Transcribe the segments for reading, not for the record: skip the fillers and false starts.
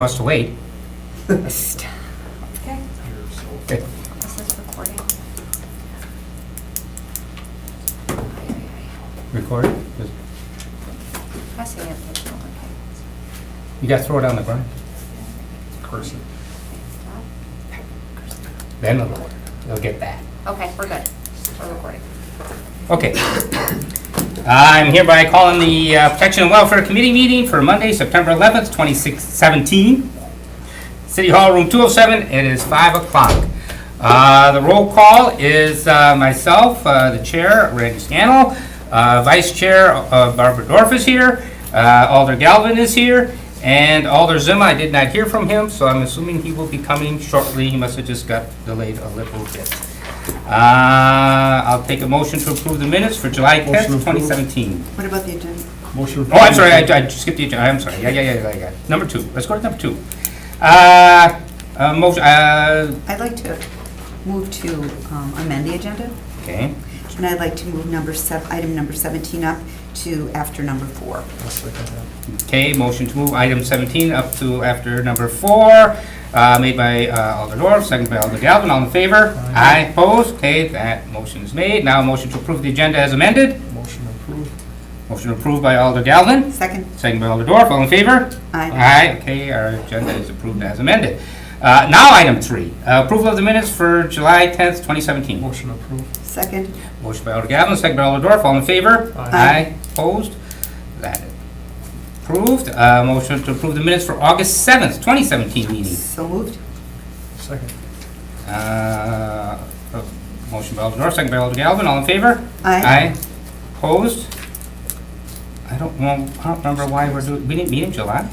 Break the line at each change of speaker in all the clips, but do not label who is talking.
Wants to wait.
Stop. Okay,
Okay.
this is recording.
Record.
Pressing it. It's not working.
You got to throw it on the ground.
Cursor.
Stop.
Then they'll get that.
Okay, we're good. We're recording.
Okay. I'm hereby calling the Protection and Welfare Committee meeting for Monday, September 11th, 2017. City Hall, room 207. It is 5 o'clock. The roll call is myself, the chair, Randy Scannell, vice chair, Barbara Dorf is here, Alder Galvin is here, and Alder Zima, I did not hear from him, so I'm assuming he will be coming shortly. He must have just got delayed a little bit. I'll take a motion to approve the minutes for July 10th, 2017.
What about the agenda?
Motion.
Oh, I'm sorry, I skipped the agenda. I'm sorry. Yeah. Number 2. Let's go to number 2. Motion,
I'd like to move to amend the agenda,
okay.
and I'd like to move item number 17 up to after number 4.
I'll second that.
Okay, motion to move item 17 up to after number 4, made by Alder Dorf, seconded by Alder Galvin. All in favor?
Aye.
Opposed? Okay, that motion is made. Now, motion to approve the agenda as amended.
Motion approved.
Motion approved by Alder Galvin,
Second?
seconded by Alder Dorf. All in favor?
Aye.
Okay, our agenda is approved as amended. Now, item 3, approval of the minutes for July 10th, 2017.
Motion approved.
Second?
Motion by Alder Galvin, second by Alder Dorf. All in favor?
Aye.
Opposed? That is approved. Motion to approve the minutes for August 7th, 2017 meeting.
So moved?
Second.
Motion by Alder Dorf, second by Alder Galvin. All in favor?
Aye.
Opposed? I don't remember why we're doing, we didn't meet in July?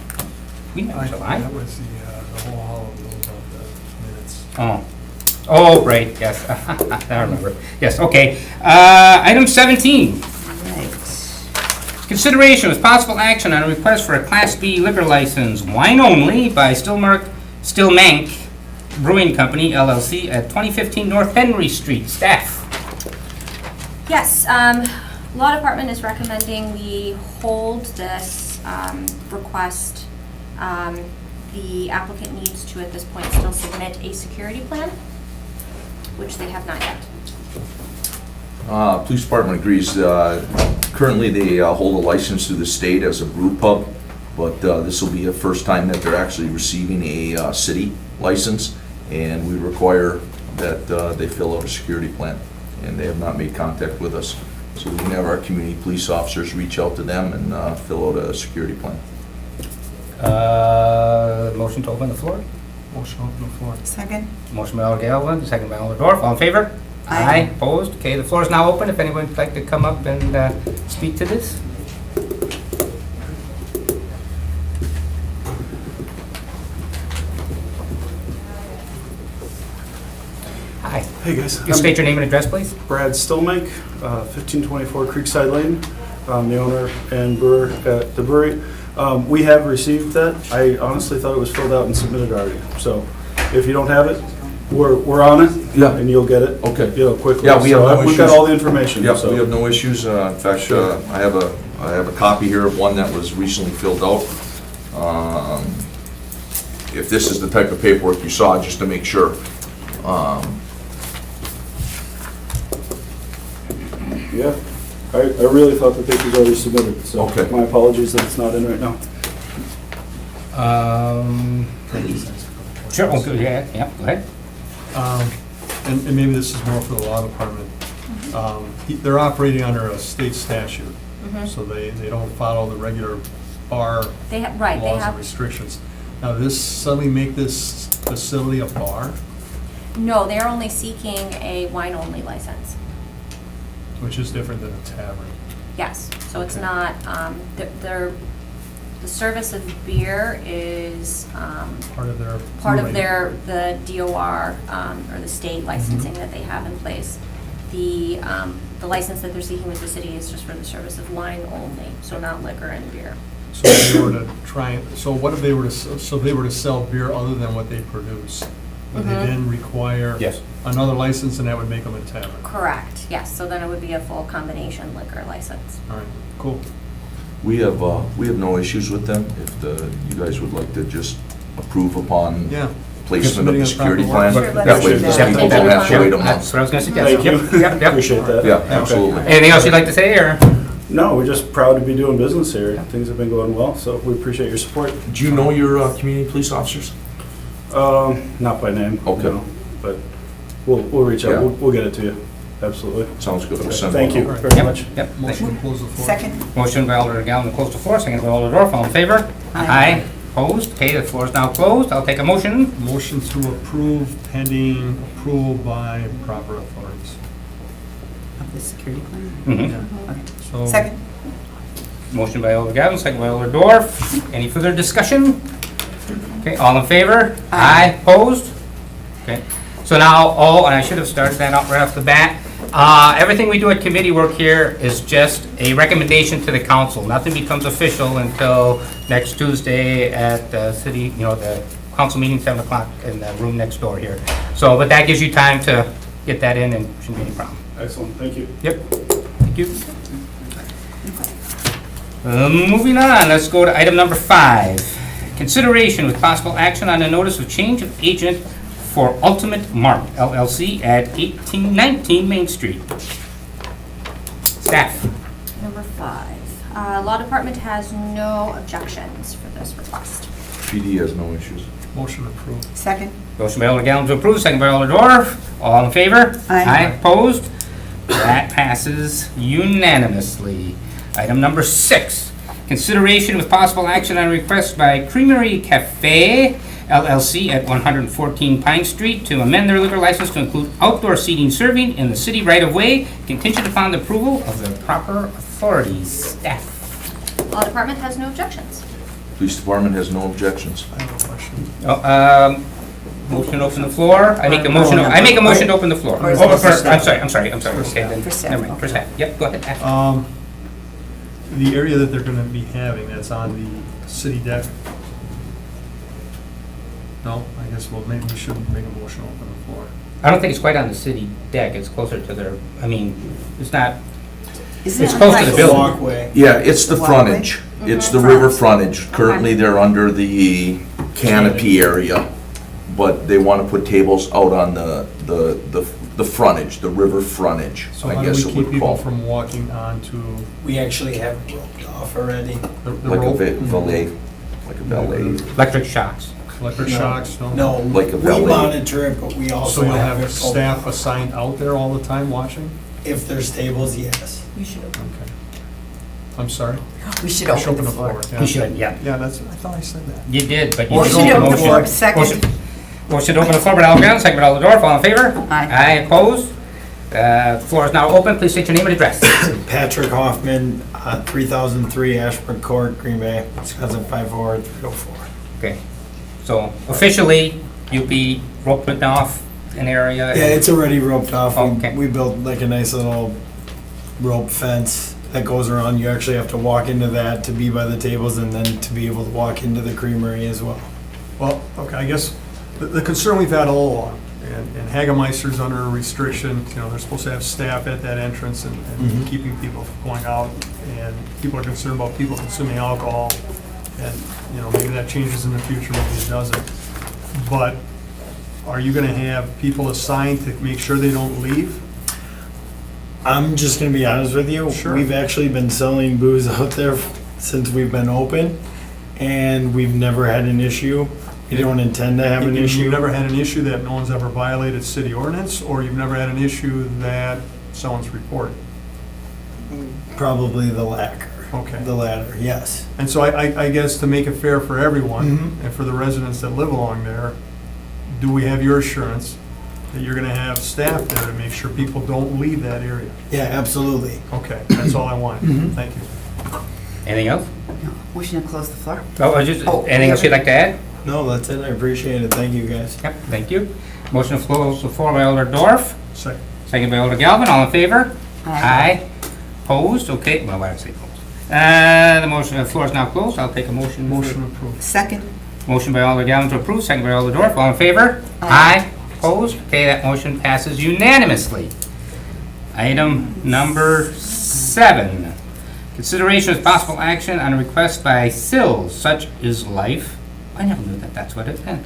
We met in July?
That was the whole hall of the minutes.
Oh, right, yes. I remember. Yes, okay. Item 17.
Right.
Consideration with possible action on a request for a Class B liquor license, wine only, by Stillmank Brewing Company LLC at 2015 North Henry Street. Staff.
Yes, Law Department is recommending we hold this request. The applicant needs to, at this point, still submit a security plan, which they have not yet.
Police Department agrees. Currently, they hold a license through the state as a brew pub, but this will be the first time that they're actually receiving a city license, and we require that they fill out a security plan, and they have not made contact with us. So we can have our community police officers reach out to them and fill out a security plan.
Motion to open the floor.
Motion open the floor.
Second?
Motion by Alder Galvin, second by Alder Dorf. All in favor?
Aye.
Opposed? Okay, the floor is now open. If anyone would like to come up and speak to this. Hi.
Hey guys,
You state your name and address, please.
Brad Stillmank, 1524 Creekside Lane. I'm the owner and brewer at the brewery. We have received that. I honestly thought it was filled out and submitted already. So if you don't have it, we're on it.
Yeah.
And you'll get it.
Okay.
Quickly.
Yeah, we have no
We've got
issues.
all the information.
Yep,
so.
we have no issues. In fact,
Sure.
I have a copy here of one that was recently filled out. If this is the type of paperwork you saw, just to make sure.
Yeah. I really thought the paper was already submitted. So
Okay.
my apologies that it's not in right now.
Sure, oh, good, yeah, go ahead.
And maybe this is more for the law department. They're operating under a state statute, so they don't follow the regular bar
They have, right, they
laws and
have,
restrictions. Now, does this suddenly make this facility a bar,
no, they're only seeking a wine-only license.
which is different than a tavern?
Yes, so it's
Okay.
not, the service of beer is
Part of their...
part of
brewing.
the DOR, or the state licensing that they have in place. The license that they're seeking with the city is just for the service of wine only, so not liquor and beer.
So if they were to try, so what if they were to, so if they were to sell beer other than what they produce? Would they then require
Yes.
another license, and that would make them a tavern?
Correct, yes, so then it would be a full combination liquor license.
All right, cool.
We have no issues with them. If you guys would like to just approve upon
Yeah.
placement of the
Just
security
submitting a
plan.
proper
work.
That way,
Sure,
those
let's
people
do that.
don't have to wait a
That's
month.
what I was gonna suggest.
Thank you.
Yep, yep.
Appreciate that.
Yeah, absolutely.
Anything else you'd like to say, or?
No, we're just proud to be doing business here. Things have been going well, so we appreciate your support.
Do you know your community police officers?
Not by name.
Okay.
no, But we'll reach
Yeah.
out. We'll get it to you. Absolutely.
Sounds good. I'll send
Thank
one
you
over.
very
Yep,
much.
yep.
Motion to close the floor.
Second?
Motion by Alder Galvin to close the floor, second by Alder Dorf, all in favor?
Aye.
Opposed? Okay, the floor is now closed. I'll take a motion.
Motion to approve pending approval by proper authorities.
Of the security plan?
Mhm.
Okay.
So.
Second?
Motion by Alder Galvin, second by Alder Dorf. Any further discussion? Okay, all in favor?
Aye.
Opposed? Okay, so now, and I should have started that out right off the bat. Everything we do at committee work here is just a recommendation to the council. Nothing becomes official until next Tuesday at the city, the council meeting, 7 o'clock in the room next door here. So, but that gives you time to get that in and shouldn't be any problem.
Excellent. Thank you.
Yep, thank you. Moving on, let's go to item number 5. Consideration with possible action on a notice of change of agent for Ultimate Mark LLC at 1819 Main Street. Staff.
Number 5. Law Department has no objections for this request.
PD has no issues.
Motion approved.
Second?
Motion by Alder Galvin to approve, second by Alder Dorf. All in favor?
Aye.
Opposed? That passes unanimously. Item number 6, consideration with possible action on a request by Creamery Cafe LLC at 114 Pine Street to amend their liquor license to include outdoor seating serving in the city right-of-way, contingent upon the approval of the proper authorities. Staff.
Law Department has no objections.
Police department has no objections.
I have a question.
Motion to open the floor. I make a motion to open the floor.
Or is
Oh,
it for
I'm
staff?
sorry.
For
Okay, then,
staff,
never mind,
okay.
for staff. Yep, go ahead.
The area that they're gonna be having, that's on the city deck. No, I guess, well, maybe we should make a motion to open the floor.
I don't think it's quite on the city deck, it's closer to their, it's not,
Isn't
It's
it
close to
like-
the building.
Walkway.
Yeah, it's the
Walkway?
frontage. It's
Mhm.
the river frontage. Currently, they're under the canopy area, but they want to put tables out on the frontage, the river frontage,
So
I
how do
guess
we
it
keep
would
people
call.
from walking onto
We actually have it roped off already.
the
Like a
road?
valet, like a valet.
electric shocks.
Electric
No.
shocks, no?
No,
Like a
we
valet.
monitor it, but we
So
also
you'll
have
have
it
staff
open.
assigned out there all the time watching?
If there's tables, yes.
You should,
Okay. I'm sorry?
we should
I should
open the floor.
yeah.
You should, yeah.
Yeah, that's, I thought I said that.
You did, but you
Motion
didn't
to
open
open
the
the
floor.
floor.
Second.
Motion to open the floor by Alder Galvin, second by Alder Dorf, all in favor?
Aye.
Opposed? Floor is now open, please state your name and address.
Patrick Hoffman, 3003 Ashburn Court, Green Bay, Wisconsin 54304.
Okay, so officially, you'll be roping off an area?
Yeah, it's already roped off.
Okay.
We built like a nice little rope fence that goes around. You actually have to walk into that to be by the tables and then to be able to walk into the creamery as well.
Well, okay, I guess the concern we've had all along, and Hagemeister's under a restriction, they're supposed to have staff at that entrance and
Mhm.
keeping people from going out, and people are concerned about people consuming alcohol, and, maybe that changes in the future, maybe it doesn't. But are you gonna have people assigned to make sure they don't leave?
I'm just gonna be honest with you.
Sure.
We've actually been selling booze out there since we've been open, and we've never had an issue. We don't intend to have an issue.
You've never had an issue that no one's ever violated city ordinance, or you've never had an issue that someone's reported?
Probably the latter.
Okay.
The latter, yes.
And so I guess to make it fair for everyone,
Mhm.
and for the residents that live along there, do we have your assurance that you're gonna have staff there to make sure people don't leave that area?
Yeah, absolutely.
Okay, that's all I wanted.
Mhm.
Thank you.
Anything else?
No, Motion to close the floor?
Anything else you'd like to add?
No, that's it. I appreciate it. Thank you, guys.
Yep, thank you. Motion to close the floor by Alder Dorf,
Second.
second by Alder Galvin, all in favor?
Aye.
Opposed? Okay, well, why did I say opposed? The motion, the floor is now closed, I'll take a motion.
Motion approved.
Second?
Motion by Alder Galvin to approve, second by Alder Dorf, all in favor?
Aye.
Opposed? Okay, that motion passes unanimously. Item number 7. Consideration of possible action on a request by Sills, Such Is Life, I never knew that that's what it meant.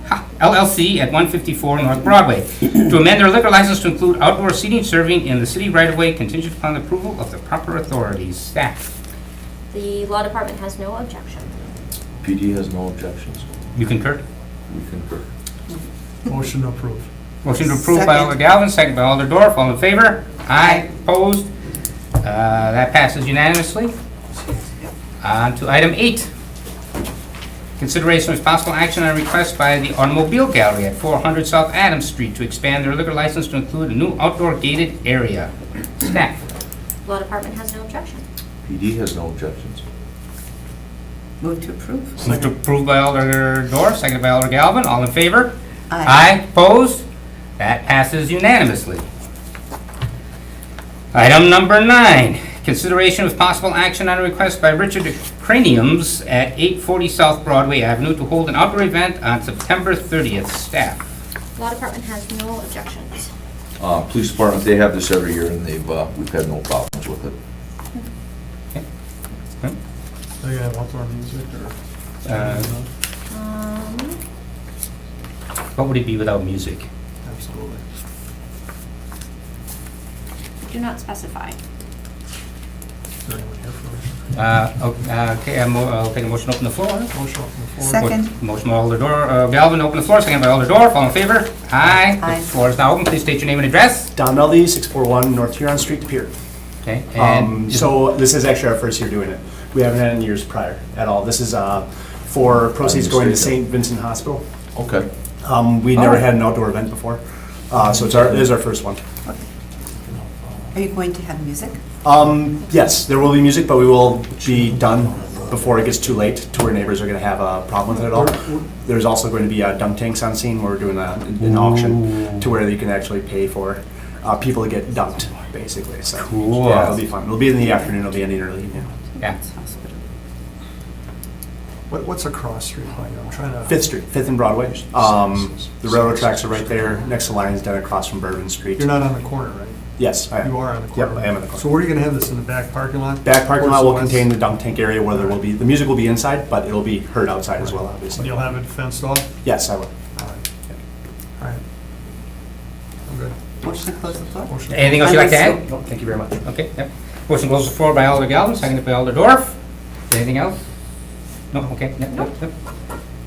Ha, LLC at 154 North Broadway, to amend their liquor license to include outdoor seating serving in the city right-of-way contingent upon the approval of the proper authorities. Staff,
The law department has no objection.
PD has no objections.
you concur?
We concur.
Motion approved.
Motion to approve by
Second.
Alder Galvin, second by Alder Dorf. All in favor? Aye. Opposed? That passes unanimously. On to item 8. Consideration of possible action on a request by the Automobile Gallery at 400 South Adams Street to expand their liquor license to include a new outdoor gated area. Staff,
Law department has no objection.
PD has no objections.
Move to approve.
move to approve by Alder Dorf, second by Alder Galvin. All in favor?
Aye.
Aye. Opposed? That passes unanimously. Item number 9, consideration with possible action on a request by Richard Craniums at 840 South Broadway Avenue to hold an outdoor event on September 30th. Staff,
Law department has no objections.
Police department, they have this every year, and we've had no problems with it.
Are you gonna have outdoor music or?
what would it be without music?
Absolutely.
Do not specify.
Is there anyone here for
Okay, I'll take a motion to open the floor.
motion on the floor?
Second.
Motion by Alder Galvin, open the floor, second by Alder Dorf. All in favor? Aye.
Aye.
The floor is now open. Please state your name and address.
Don Meldy, 641 North Huron Street, Pier.
Okay, and
So this is actually our first year doing it. We haven't had it in years prior at all. This is for proceeds going to St. Vincent Hospital.
Okay.
We never had an outdoor event before, so it is our first one.
Are you going to have music?
Yes, there will be music, but we will be done before it gets too late to where neighbors are going to have a problem with it at all. There's also going to be dunk tanks on scene where we're doing an auction to where you can actually pay for people to get dunked, basically. So
Cool.
yeah, it'll be fun. It'll be in the afternoon. It'll be ending early. Yeah.
yeah.
What's across street like? I'm trying to.
5th Street, 5th and Broadway. The railroad tracks are right there, next to Lions Den, across from Bourbon Street.
You're not on the corner, right?
Yes, I am.
You are on the corner.
Yep, I am on the
So
corner.
where are you gonna have this, in the back parking lot?
Back parking lot will
Towards the
contain the
west?
dunk tank area where there will be, the music will be inside, but it'll be heard outside as well,
And
obviously.
you'll have it fenced off?
Yes, I will.
All right. All right. I'm good.
Motion to close the floor?
Motion.
Anything else you'd like to
Unless-
add?
No, thank you very much.
Okay, yep. Motion goes to the floor by Alder Galvin, seconded by Alder Dorf. Anything else? No, okay, yep, yep, yep.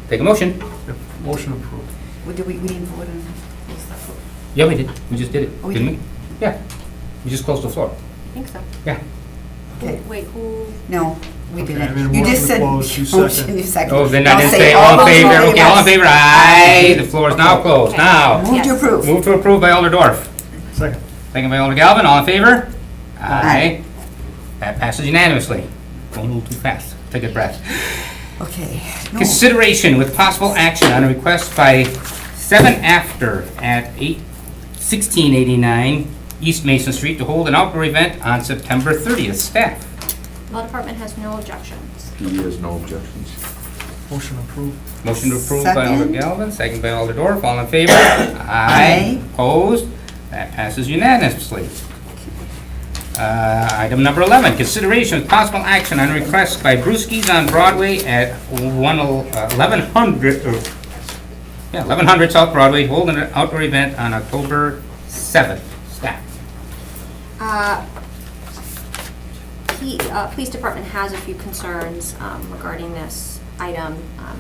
Take a motion.
Yep, motion approved.
We didn't vote on.
Yeah, we did. We just did it,
Oh, we
didn't we?
did?
Yeah. We just closed the floor.
I think so.
Yeah.
Okay.
Wait, who?
No, we
Okay, I
didn't.
made a
You
motion
just
to
said.
close, you
motion,
second.
you second.
Oh, then I
I'll
didn't
say
say all in
those
favor. Okay, all in
yes.
favor, aye. The floor is now closed. Now,
Move to
Yes.
approve.
move to approve by Alder Dorf.
Second.
Second by Alder Galvin, all in favor?
Aye.
That passes unanimously. Going a little too fast. Take a breath.
Okay. No.
Consideration with possible action on a request by 7 After at 1689 East Mason Street to hold an outdoor event on September 30th. Staff,
Law department has no objections.
PD has no objections.
Motion approved.
motion to approve by Alder
Second.
Galvin, second by Alder Dorf. All in favor?
Aye.
Opposed? That passes unanimously. Item number 11, consideration with possible action on a request by Brewski's on Broadway at 1100 South Broadway, hold an outdoor event on October 7th. Staff.
Police department has a few concerns regarding this item,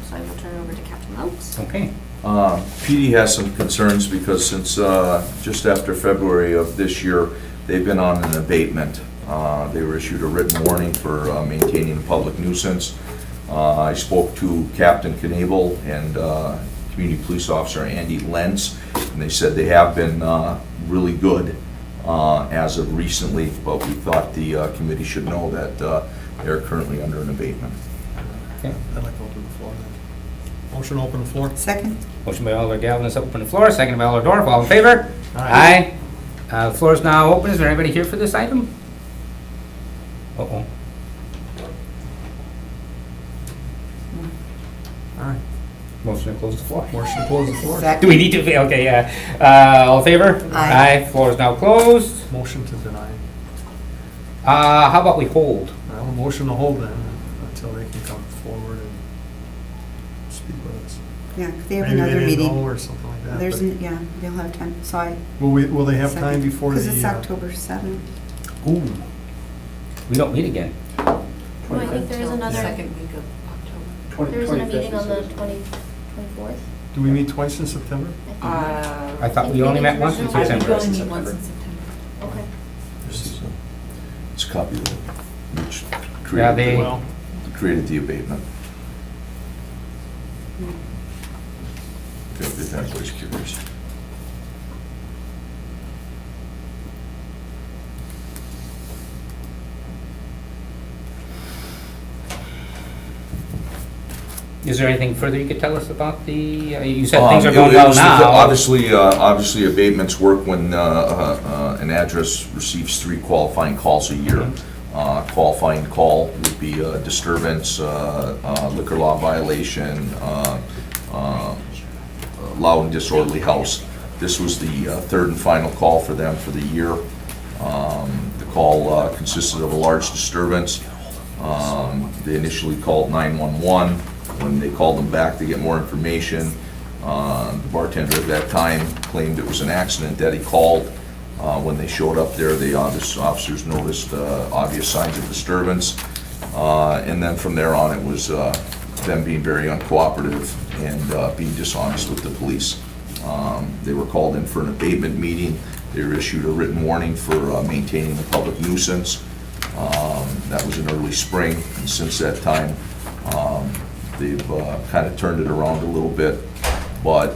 so I will turn it over to Captain Lopes.
Okay.
PD has some concerns because since just after February of this year, they've been on an abatement. They were issued a written warning for maintaining a public nuisance. I spoke to Captain Knable and Community Police Officer Andy Lentz, and they said they have been really good as of recently, but we thought the committee should know that they're currently under an abatement.
Okay.
I'd like to open the floor then. Motion to open the floor?
Second.
Motion by Alder Galvin is open the floor, second by Alder Dorf. All in favor?
Aye.
The floor is now open. Is there anybody here for this item? Uh-oh.
All right.
Motion to close the floor.
Motion to close the floor?
Do we
Second.
need to, okay, yeah. All in favor?
Aye.
Floor is now closed.
Motion to deny.
How about we hold?
Well, motion to hold then until they can come forward and
Yeah, 'cause they have
Maybe they
another
didn't know
meeting.
or something like that.
There's,
but-
yeah, they'll have time, so I.
Will they have time before the?
Because it's October 7th.
Ooh. We don't meet again.
No, I think there is another,
Second week of October.
there isn't a meeting on the 24th.
Do we meet twice in September?
I thought we only met once in
I think
I think
September.
we only meet once in September.
Okay.
This is it's a copy of it, which
Yeah, they,
Well,
created the abatement. If anybody's curious.
is there anything further you could tell us about the, you said things are going
It
well
was-
now.
Obviously, abatements work when an address receives 3 qualifying calls a year. Qualifying call would be a disturbance, liquor law violation, loud and disorderly house. This was the third and final call for them for the year. The call consisted of a large disturbance. They initially called 911. When they called them back to get more information, the bartender at that time claimed it was an accident that he called. When they showed up there, the officers noticed obvious signs of disturbance. And then from there on, it was them being very uncooperative and being dishonest with the police. They were called in for an abatement meeting. They were issued a written warning for maintaining a public nuisance. That was in early spring, and since that time, they've kind of turned it around a little bit, but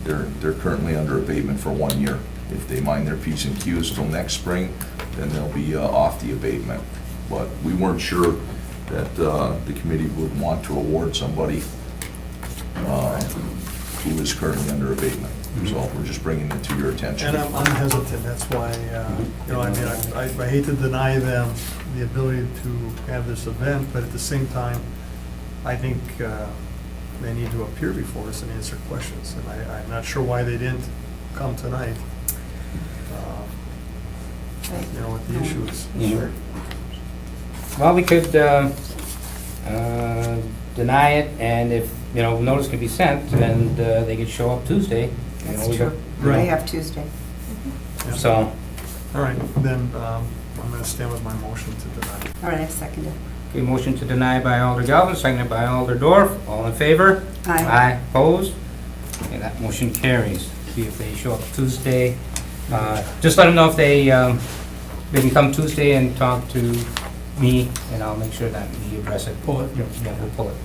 they're currently under abatement for 1 year. If they mind their P's and Q's till next spring, then they'll be off the abatement. But we weren't sure that the committee would want to award somebody who is currently under abatement. So we're just bringing it to your attention.
and I'm hesitant, that's why, I mean, I hate to deny them the ability to have this event, but at the same time, I think they need to appear before us and answer questions, and I'm not sure why they didn't come tonight. You know, what the issue is.
Mhm. Well, we could deny it, and if, notice can be sent, and they could show up Tuesday.
That's
we
true.
got-
Right.
They have Tuesday.
Yeah.
So,
All right, then I'm going to stand with my motion to deny.
All right, I second it.
okay, motion to deny by Alder Galvin, seconded by Alder Dorf. All in favor?
Aye.
Opposed? Okay, that motion carries. See if they show up Tuesday. Just let them know if they can come Tuesday and talk to me, and I'll make sure that we address it. Pull it? Yeah, we'll pull it.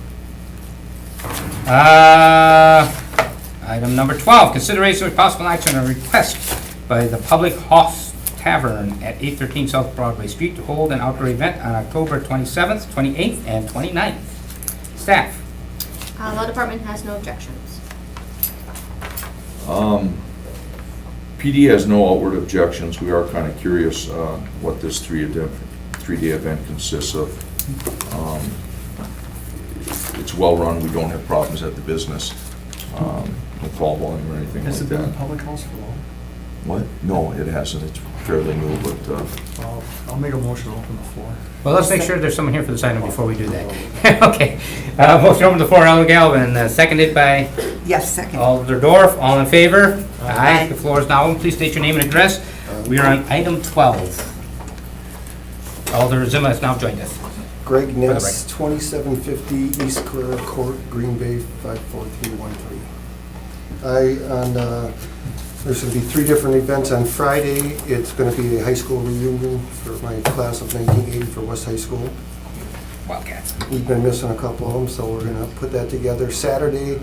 Item number 12, consideration with possible action on a request by the Public House Tavern at 813 South Broadway Street to hold an outdoor event on October 27th, 28th, and 29th. Staff?
Law department has no objections.
PD has no outward objections. We are kind of curious what this three-day event consists of. It's well-run. We don't have problems at the business. No call volume or anything
Has
like
it been in
that.
public house for long?
What? No, it hasn't. It's fairly new, but
I'll make a motion to open the floor.
Well, let's make sure there's someone here for this item before we do that. Okay. Motion open the floor, Alder Galvin, seconded by
Yes, second.
Alder Dorf. All in favor?
Aye.
The floor is now open. Please state your name and address. We are on item 12. Alder Zima has now joined us.
Greg
the
Ness, 2750 East Carrera Court, Green Bay, 54313. There's going to be 3 different events on Friday. It's going to be a high school reunion for my class of 1980 for West High School.
Wildcats.
We've been missing a couple of them, so we're going to put that together. Saturday,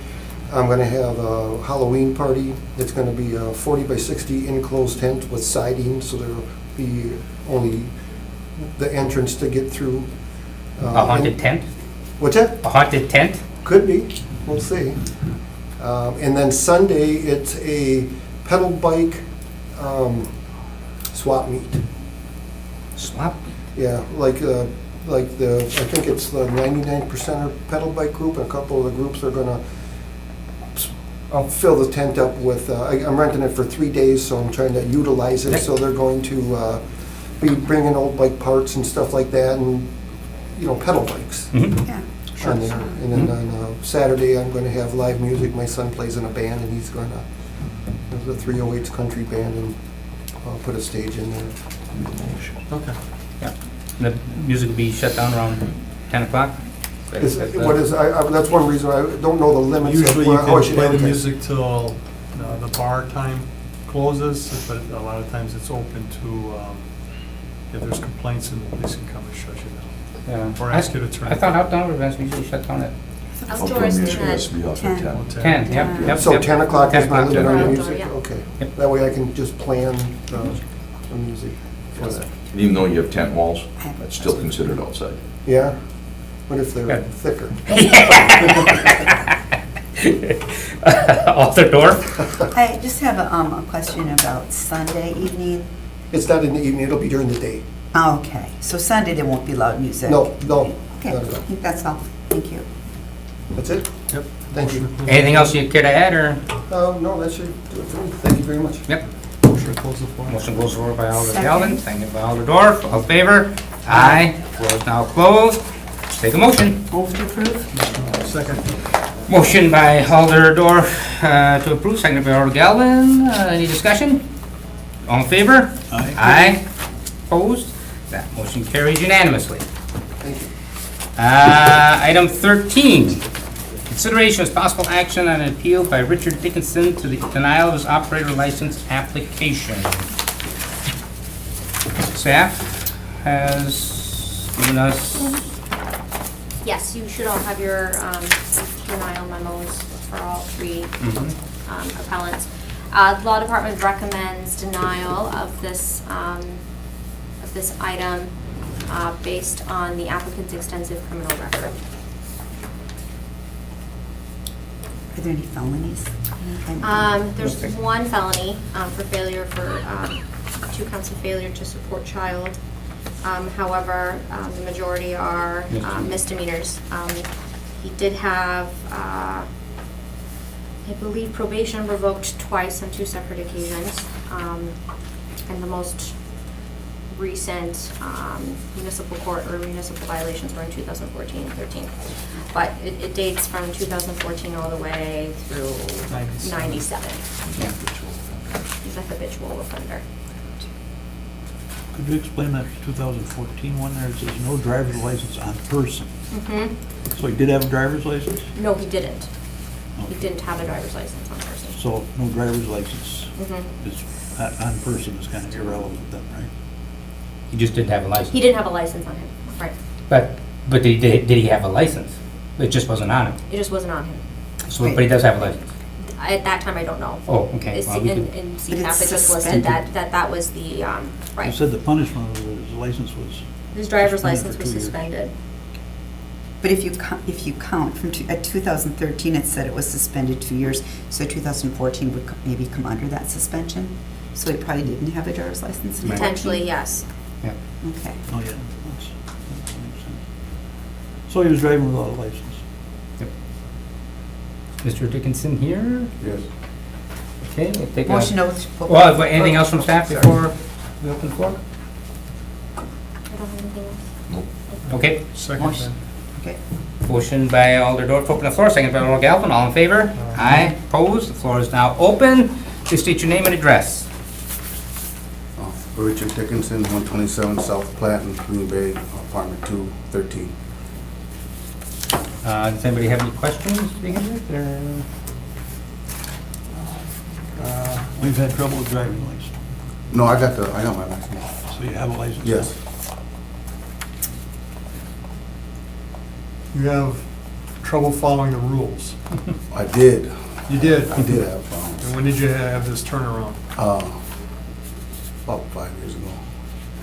I'm going to have a Halloween party. It's going to be a 40 by 60 enclosed tent with siding, so there'll be only the entrance to get through.
A haunted tent?
What's that?
A haunted tent?
Could be, we'll see. And then Sunday, it's a pedal bike swap meet.
Swap.
Yeah, like the, I think it's the 99%er pedal bike group, and a couple of the groups are gonna fill the tent up with, I'm renting it for 3 days, so I'm trying to utilize it, so they're going to be bringing old bike parts and stuff like that, and, pedal bikes.
Mhm.
Yeah.
on there. And then on Saturday, I'm gonna have live music. My son plays in a band, and he's gonna, the 308's country band, and put a stage in there.
Okay.
Yeah. The music will be shut down around 10 o'clock?
That's one reason I don't know the limits of
Usually you
how I
can
should
play the
advertise.
music till the bar time closes, but a lot of times it's open to, if there's complaints, and the police can come and shut you down.
Yeah.
Or ask you to turn
I
it
thought
down.
outdoor events usually shut down at
Outdoor
Outdoors
music has to
10.
be off at
10.
10.
10, yep, yep.
So
yep.
10 o'clock
10
is my limit on the
Outdoor,
music?
yeah.
Okay.
Yep.
That way I can just plan the music for that.
Even though you have tent walls, that's still considered outside.
Yeah? What if
Yeah.
they're thicker?
Alder Dorf?
I just have a question about Sunday evening.
It's not in the evening, it'll be during the day.
Oh, okay, so Sunday there won't be loud music?
No,
Okay,
not
I
at all.
think that's all. Thank you.
That's it?
Yep.
Thank you.
Anything else you care to add, or?
No, that should do it for me. Thank you very much.
Yep.
Motion to close the floor.
Motion goes forward by Alder
Second.
Galvin, seconded by Alder Dorf. All in favor? Aye. Floor is now closed. Take a motion.
Move to approve?
Second.
Motion by Alder Dorf to approve, seconded by Alder Galvin. Any discussion? All in favor?
Aye.
Aye. Opposed? That motion carries unanimously.
Thank you.
Item 13, consideration of possible action on an appeal by Richard Dickinson to the denial of his operator license application. Staff has given us,
Yes, you should all have your denial memos for all three appellants. The Law Department recommends denial of this item based on the applicant's extensive criminal record.
Are there any felonies?
There's one felony for failure for 2 counts of failure to support child. However, the majority are misdemeanors. He did have, I believe, probation revoked twice on 2 separate occasions. And the most recent municipal court or municipal violations were in 2014 and 13. But it dates from 2014 all the way through 97.
yeah.
He's a habitual offender.
Could you explain that 2014 one there? It says no driver's license on person. So he did have a driver's license?
No, he didn't. He
Okay.
didn't have a driver's license on person.
So no driver's license
Mhm.
is, on person is kind of irrelevant then, right?
He just didn't have a license.
He didn't have a license on him, right.
But did he have a license? It just wasn't on him.
It just wasn't on him.
So, but he does have a license.
At that time, I don't know.
Oh, okay.
It's
Well, we
in
could-
in
But
CCAP,
it's
it just listed
suspended.
that was the,
You
right.
said the punishment of his license was,
His driver's
suspended
license
for
was
2 years.
suspended.
But if you count from, at 2013, it said it was suspended 2 years, so 2014 would maybe come under that suspension? So he probably didn't have a driver's license in 14?
Potentially, yes.
Yeah.
Okay.
oh yeah, that makes sense. So he was driving without a license.
Mr. Dickinson here?
Yes.
Okay, we'll take a...
Motion to.
Well, anything else from staff before we open the floor?
I don't have anything else.
Okay,
Second.
Motion.
then.
Okay.
motion by Alder Dorf to open the floor, second by Alder Galvin, all in favor? Aye. Opposed? The floor is now open. Please state your name and address.
Richard Dickinson, 127 South Platte in Green Bay, apartment 213.
Does anybody have any questions to begin with, or?
We've had trouble with driving license.
No, I got my license.
So you have a license?
Yes.
You have trouble following the rules.
I did.
You did?
I did have problems.
And when did you have this turnaround?
About 5 years ago.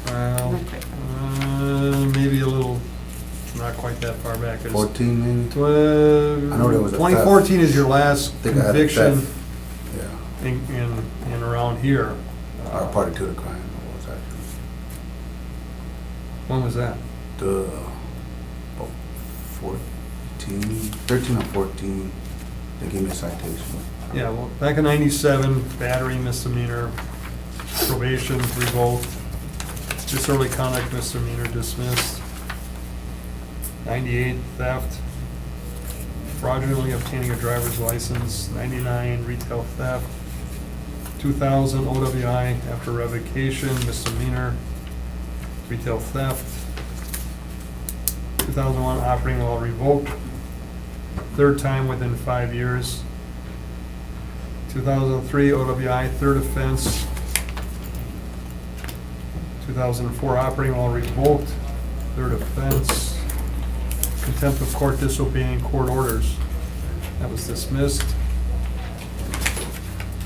Well, maybe a little, not quite that far back. It's,
14 maybe?
I
know there was a
2014 is your last
Think I had a
conviction
theft. Yeah.
in around here.
Or party to the crime it was actually.
When was that?
About 13 or 14, they gave me a citation.
Yeah, well, back in 97, battery misdemeanor, probation revoked, disorderly conduct misdemeanor dismissed, 98 theft, fraudulently obtaining a driver's license, 99 retail theft, 2,000 OWI after revocation, misdemeanor, retail theft, 2001 operating while revoked, third time within 5 years, 2003 OWI, third offense, 2004 operating while revoked, third offense, contempt of court disobeying court orders. That was dismissed.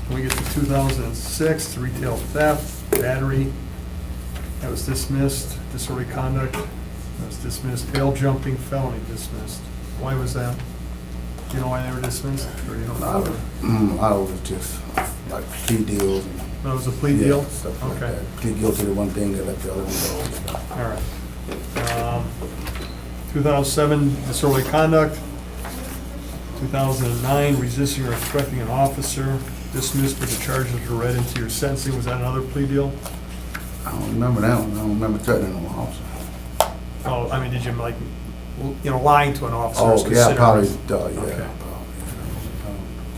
When we get to 2006, retail theft, battery, that was dismissed. Disorderly conduct, that was dismissed. Bail jumping, felony, dismissed. Why was that? Do you know why they were dismissed? Or you don't know?
I was just like plea deals and.
That was a plea deal?
Yeah, stuff like
Okay.
that. Plead guilty to one thing, they let the other one go.
All right. 2007, disorderly conduct. 2009, resisting or obstructing an officer, dismissed, but the charges were read into your sentencing. Was that another plea deal?
I don't remember that one, I don't remember threatening no officer.
Oh, I mean, did you like, lying to an officer?
Oh,
is
yeah,
considered-
probably,
Okay.
yeah.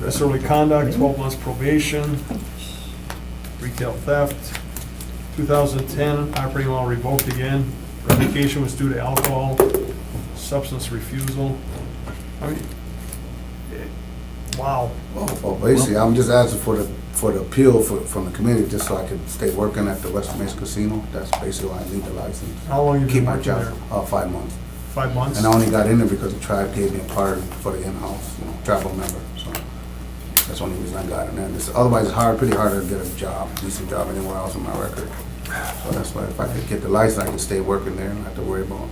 Disorderly conduct, 12 months probation, retail theft. 2010, operating while revoked again. Revocation was due to alcohol, substance refusal. I mean, wow.
Well, basically, I'm just asking for the appeal from the committee, just so I can stay working at the Western Mesa Casino. That's basically why I need the license.
How long have you
Keep
been
my
working
job,
there?
5 months.
5 months?
And I only got in there because the tribe gave me a pardon for the in-house, travel member, so that's the only reason I got in there. Otherwise, it's pretty hard to get a job, decent job anywhere else in my record. So that's why if I could get the license, I could stay working there and not have to worry about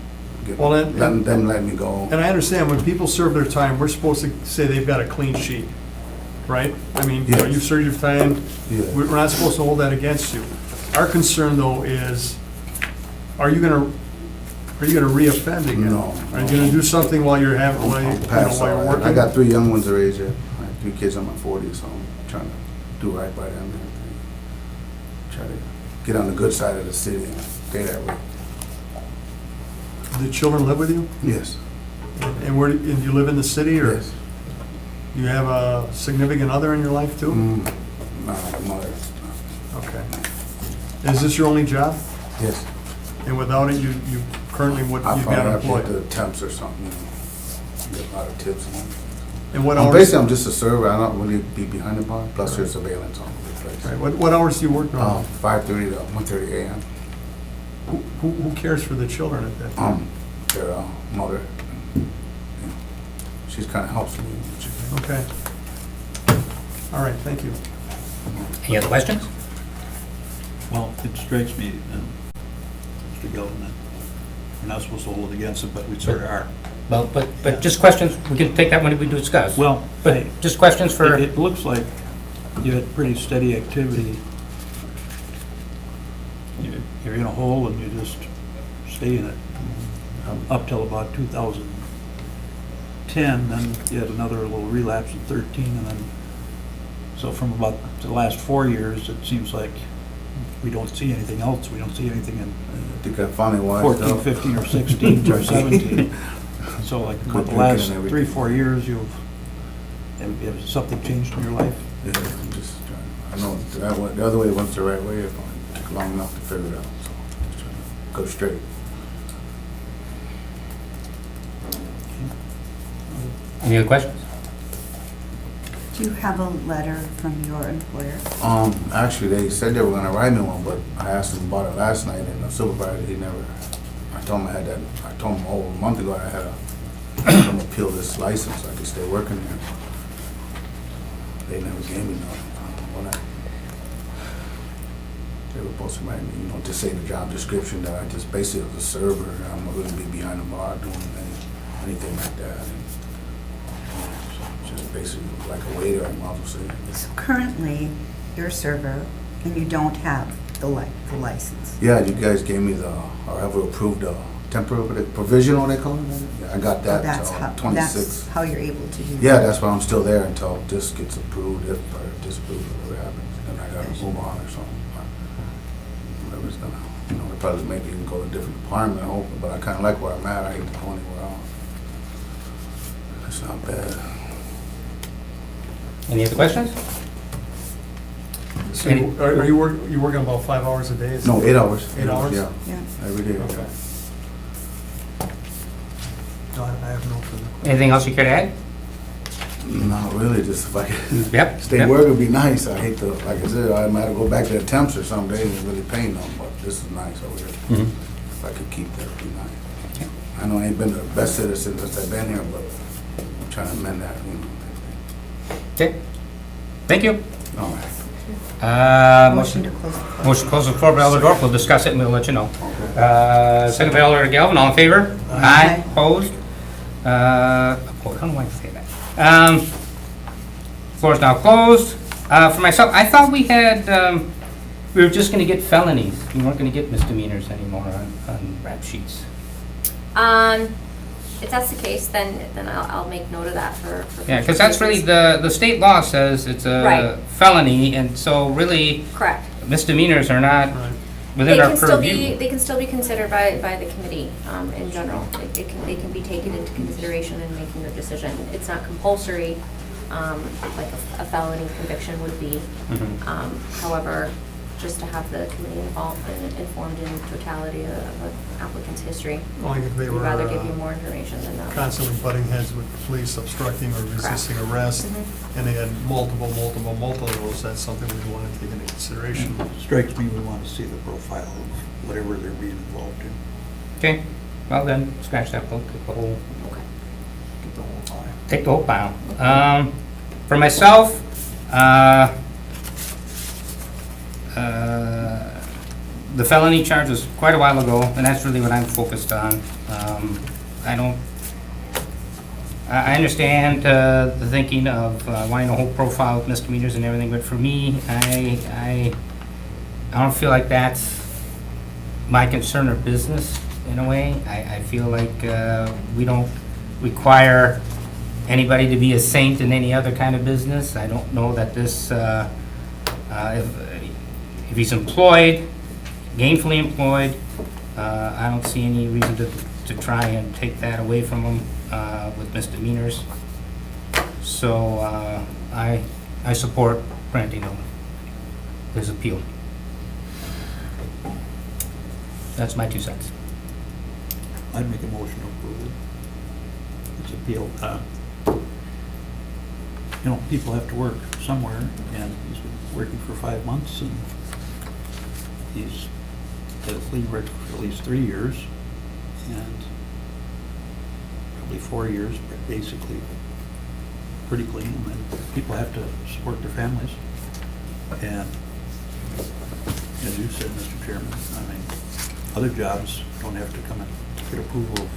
Well, then-
letting me go.
And I understand, when people serve their time, we're supposed to say they've got a clean sheet, right? I mean,
Yes.
you've served your time,
Yeah.
we're not supposed to hold that against you. Our concern, though, is, are you gonna reoffend again?
No.
Are you gonna do something while you're having, while
I'm past
while
all
you're
that.
working?
I got 3 young ones their age yet. I have 3 kids in my 40s, so I'm trying to do right by them and try to get on the good side of the city and stay that way.
Do the children live with you?
Yes.
And where, and you live in the city, or
Yes.
you have a significant other in your life, too?
No, my mother.
Okay. Is this your only job?
Yes.
And without it, you currently,
I
you've
probably
got
have to
employed?
get the temps or something, get a lot of tips.
And what
I'm
hours?
basically, I'm just a server. I don't really be behind the bar. Plus, there's surveillance on the place.
Right, what hours do you work now?
5:30 to 1:30 a.m.
Who cares for the children at that time?
Their mother. She's kind of helps me.
Okay. All right, thank you.
Any other questions?
Well, it strikes me, Mr. Gilman, that we're not supposed to hold it against it, but we sort of are.
Well, but just questions, we can take that when we discuss.
Well,
But just questions for,
it looks like you had pretty steady activity. You're in a hole and you just stay in it. Up till about 2010, then you had another little relapse in 13, and then, so from about the last 4 years, it seems like we don't see anything else. We don't see anything in
I think I finally wised
14,
up.
15, or 16, or 17. So like about the
drinking
last
and everything.
3-4 years, have something changed in your life?
Yeah, I'm just trying. I know the other way was the right way if I took long enough to figure it out. So just trying to go straight.
any other questions?
Do you have a letter from your employer?
Actually, they said they were gonna write me one, but I asked them about it last night, and the supervisor, he never, I told him I told him over a month ago I had to appeal this license, I could stay working there. They never gave me nothing. They were supposed to write me, just say in the job description that I just basically was a server, I'm not gonna be behind the bar doing anything like that. Just basically like a waiter, I might as well say.
So currently, you're a server, and you don't have the license.
Yeah, you guys gave me or have approved temporary, provisional they call it? Yeah, I got that
That's
until
how,
26.
that's how you're able to do that.
Yeah, that's why I'm still there until this gets approved, or disapproved, whatever happens. Then I gotta move on or something. Whatever's gonna, we probably maybe can go to a different department, I hope, but I kinda like where I'm at, I hate to go anywhere else. That's not bad.
Any other questions?
So are you working about 5 hours a day? Is
No,
it-
8 hours.
8 hours?
Yeah,
Yeah.
every day.
Okay. No, I have no further.
Anything else you care to add?
Not really, just if I could
Yep.
stay
yep.
work would be nice. I hate to, like I said, I might go back to the temps or some days and really paying them, but this is nice over here.
Mhm.
If I could keep that, it'd be nice. I know I ain't been the best citizen since I've been here, but I'm trying to amend that, you know.
Okay. Thank you.
All right.
Motion
Motion
to close the floor.
motion to close the floor by Alder Dorf. We'll discuss it and we'll let you know. Second by Alder Galvin. All in favor?
Aye.
Opposed? Opposed. I don't know why I say that. Floor is now closed. For myself, I thought we had, we were just gonna get felonies. We weren't gonna get misdemeanors anymore on rap sheets.
If that's the case, then I'll make note of that for.
Yeah, because that's really, the state law says it's a
Right.
felony, and so really
Correct.
misdemeanors are not
Right.
within
They
our
can still be,
purview.
they can still be considered by the committee, in general. They can be taken into consideration in making their decision. It's not compulsory, like a felony conviction would be.
Mhm.
However, just to have the committee involved and informed in totality of an applicant's history.
Only if they
We'd
were
rather give you more information than that.
constantly butting heads with police, obstructing or resisting arrest,
Mhm.
and they had multiple of those, that's something we'd want to take into consideration.
Strikes me, we want to see the profile of whatever they're being involved in.
Okay, well then, scratch that book, take the whole,
Get the whole file.
take the whole pile. For myself, the felony charge was quite a while ago, and that's really what I'm focused on. I understand the thinking of wanting a whole profile of misdemeanors and everything, but for me, I don't feel like that's my concern or business in a way. I feel like we don't require anybody to be a saint in any other kind of business. I don't know that this, if he's employed, gainfully employed, I don't see any reason to try and take that away from him with misdemeanors. So I support granting him his appeal. That's my 2 cents.
I'd make a motion to approve it. It's appeal. You know, people have to work somewhere, and he's been working for 5 months, and he's had a clean record for at least 3 years, and probably 4 years, but basically pretty clean. And then people have to support their families. And as you said, Mr. Chairman, I mean, other jobs don't have to come and get approval of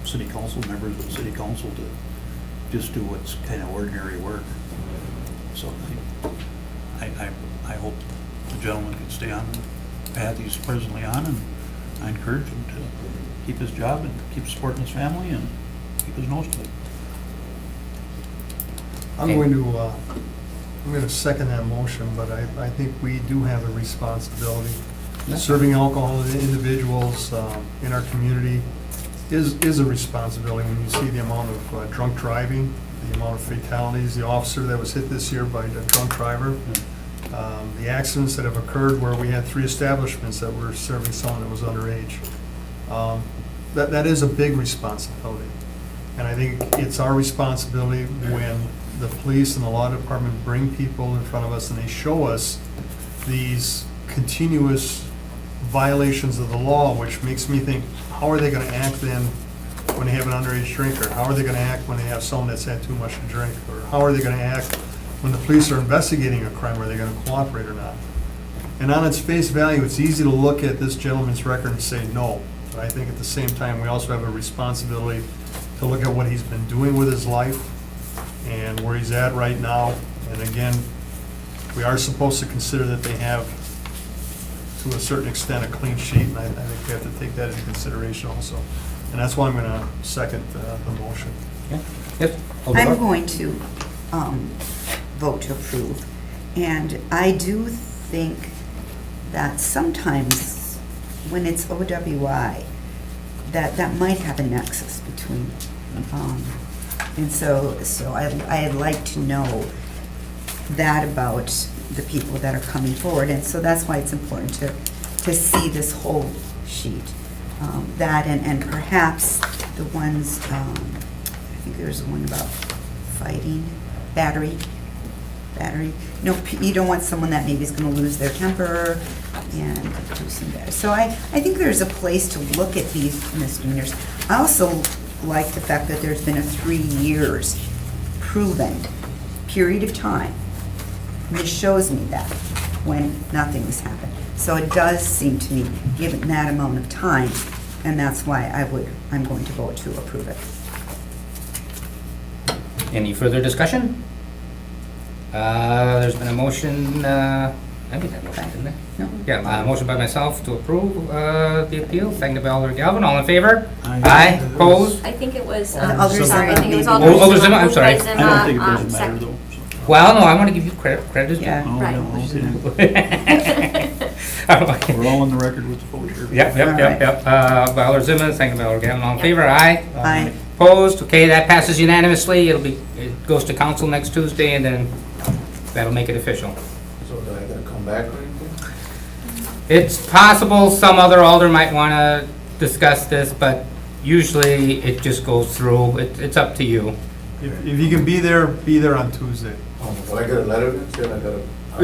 city council members of the city council to just do what's kind of ordinary work. So I hope the gentleman can stay on the path he's presently on, and I encourage him to keep his job and keep supporting his family and keep his nose to it.
I'm going to second that motion, but I think we do have a responsibility. Serving alcohol to individuals in our community is a responsibility. When you see the amount of drunk driving, the amount of fatalities, the officer that was hit this year by a drunk driver, the accidents that have occurred where we had 3 establishments that were serving someone that was underage. That is a big responsibility. And I think it's our responsibility when the police and the law department bring people in front of us and they show us these continuous violations of the law, which makes me think, how are they going to act then when they have an underage drinker? How are they going to act when they have someone that's had too much to drink? Or how are they going to act when the police are investigating a crime? Are they going to cooperate or not? And on its face value, it's easy to look at this gentleman's record and say no. But I think at the same time, we also have a responsibility to look at what he's been doing with his life and where he's at right now. And again, we are supposed to consider that they have, to a certain extent, a clean sheet, and I think we have to take that into consideration also. And that's why I'm going to second the motion.
Yes?
I'm going to vote to approve. And I do think that sometimes when it's OWI, that might have a nexus between And so I'd like to know that about the people that are coming forward. And so that's why it's important to see this whole sheet. That and perhaps the ones, I think there's one about fighting, battery. No, you don't want someone that maybe is going to lose their temper and do some bad. So I think there's a place to look at these misdemeanors. I also like the fact that there's been a 3 years proven period of time. This shows me that when nothing has happened. So it does seem to me, given that amount of time, and that's why I'm going to vote to approve it.
Any further discussion? There's been a motion, I made that motion, didn't I?
No?
Yeah, motion by myself to approve the appeal, seconded by Alder Galvin, all in favor?
Aye.
Opposed?
I think it was,
Alder
sorry, I think it was
Zima,
Alder
maybe. Alder Zima,
Zima.
I'm sorry.
Moved by
I don't think it
Zima,
doesn't matter
second.
though.
Well, no, I want to give you credit, credit is due.
Yeah.
Oh,
Right.
no,
Okay.
we're all on the record with the vote here.
Yep. By Alder Zima, seconded by Alder Galvin, all in favor? Aye.
Aye.
Opposed? Okay, that passes unanimously. It goes to council next Tuesday, and then that'll make it official.
So do I gotta come back or anything?
It's possible some other alder might want to discuss this, but usually it just goes through. It's up to you.
If you can be there on Tuesday.
Will I get a letter then? Then I gotta.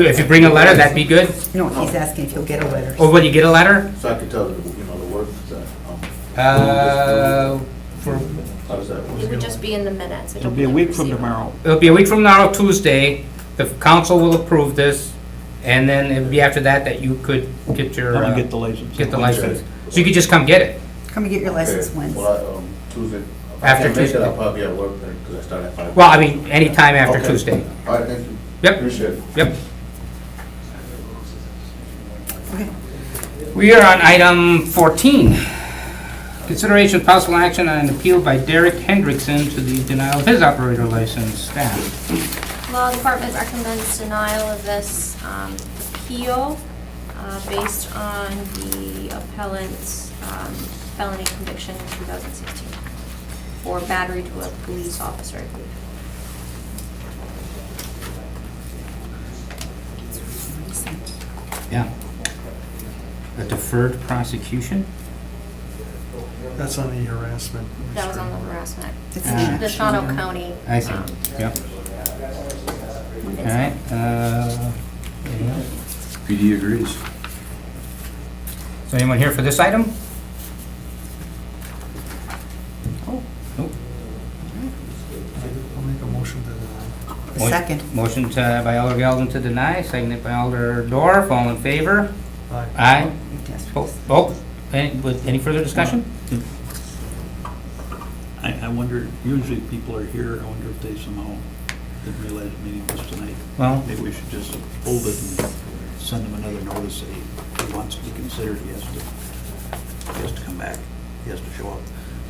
If you bring a letter, that'd be good.
No, he's asking if you'll get a letter.
Or will you get a letter?
So I can tell the, the words that, how does that work?
It would just be in the minutes.
It'll be a week from
Receive.
tomorrow.
It'll be a week from now, Tuesday. The council will approve this, and then it'll be after that you could get your,
Come and get the license.
get the license. So you could just come get it.
Come and get your license when.
Well, Tuesday. If I
After
can't make it,
Tuesday.
I'll probably be at work then, because I start at 5.
Well, I mean, anytime after
Okay.
Tuesday.
All right, thank you.
Yep.
Appreciate it.
Yep.
Okay.
We are on item 14. Consideration of possible action on an appeal by Derek Hendrickson to the denial of his operator license. Staff.
Law Department recommends denial of this appeal based on the appellant's felony conviction in 2016 for battery to a police officer, I believe.
Yeah. A deferred prosecution?
That's on the harassment.
That was on the harassment.
It's
Ah.
The Shawano County.
I see. Yep. All right. Anything else?
PD agrees.
Is anyone here for this item? Oh, nope.
I'll make a motion to deny.
Second.
Motion by Alder Galvin to deny, seconded by Alder Dorf. All in favor?
Aye.
Aye.
Yes.
Any further discussion?
I wonder, usually people are here, I wonder if they somehow didn't realize the meeting was tonight.
Well,
Maybe we should just hold it and send them another notice that he wants to be considered, he has to come back, he has to show up.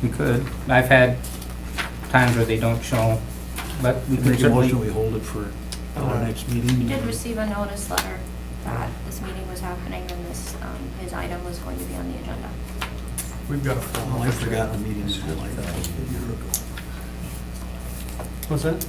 we could. I've had times where they don't show, but we can
Make a motion,
certainly.
we hold it for our next meeting.
We did receive a notice letter that this meeting was happening and this, his item was going to be on the agenda.
We've got a
Well,
full.
I forgot the meeting was like that a year ago.
What's that?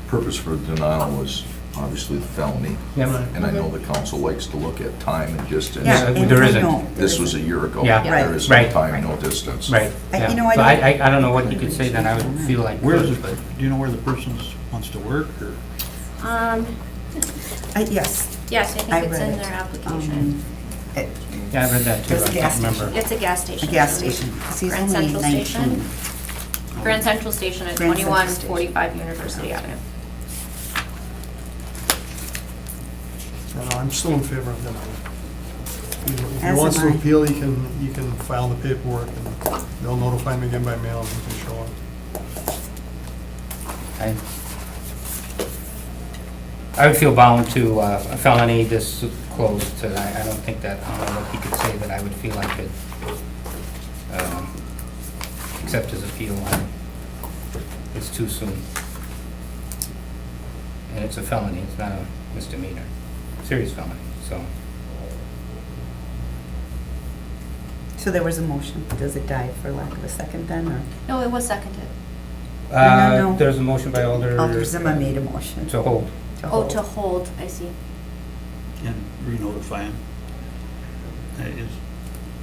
Purpose for the denial was obviously the felony,
Yep.
and I know the council likes to look at time and distance.
Yeah,
there
and
isn't.
no, there
This was
isn't.
a year ago.
Yeah.
There is
Right.
no time, no distance.
Right.
I-
Yeah.
you know, I
So
don't-
I don't know what you could say then. I would feel like.
Where is
good,
it,
but-
do you know where the person wants to work, or?
Yes.
Yes, I think
I
it's
read
in
it.
their application.
Yeah, I read that too.
There's
I
a gas
can't remember.
It's a gas
A
station.
gas station. 'Cause he's
Grand
only
Central
19.
Station. Grand Central Station at
Grand Central
2145 University Avenue.
No, I'm still in favor of denying. If he
As
wants
am
to
I.
appeal, he can file the paperwork, and they'll notify him again by mail, and he can show up.
I would feel bound to a felony this close to, I don't think that, I don't know what he could say that I would feel I could accept his appeal on. It's too soon. And it's a felony, it's not a misdemeanor, serious felony, so.
So So there was a motion. Does it die for lack of a second then, or?
No, it was seconded.
No.
There's a motion by Alder.
Alder Zima made a motion.
To hold.
Oh, to hold, I see.
And re-notify him. Is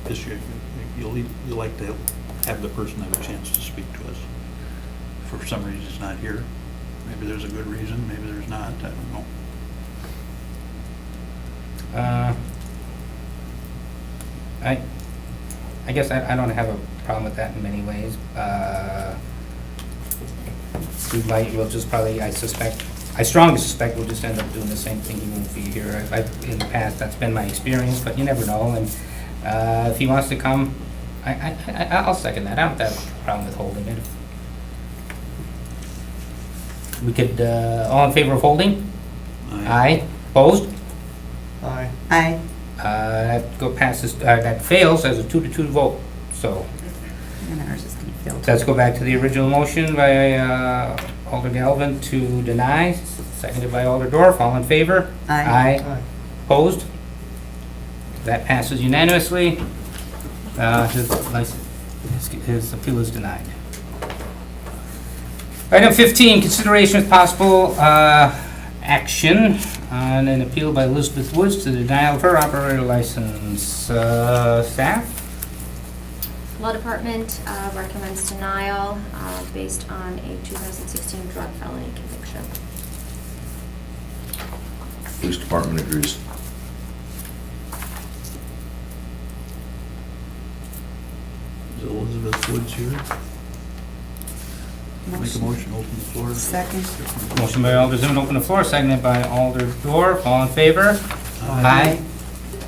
this you like to have the person have a chance to speak to us. For some reason he's not here. Maybe there's a good reason, maybe there's not, I don't know.
I guess I don't have a problem with that in many ways. We'll just probably, I strongly suspect we'll just end up doing the same thing. He won't be here. In the past, that's been my experience, but you never know. And if he wants to come, I'll second that. I don't have a problem with holding it. We could, all in favor of holding? Aye. Opposed?
Aye.
Aye.
That fails as a 2-2 vote. So
And ours is going to fail.
let's go back to the original motion by Alder Galvin to deny, seconded by Alder Dorf. All in favor?
Aye.
Aye.
Opposed? That passes unanimously. His appeal is denied. Item 15, consideration of possible action on an appeal by Elizabeth Woods to the denial of her operator license. Staff?
Law Department recommends denial based on a 2016 drug felony conviction.
Police Department agrees.
Is Elizabeth Woods here? Make a motion, open the floor.
Second.
Motion by Alder Zimmerman, open the floor, seconded by Alder Dorf. All in favor? Aye.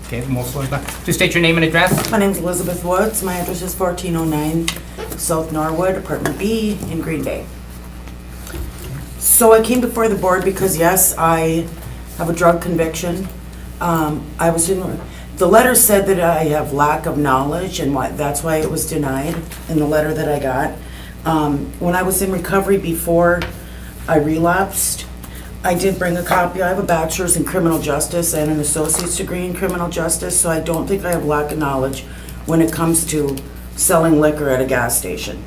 Okay, the motion is done. Please state your name and address.
My name's Elizabeth Woods. My address is 1409 South Norwood, Apartment B in Green Bay. So I came before the board because, yes, I have a drug conviction. The letter said that I have lack of knowledge, and that's why it was denied in the letter that I got. When I was in recovery before I relapsed, I did bring a copy. I have a bachelor's in criminal justice and an associate's degree in criminal justice, so I don't think I have lack of knowledge when it comes to selling liquor at a gas station.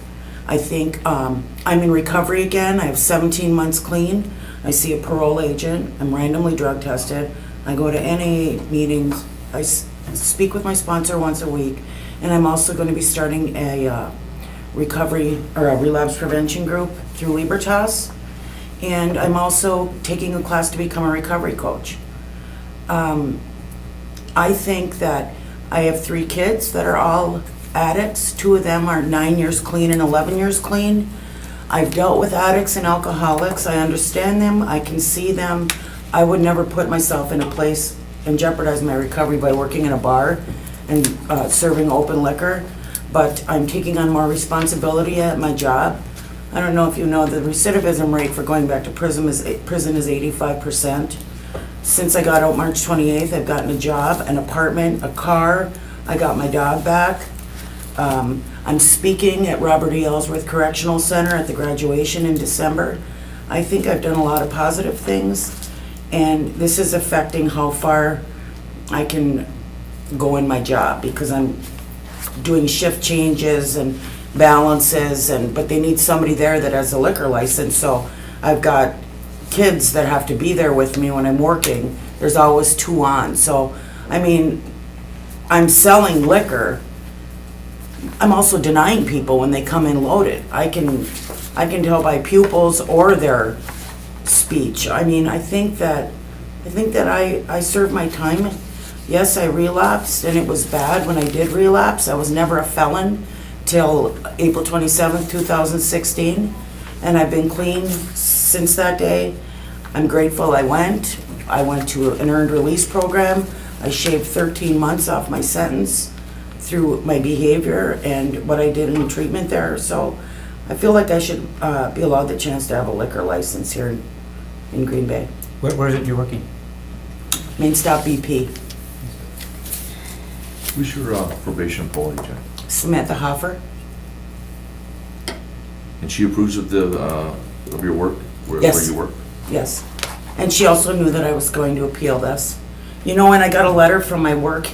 I think I'm in recovery again. I have 17 months clean. I see a parole agent. I'm randomly drug tested. I go to NAA meetings. I speak with my sponsor once a week, and I'm also going to be starting a recovery or a relapse prevention group through Libertas. And I'm also taking a class to become a recovery coach. I think that I have 3 kids that are all addicts. 2 of them are 9 years clean and 11 years clean. I've dealt with addicts and alcoholics. I understand them. I can see them. I would never put myself in a place and jeopardize my recovery by working in a bar and serving open liquor. But I'm taking on more responsibility at my job. I don't know if you know, the recidivism rate for going back to prison is 85%. Since I got out March 28th, I've gotten a job, an apartment, a car. I got my dog back. I'm speaking at Robert E. Ellsworth Correctional Center at the graduation in December. I think I've done a lot of positive things, and this is affecting how far I can go in my job, because I'm doing shift changes and balances, but they need somebody there that has a liquor license. So I've got kids that have to be there with me when I'm working. There's always 2 on. So, I mean, I'm selling liquor. I'm also denying people when they come in loaded. I can tell by pupils or their speech. I mean, I think that I served my time. Yes, I relapsed, and it was bad when I did relapse. I was never a felon till April 27th, 2016, and I've been clean since that day. I'm grateful I went to an earned release program. I shaved 13 months off my sentence through my behavior and what I did in treatment there. So I feel like I should be allowed the chance to have a liquor license here in Green Bay.
Where is it you're working?
Main Stop BP.
Who's your probation employee, Jen?
Samantha Hoffer.
And she approves of your work, where
Yes.
you work?
Yes. And she also knew that I was going to appeal this. You know, when I got a letter from my work,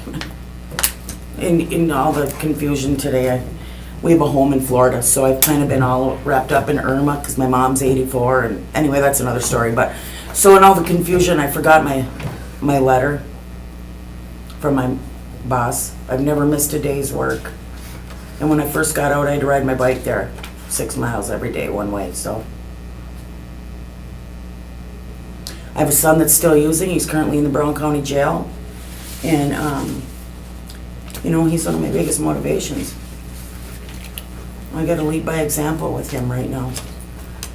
in all the confusion today, we have a home in Florida, so I've kind of been all wrapped up in Irma, because my mom's 84, and anyway, that's another story, but, so in all the confusion, I forgot my letter from my boss. I've never missed a day's work. And when I first got out, I had to ride my bike there 6 miles every day, one way, so. I have a son that's still using, he's currently in the Brown County Jail, and, you know, he's one of my biggest motivations. I gotta lead by example with him right now.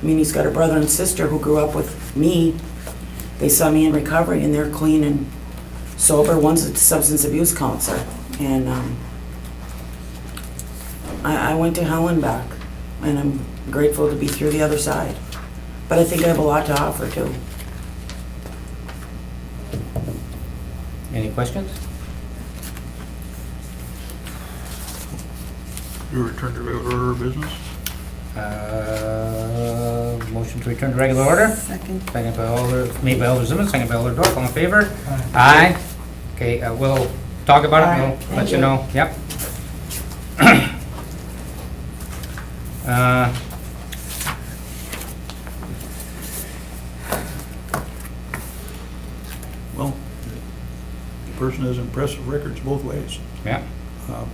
I mean, he's got a brother and sister who grew up with me. They saw me in recovery, and they're clean and sober. One's a substance abuse counselor, and I went to hell and back, and I'm grateful to be through the other side. But I think I have a lot to offer too.
Any questions?
You return to regular order of business?
Motion to return to regular order?
Second.
Second by made by Alder Zimmer, second by Alder Dorf, all in favor? Aye. Okay, we'll talk about it,
Aye.
we'll
Thank
let you
you.
know, yep.
Well, the person has impressive records both ways.
Yeah,
But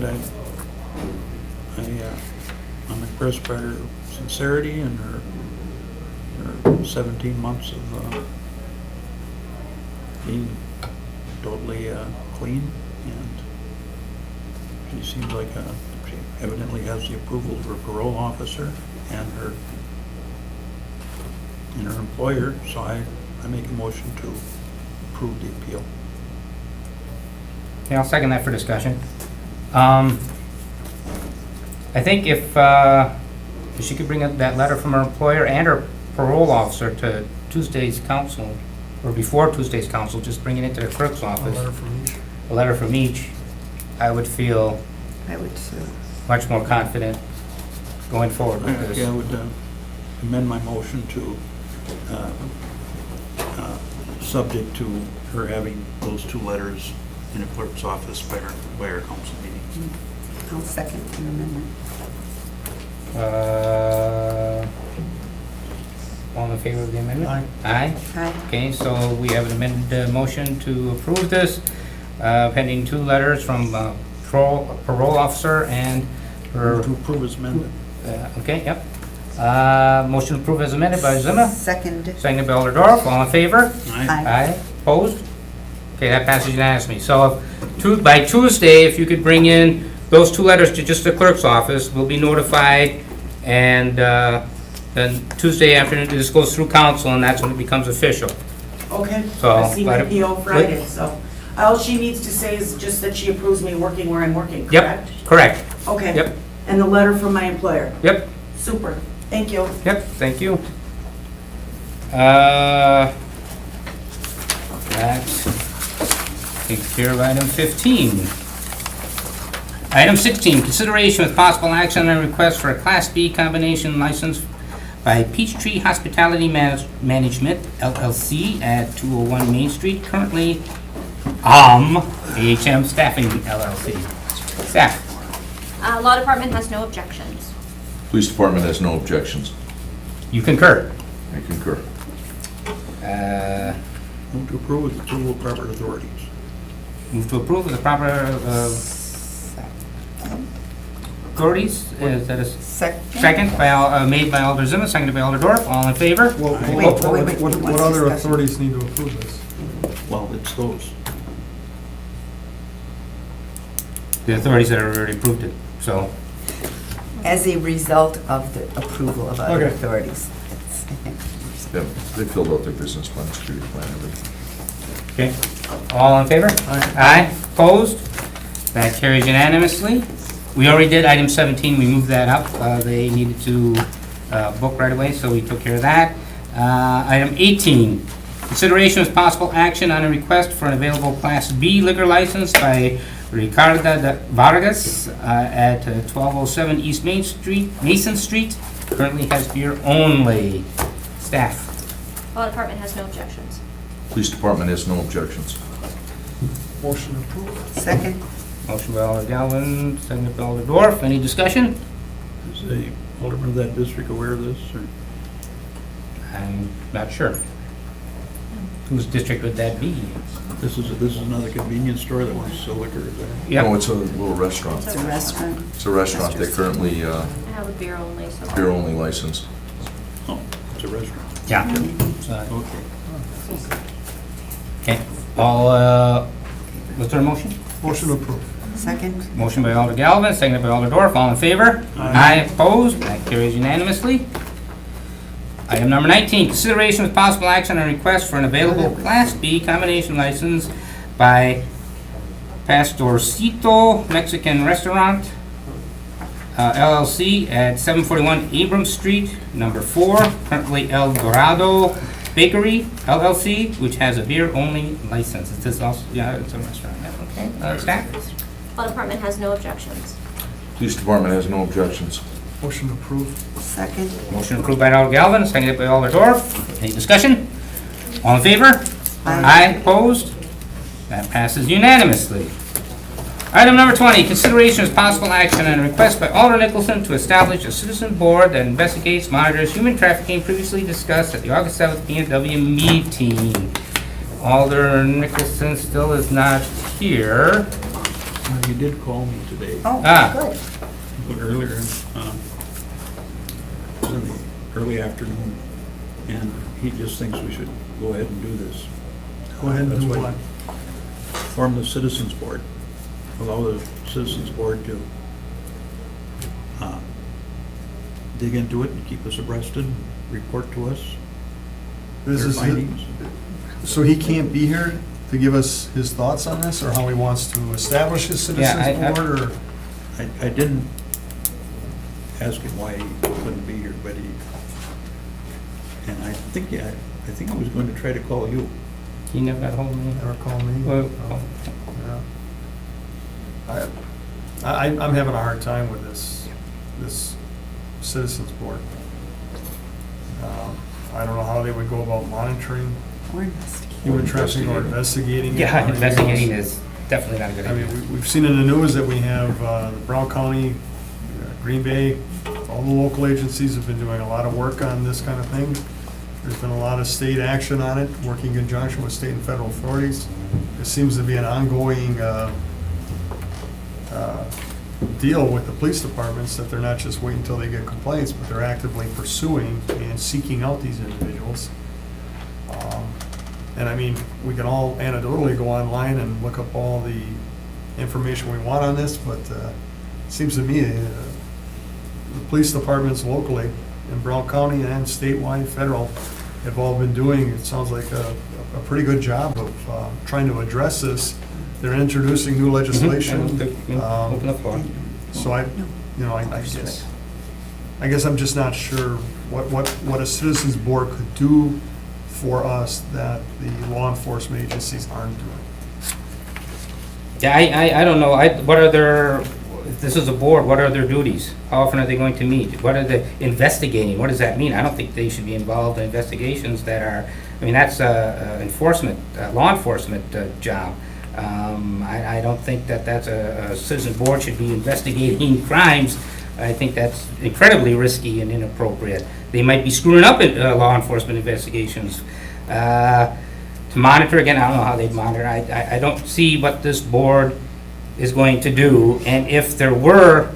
I'm impressed by her sincerity and her 17 months of being totally clean, and she seems like she evidently has the approval of her parole officer and her employer, so I make a motion to approve the appeal.
okay, I'll second that for discussion. I think if she could bring up that letter from her employer and her parole officer to Tuesday's council, or before Tuesday's council, just bring it into the clerk's
A
office.
letter from each.
A letter from each, I would feel
I would too.
much more confident going forward with this.
Yeah, I would amend my motion to, subject to her having those two letters in a clerk's office by our council meeting.
I'll second your amendment.
All in favor of the amendment?
Aye.
Aye?
Aye.
Okay, so we have an amended motion to approve this, pending two letters from parole officer and her,
To approve as amended.
okay, yep. Motion to approve as amended by Zimmer,
Second.
seconded by Alder Dorf, all in favor?
Aye.
Aye, opposed? Okay, that passes unanimously. So by Tuesday, if you could bring in those two letters to just the clerk's office, we'll be notified, and then Tuesday afternoon, this goes through council, and that's when it becomes official.
Okay.
So,
I see my
let it-
PO Friday, so all she needs to say is just that she approves me working where I'm working,
Yep,
correct?
correct.
Okay.
Yep,
And the letter from my employer.
yep,
Super. Thank you.
yep, thank you. That takes care of item 15. Item 16, consideration with possible action on a request for a Class B combination license by Peachtree Hospitality Management LLC at 201 Main Street, currently AHM Staffing LLC. Staff,
Law Department has no objections.
Police Department has no objections.
you concur?
I concur.
Move to approve with approval of proper authorities.
Move to approve with the proper authorities. Is that a second by, made by Alder Zimmer, seconded by Alder Dorf? All in favor?
Well,
Wait,
what-
wait, wait,
what
he wants
other
discussion.
authorities need to approve this?
Well, it's those.
The authorities that have already approved it, so.
As a result of the approval of other
Okay.
authorities.
Yeah, they filled out their business plan, security plan, everything.
Okay, all in favor? Aye. Opposed? That carries unanimously. We already did item 17, we moved that up. They needed to book right away, so we took care of that. Item 18, consideration of possible action on a request for an available Class B liquor license by Ricardo Vargas at 1207 East Mason Street. Currently has beer only. Staff.
Law Department has no objections.
Police Department has no objections.
Motion approved.
Second?
Motion by Alder Galvin, seconded by Alder Dorf. Any discussion?
Is the alderman of that district aware of this, or?
I'm not sure. Whose district would that be?
This is another convenience store that wants to sell liquor, is that?
No,
Yep.
it's a little restaurant.
It's a restaurant.
It's a restaurant that currently,
I have a beer only, so.
beer only license.
Oh, it's a restaurant.
Yeah.
Okay.
Okay, all, what's our motion?
Motion approved.
Second?
Motion by Alder Galvin, seconded by Alder Dorf, all in favor? Aye. Opposed? That carries unanimously. Item number 19, consideration with possible action on request for an available Class B combination license by Pastorcito Mexican Restaurant, LLC at 741 Abrams Street, number 4, currently El Dorado Bakery, LLC, which has a beer-only license. Is this also, yeah, it's a restaurant, yeah, okay. Staff?
Law department has no objections.
Police department has no objections.
Motion approved.
Second?
Motion approved by Alder Galvin, seconded by Alder Dorf. Any discussion? All in favor?
Aye.
Opposed? That passes unanimously. Item number 20, consideration of possible action on a request by Alder Nicholson to establish a citizen board that investigates, monitors human trafficking previously discussed at the August 7th P&W meeting. Alder Nicholson still is not here.
You did call me today,
Oh,
Ah.
good.
a little earlier, it was in the early afternoon, and he just thinks we should go ahead and do this.
Go ahead and
That's
do
why-
what?
Form the citizens board, allow the citizens board to dig into it and keep us abreast and report to us
This
their
is,
findings.
so he can't be here to give us his thoughts on this, or how he wants to establish his
Yeah, I-
citizens board, or?
I didn't ask him why he couldn't be here, but he, and I think I was going to try to call you.
He never got hold of me.
Never call me?
Well,
Yeah. I'm having a hard time with this citizens board. I don't know how they would go about monitoring
Or investigating.
human trafficking or investigating. it or
Yeah,
anything
investigating
else.
is definitely not a good
I
idea.
mean, we've seen in the news that we have Brown County, Green Bay, all the local agencies have been doing a lot of work on this kind of thing. There's been a lot of state action on it, working in conjunction with state and federal authorities. There seems to be an ongoing deal with the police departments, that they're not just waiting until they get complaints, but they're actively pursuing and seeking out these individuals. And I mean, we can all anecdotally go online and look up all the information we want on this, but it seems to me the police departments locally in Brown County and statewide, federal, have all been doing, it sounds like a pretty good job of trying to address this. They're introducing new legislation.
Open the floor.
So I guess I'm just not sure what a citizens board could do for us that the law enforcement agencies aren't doing.
Yeah, I don't know, what are their, if this is a board, what are their duties? How often are they going to meet? What are the investigating, what does that mean? I don't think they should be involved in investigations that are, I mean, that's enforcement, law enforcement job. I don't think that that's a citizen board should be investigating crimes. I think that's incredibly risky and inappropriate. They might be screwing up in law enforcement investigations. To monitor, again, I don't know how they monitor. I don't see what this board is going to do. And if there were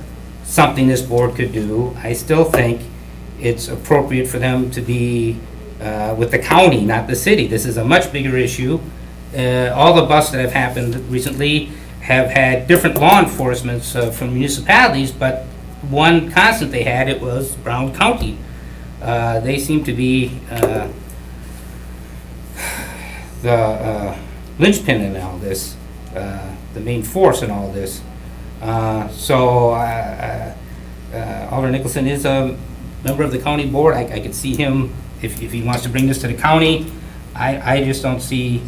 something this board could do, I still think it's appropriate for them to be with the county, not the city. This is a much bigger issue. All the busts that have happened recently have had different law enforcements from municipalities, but one constant they had, it was Brown County. They seem to be the linchpin in all this, the main force in all this. So Alder Nicholson is a member of the county board. I could see him, if he wants to bring this to the county. I just don't see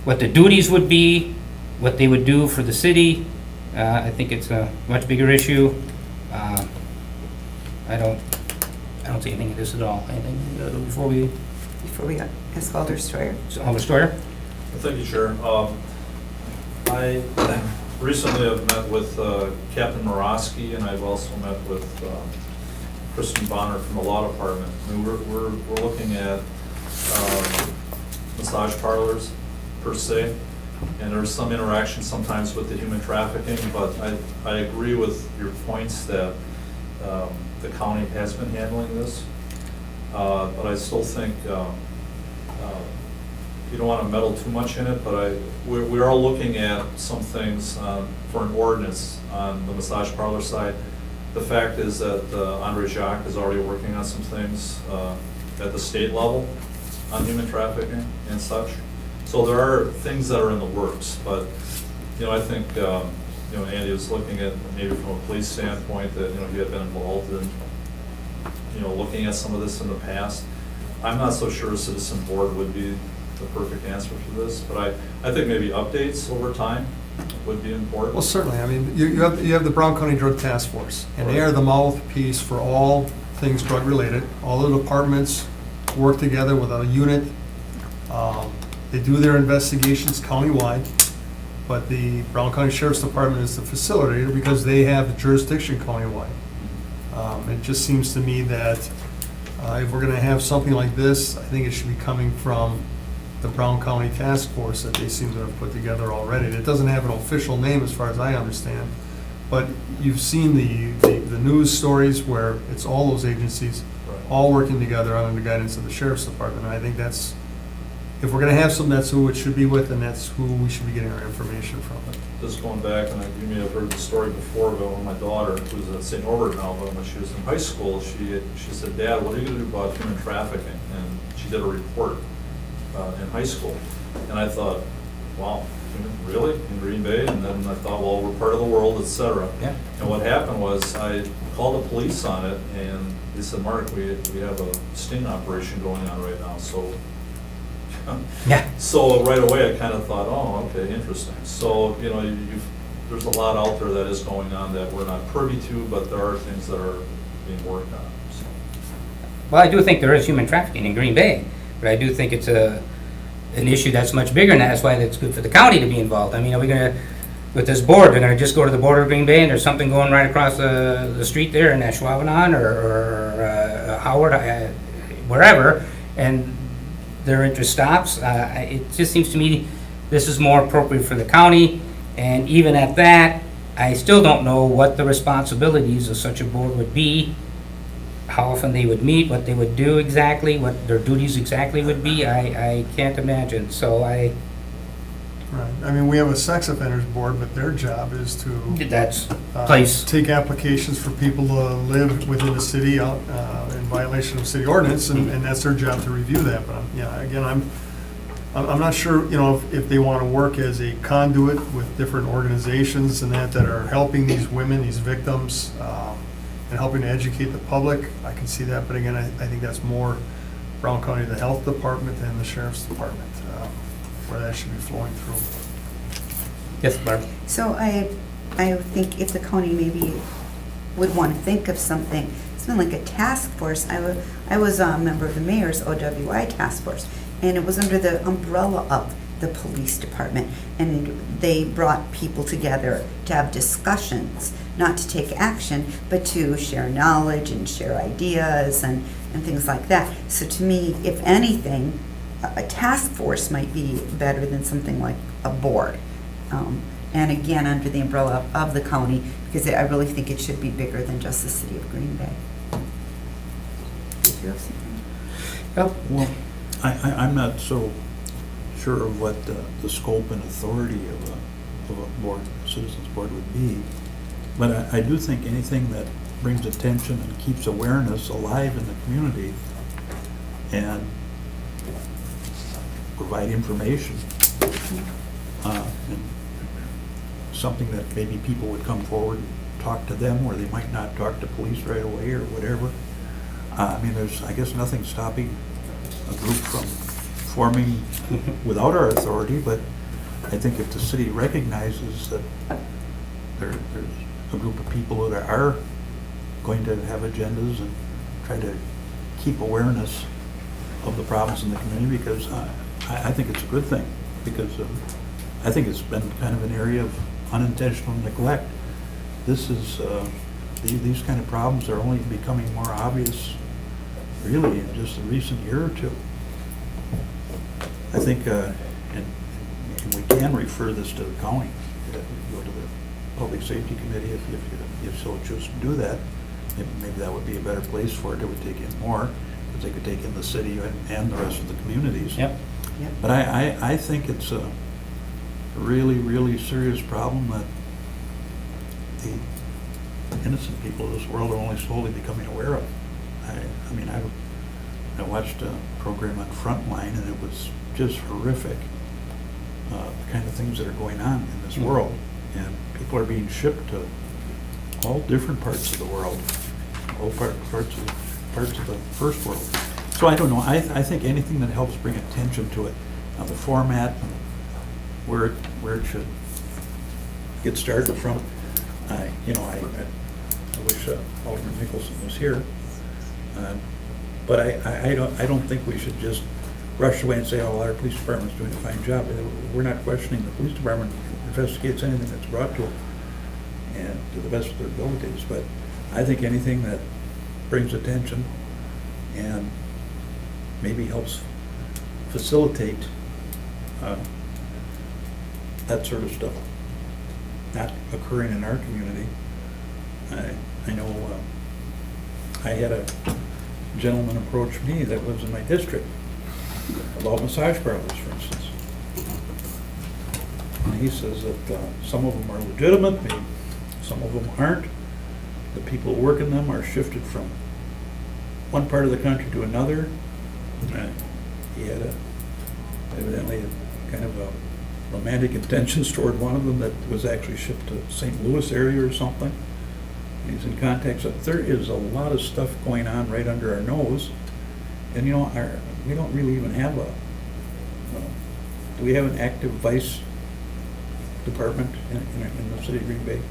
what the duties would be, what they would do for the city. I think it's a much bigger issue. I don't see anything in this at all. Anything before we,
Before we ask Alder Steuer.
Alder Steuer?
Thank you, Chair. I recently have met with Captain Morosky, and I've also met with Kristen Bonner from the law department. I mean, we're looking at massage parlors per se, and there's some interaction sometimes with the human trafficking, but I agree with your points that the county has been handling this, but I still think you don't want to meddle too much in it, but we are looking at some things for an ordinance on the massage parlor side. The fact is that Andre Jacques is already working on some things at the state level on human trafficking and such. So there are things that are in the works, but, you know, I think, you know, Andy was looking at maybe from a police standpoint that, you know, he had been involved in, you know, looking at some of this in the past. I'm not so sure a citizen board would be the perfect answer for this, but I think maybe updates over time would be important.
Well, certainly, I mean, you have the Brown County Drug Task Force, and they are the mouthpiece for all things drug-related. All the departments work together with a unit. They do their investigations countywide, but the Brown County Sheriff's Department is the facilitator because they have the jurisdiction countywide. It just seems to me that if we're gonna have something like this, I think it should be coming from the Brown County Task Force that they seem to have put together already. It doesn't have an official name as far as I understand, but you've seen the news stories where it's all those agencies all working together under the guidance of the Sheriff's Department. And I think that's, if we're gonna have something, that's who it should be with, and that's who we should be getting our information from.
Just going back, and you may have heard the story before about when my daughter, who's at St. Norbert now, but when she was in high school, she said, "Dad, what are you gonna do about human trafficking?" And she did a report in high school. And I thought, wow, really? In Green Bay? And then I thought, well, we're part of the world, et cetera.
Yeah.
And what happened was I called the police on it, and they said, "Mark, we have a sting operation going on right now." So
Yeah.
so right away, I kind of thought, oh, okay, interesting. So, you know, there's a lot out there that is going on that we're not privy to, but there are things that are being worked on. So.
Well, I do think there is human trafficking in Green Bay, but I do think it's an issue that's much bigger, and that's why it's good for the county to be involved. I mean, are we gonna, with this board, they're gonna just go to the border of Green Bay and there's something going right across the street there in Ashwaubenon or Howard, wherever, and their interest stops? It just seems to me this is more appropriate for the county, and even at that, I still don't know what the responsibilities of such a board would be, how often they would meet, what they would do exactly, what their duties exactly would be. I can't imagine, so
Right, I mean, we have a sex offenders board, but their job is to
that's place.
take applications for people to live within the city out in violation of city ordinance, and that's their job to review that. But yeah, again, I'm not sure, you know, if they want to work as a conduit with different organizations and that are helping these women, these victims, and helping to educate the public. I can see that, but again, I think that's more Brown County, the Health Department and the Sheriff's Department, where that should be flowing through.
Yes, Barb.
So I think if the county maybe would want to think of something like a task force. I was a member of the mayor's OWI task force, and it was under the umbrella of the police department, and they brought people together to have discussions, not to take action, but to share knowledge and share ideas and things like that. So to me, if anything, a task force might be better than something like a board. And again, under the umbrella of the county, because I really think it should be bigger than just the city of Green Bay. Did you have something?
Well, I'm not so sure of what the scope and authority of a board, citizens board would be, but I do think anything that brings attention and keeps awareness alive in the community and provide information, and something that maybe people would come forward and talk to them, or they might not talk to police right away or whatever. I mean, there's, I guess, nothing stopping a group from forming without our authority, but I think if the city recognizes that there's a group of people that are going to have agendas and try to keep awareness of the problems in the community, because I think it's a good thing, because I think it's been kind of an area of unintentional neglect. This is, these kind of problems are only becoming more obvious, really, in just the recent year or two. I think, and we can refer this to the county, go to the Public Safety Committee if you so choose to do that. Maybe that would be a better place for it. It would take in more, because they could take in the city and the rest of the communities.
Yep.
Yep.
But I think it's a really, really serious problem that the innocent people of this world are only slowly becoming aware of. I mean, I watched a program on Frontline, and it was just horrific, the kind of things that are going on in this world. And people are being shipped to all different parts of the world, all parts of the first world. So I don't know, I think anything that helps bring attention to it, the format, and where it should get started from. I wish Alderman Nicholson was here, but I don't think we should just rush away and say, oh, our police department's doing a fine job. We're not questioning the police department investigates anything that's brought to them, and to the best of their abilities. But I think anything that brings attention and maybe helps facilitate that sort of stuff not occurring in our community. I know I had a gentleman approach me that lives in my district about massage parlors, for instance. And he says that some of them are legitimate, maybe some of them aren't. The people who work in them are shifted from one part of the country to another. He had evidently a kind of a romantic intentions toward one of them that was actually shipped to St. Louis area or something. He's in contact, so there is a lot of stuff going on right under our nose. And we don't really even have do we have an active vice department in the city of Green Bay?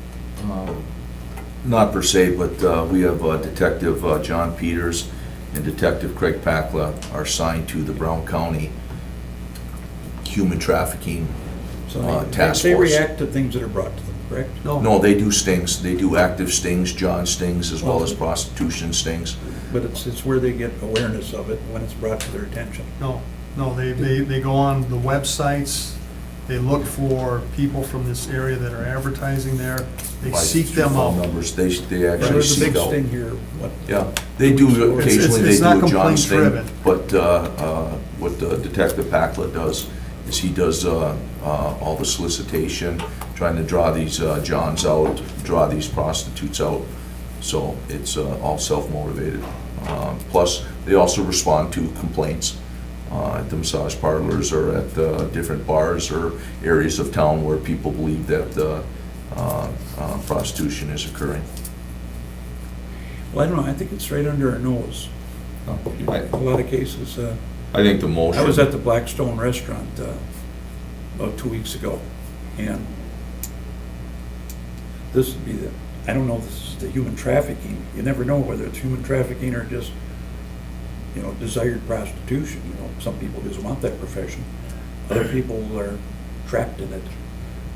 Not per se, but we have Detective John Peters and Detective Craig Pakla are assigned to the Brown County Human Trafficking
So
Task
they
Force.
react to things that are brought to them, correct?
No, they do stings. They do active stings, John stings, as well as prostitution stings.
But it's where they get awareness of it when it's brought to their attention.
No, they go on the websites, they look for people from this area that are advertising there, they seek them
Phone
out.
numbers, they actually
There's a
seek
big
out.
sting here.
Yeah, they do occasionally, they
It's
do
not
a John sting,
complaint-driven.
but what Detective Pakla does is he does all the solicitation, trying to draw these Johns out, draw these prostitutes out, so it's all self-motivated. Plus, they also respond to complaints at the massage parlors or at different bars or areas of town where people believe that prostitution is occurring.
Well, I don't know, I think it's right under our nose. A lot of cases.
I think the motion.
I was at the Blackstone Restaurant about 2 weeks ago, and this would be I don't know if this is the human trafficking. You never know whether it's human trafficking or just, desired prostitution. Some people just want that profession. Other people are trapped in it,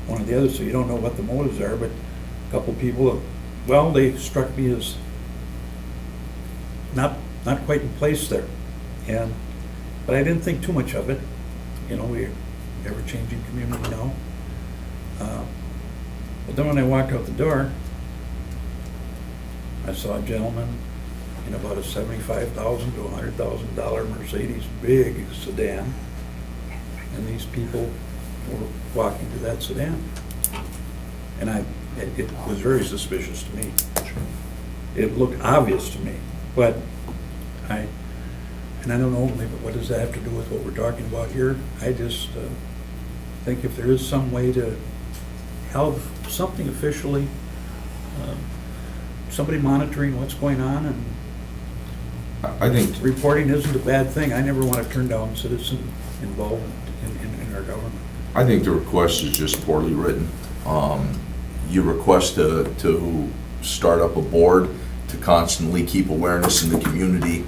one or the other, so you don't know what the motives are, but a couple people, they struck me as not quite in place there. But I didn't think too much of it. We're ever-changing community now. But then when I walked out the door, I saw a gentleman in about a $75,000 to $100,000 Mercedes big sedan, and these people were walking to that sedan. And it was very suspicious to me. It looked obvious to me, but I don't know, maybe what does that have to do with what we're talking about here? I just think if there is some way to have something officially, somebody monitoring what's going on, and
I think
reporting isn't a bad thing. I never want to turn down citizen involvement in our government.
I think the request is just poorly written. You request to start up a board to constantly keep awareness in the community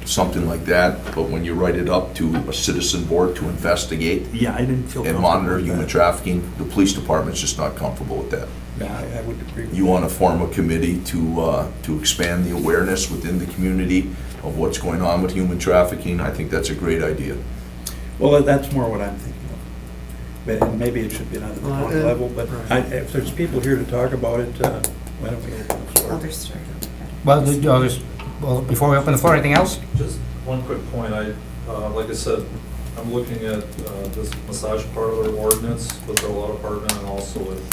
something like that. But when you write it up to a citizen board to investigate
Yeah, I didn't feel
and
comfortable
monitor
with
human
that.
trafficking, the police department's just not comfortable with that.
Yeah, I would agree with
You
that.
want to form a committee to expand the awareness within the community of what's going on with human trafficking. I think that's a great idea.
Well, that's more what I'm thinking of. But maybe it should be on the county level, but if there's people here to talk about it, why don't we open the floor?
Others start.
Well, before we open the floor, anything else?
Just one quick point, like I said, I'm looking at this massage parlor ordinance with our law department and also with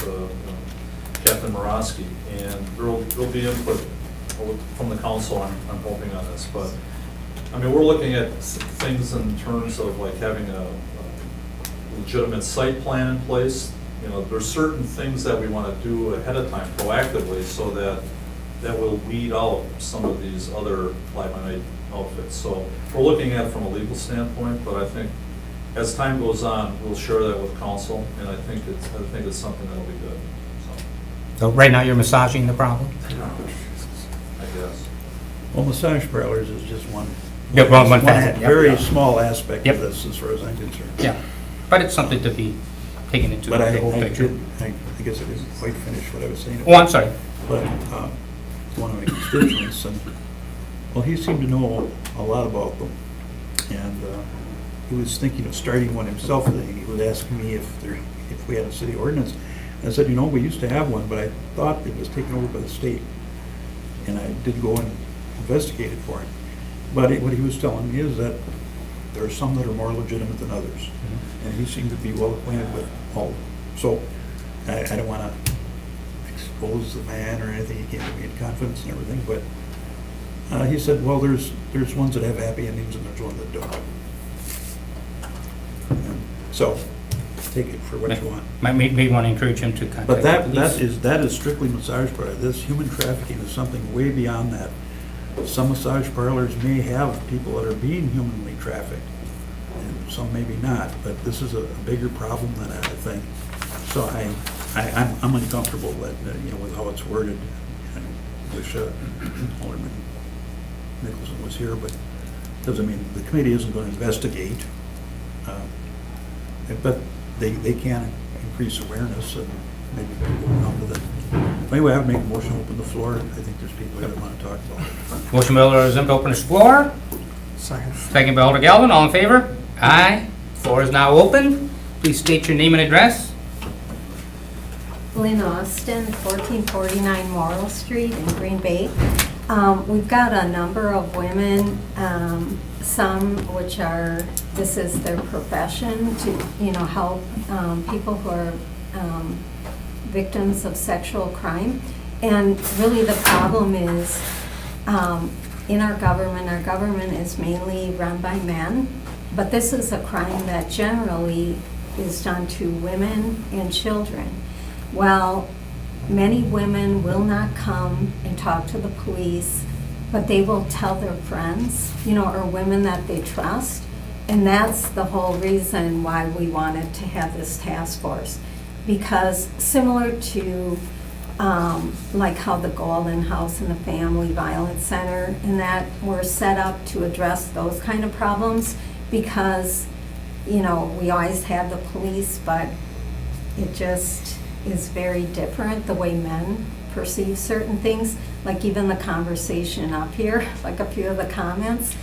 Captain Morosky, and there'll be input from the council, I'm hoping on this, but, I mean, we're looking at things in terms of like having a legitimate site plan in place. You know, there's certain things that we want to do ahead of time proactively so that will weed out some of these other fly-by-night outfits. So we're looking at it from a legal standpoint, but I think as time goes on, we'll share that with council, and I think it's something that'll be good,
So right now, you're massaging the problem?
I guess.
Well, massage parlors is just one.
Yeah, one facet, yep.
Very small aspect
Yep.
of this, as far as I'm concerned.
Yeah, but it's something to be taken into
But
the whole picture.
I guess I didn't quite finish what I was saying.
Oh, I'm sorry.
But one of my constituents, and, well, he seemed to know a lot about them. And he was thinking of starting one himself, and he was asking me if we had a city ordinance. And I said, you know, we used to have one, but I thought it was taken over by the state. And I did go and investigate it for him. But what he was telling me is that there are some that are more legitimate than others. And he seemed to be well acquainted with all of them. So I don't want to expose the man or anything, he can't be in confidence and everything, but he said, well, there's ones that have happy endings and there's ones that don't. And so, take it for what you want.
Maybe want to encourage him to contact
But
the police.
that is strictly massage parlor. This human trafficking is something way beyond that. Some massage parlors may have people that are being humanly trafficked, and some maybe not, but this is a bigger problem than that, I think. So I'm uncomfortable that, with how it's worded. I wish Alderman Nicholson was here, but doesn't mean the committee isn't going to investigate. But they can increase awareness and maybe people will come to them. Anyway, I would make a motion to open the floor. I think there's people here that want to talk about it.
Motion by Alder Zim to open the floor. Second by Alder Galvin, all in favor? Aye. Floor is now open. Please state your name and address.
Lynn Austin, 1449 Morrill Street in Green Bay. We've got a number of women, some which this is their profession to, help people who are victims of sexual crime. And really the problem is in our government is mainly run by men, but this is a crime that generally is done to women and children. Well, many women will not come and talk to the police, but they will tell their friends, or women that they trust. And that's the whole reason why we wanted to have this task force. Because similar to like how the Golden House and the Family Violence Center and that were set up to address those kind of problems, because, we always have the police, but it just is very different the way men perceive certain things, like even the conversation up here, like a few of the comments.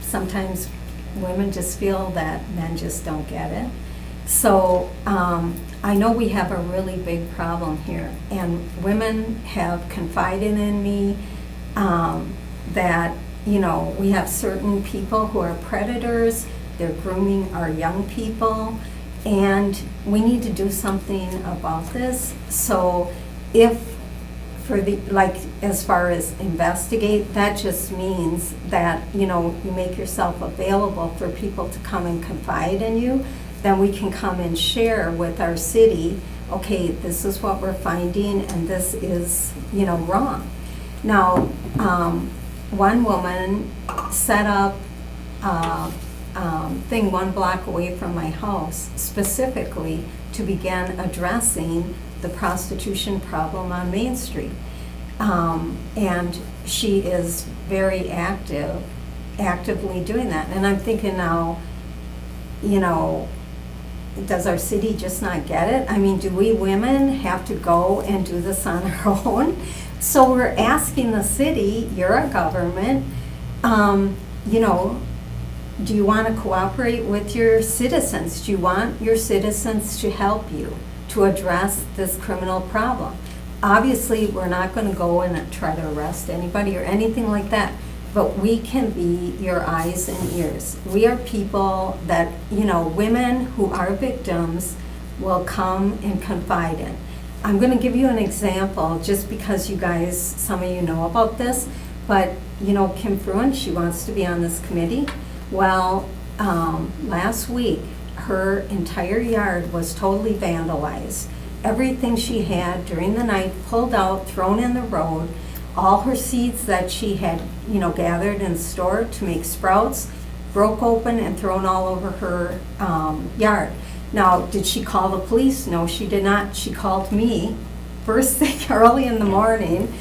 Sometimes women just feel that men just don't get it. So I know we have a really big problem here, and women have confided in me that, we have certain people who are predators, they're grooming our young people, and we need to do something about this. So if as far as investigate, that just means that, you make yourself available for people to come and confide in you, then we can come and share with our city, okay, this is what we're finding and this is, wrong. Now, one woman set up thing 1 block away from my house specifically to begin addressing the prostitution problem on Main Street. And she is very actively doing that. And I'm thinking now, you know, does our city just not get it? I mean, do we women have to go and do this on our own? So we're asking the city, you're a government, you know, do you want to cooperate with your citizens? Do you want your citizens to help you to address this criminal problem? Obviously, we're not going to go and try to arrest anybody or anything like that, but we can be your eyes and ears. We are people that, you know, women who are victims will come and confide in. I'm going to give you an example just because you guys, some of you know about this, but, you know, Kim Fruin, she wants to be on this committee. Well, last week, her entire yard was totally vandalized. Everything she had during the night pulled out, thrown in the road. All her seeds that she had, you know, gathered and stored to make sprouts broke open and thrown all over her yard. Now, did she call the police? No, she did not. She called me first thing early in the morning,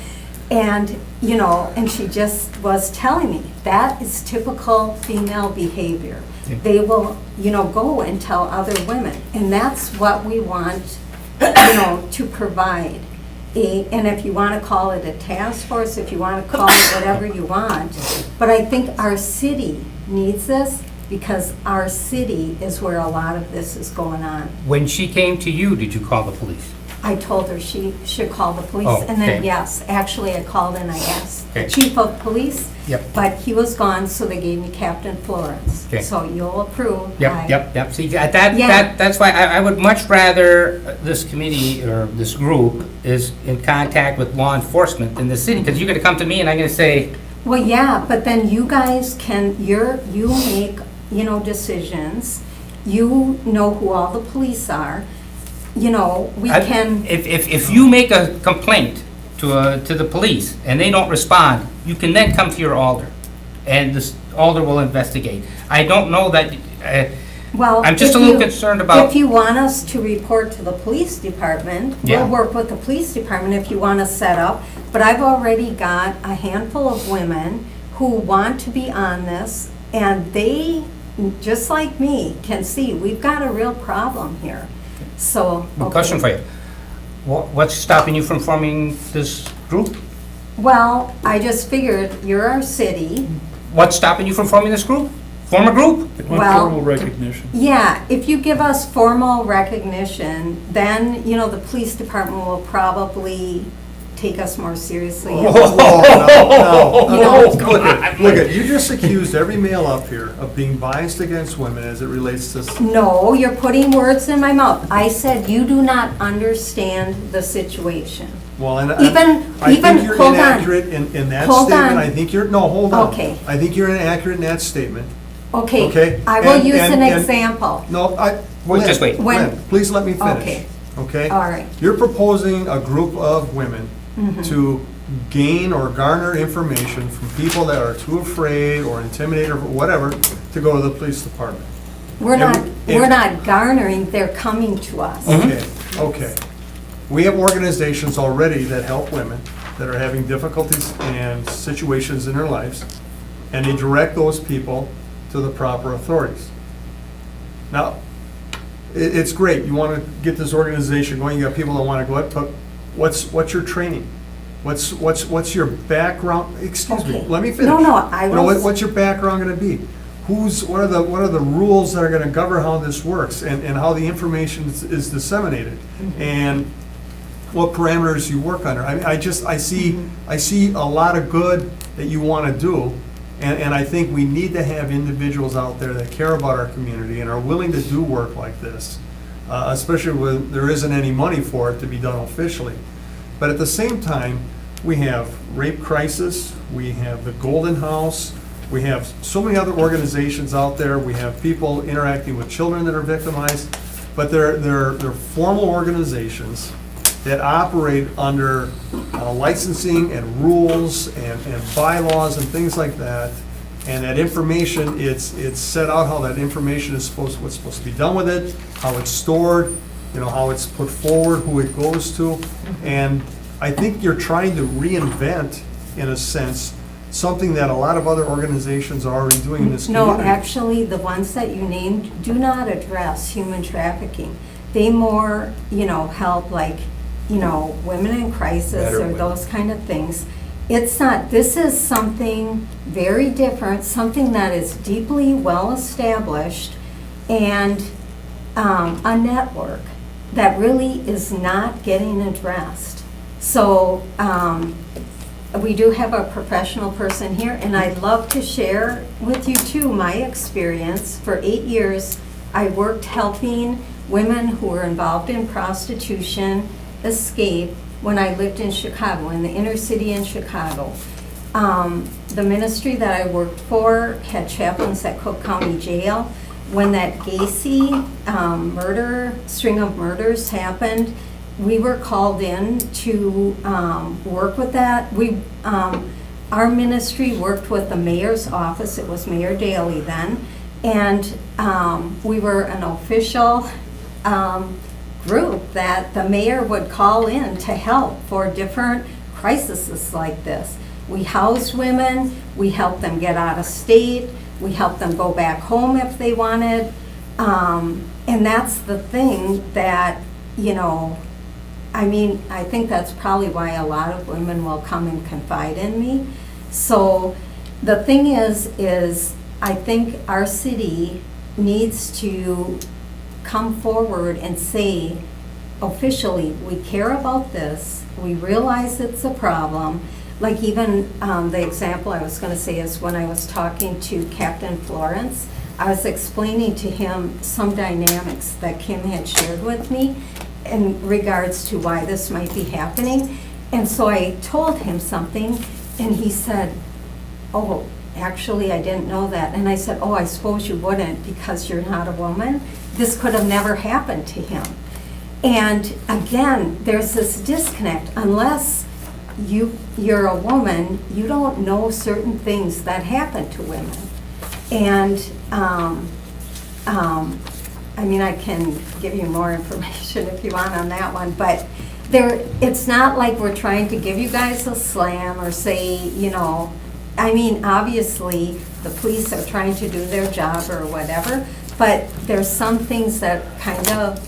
and, you know, and she just was telling me that is typical female behavior. They will, you know, go and tell other women, and that's what we want, you know, to provide. And if you want to call it a task force, if you want to call it whatever you want, but I think our city needs this because our city is where a lot of this is going on.
When she came to you, did you call the police?
I told her she should call the police,
Oh,
and then,
okay.
yes, actually, I called and I asked the
Okay.
chief of police,
Yep.
but he was gone, so they gave me Captain Florence.
Okay.
So you'll approve.
Yep. See,
Yeah.
that's why I would much rather this committee or this group is in contact with law enforcement in the city, because you're gonna come to me and I'm gonna say,
Well, yeah, but then you guys can, you make, you know, decisions. You know who all the police are. You know, we can,
If you make a complaint to the police and they don't respond, you can then come to your alder, and this alder will investigate. I don't know that,
well.
I'm just
if
a little
you-
concerned about.
If you want us to report to the police department,
Yeah.
we'll work with the police department if you want to set up. But I've already got a handful of women who want to be on this, and they, just like me, can see we've got a real problem here. So.
One question for you. What's stopping you from forming this group?
Well, I just figured you're our city.
What's stopping you from forming this group? Form a group?
Well,
Formal recognition.
Yeah, if you give us formal recognition, then, you know, the police department will probably take us more seriously.
No,
You know-
look at, you just accused every male up here of being biased against women as it relates to.
No, you're putting words in my mouth. I said you do not understand the situation.
Well, and
Even-
I
even-
think you're
hold on.
inaccurate in that
Hold
statement.
on.
I think you're, no, hold on.
Okay.
I think you're inaccurate in that statement.
Okay,
Okay,
I will
and-
use
and-
an
and-
example.
No,
Wait, just wait.
When-
Lynn, please let me finish.
Okay.
Okay?
All right.
You're proposing a group of women
Mm-hmm.
to gain or garner information from people that are too afraid or intimidated or whatever to go to the police department.
We're
And-
not,
and-
we're not garnering, they're coming to us.
Okay, okay. We have organizations already that help women that are having difficulties and situations in their lives, and they direct those people to the proper authorities. Now, it's great, you want to get this organization going, you got people that want to go, but what's your training? What's your background, excuse me,
Okay.
let me finish.
No, I
You know,
was-
what's your background going to be? What are the rules that are going to govern how this works and how the information is disseminated? And what parameters you work under? I see a lot of good that you want to do, and I think we need to have individuals out there that care about our community and are willing to do work like this, especially when there isn't any money for it to be done officially. But at the same time, we have Rape Crisis, we have the Golden House, we have so many other organizations out there, we have people interacting with children that are victimized, but they're formal organizations that operate under licensing and rules and bylaws and things like that. And that information, it's set out how that information is what's supposed to be done with it, how it's stored, you know, how it's put forward, who it goes to. And I think you're trying to reinvent in a sense, something that a lot of other organizations are already doing in this community.
No, actually, the ones that you named do not address human trafficking. They more, help like, women in crisis
Better
or
women.
those kind of things. It's not, this is something very different, something that is deeply well-established and a network that really is not getting addressed. So we do have a professional person here, and I'd love to share with you too my experience. For 8 years, I worked helping women who were involved in prostitution escape when I lived in Chicago, in the inner city in Chicago. The ministry that I worked for had chaplains at Cook County Jail. When that Gacy string of murders happened, we were called in to work with that. Our ministry worked with the mayor's office. It was Mayor Daley then, and we were an official group that the mayor would call in to help for different crises like this. We housed women, we helped them get out of state, we helped them go back home if they wanted. And that's the thing that, I think that's probably why a lot of women will come and confide in me. So the thing is I think our city needs to come forward and say officially, we care about this, we realize it's a problem. Like even the example I was going to say is when I was talking to Captain Florence, I was explaining to him some dynamics that Kim had shared with me in regards to why this might be happening. And so I told him something, and he said, oh, actually, I didn't know that. And I said, oh, I suppose you wouldn't because you're not a woman. This could have never happened to him. And again, there's this disconnect. Unless you're a woman, you don't know certain things that happen to women. And I can give you more information if you want on that one, but it's not like we're trying to give you guys a slam or say, obviously the police are trying to do their job or whatever, but there's some things that kind of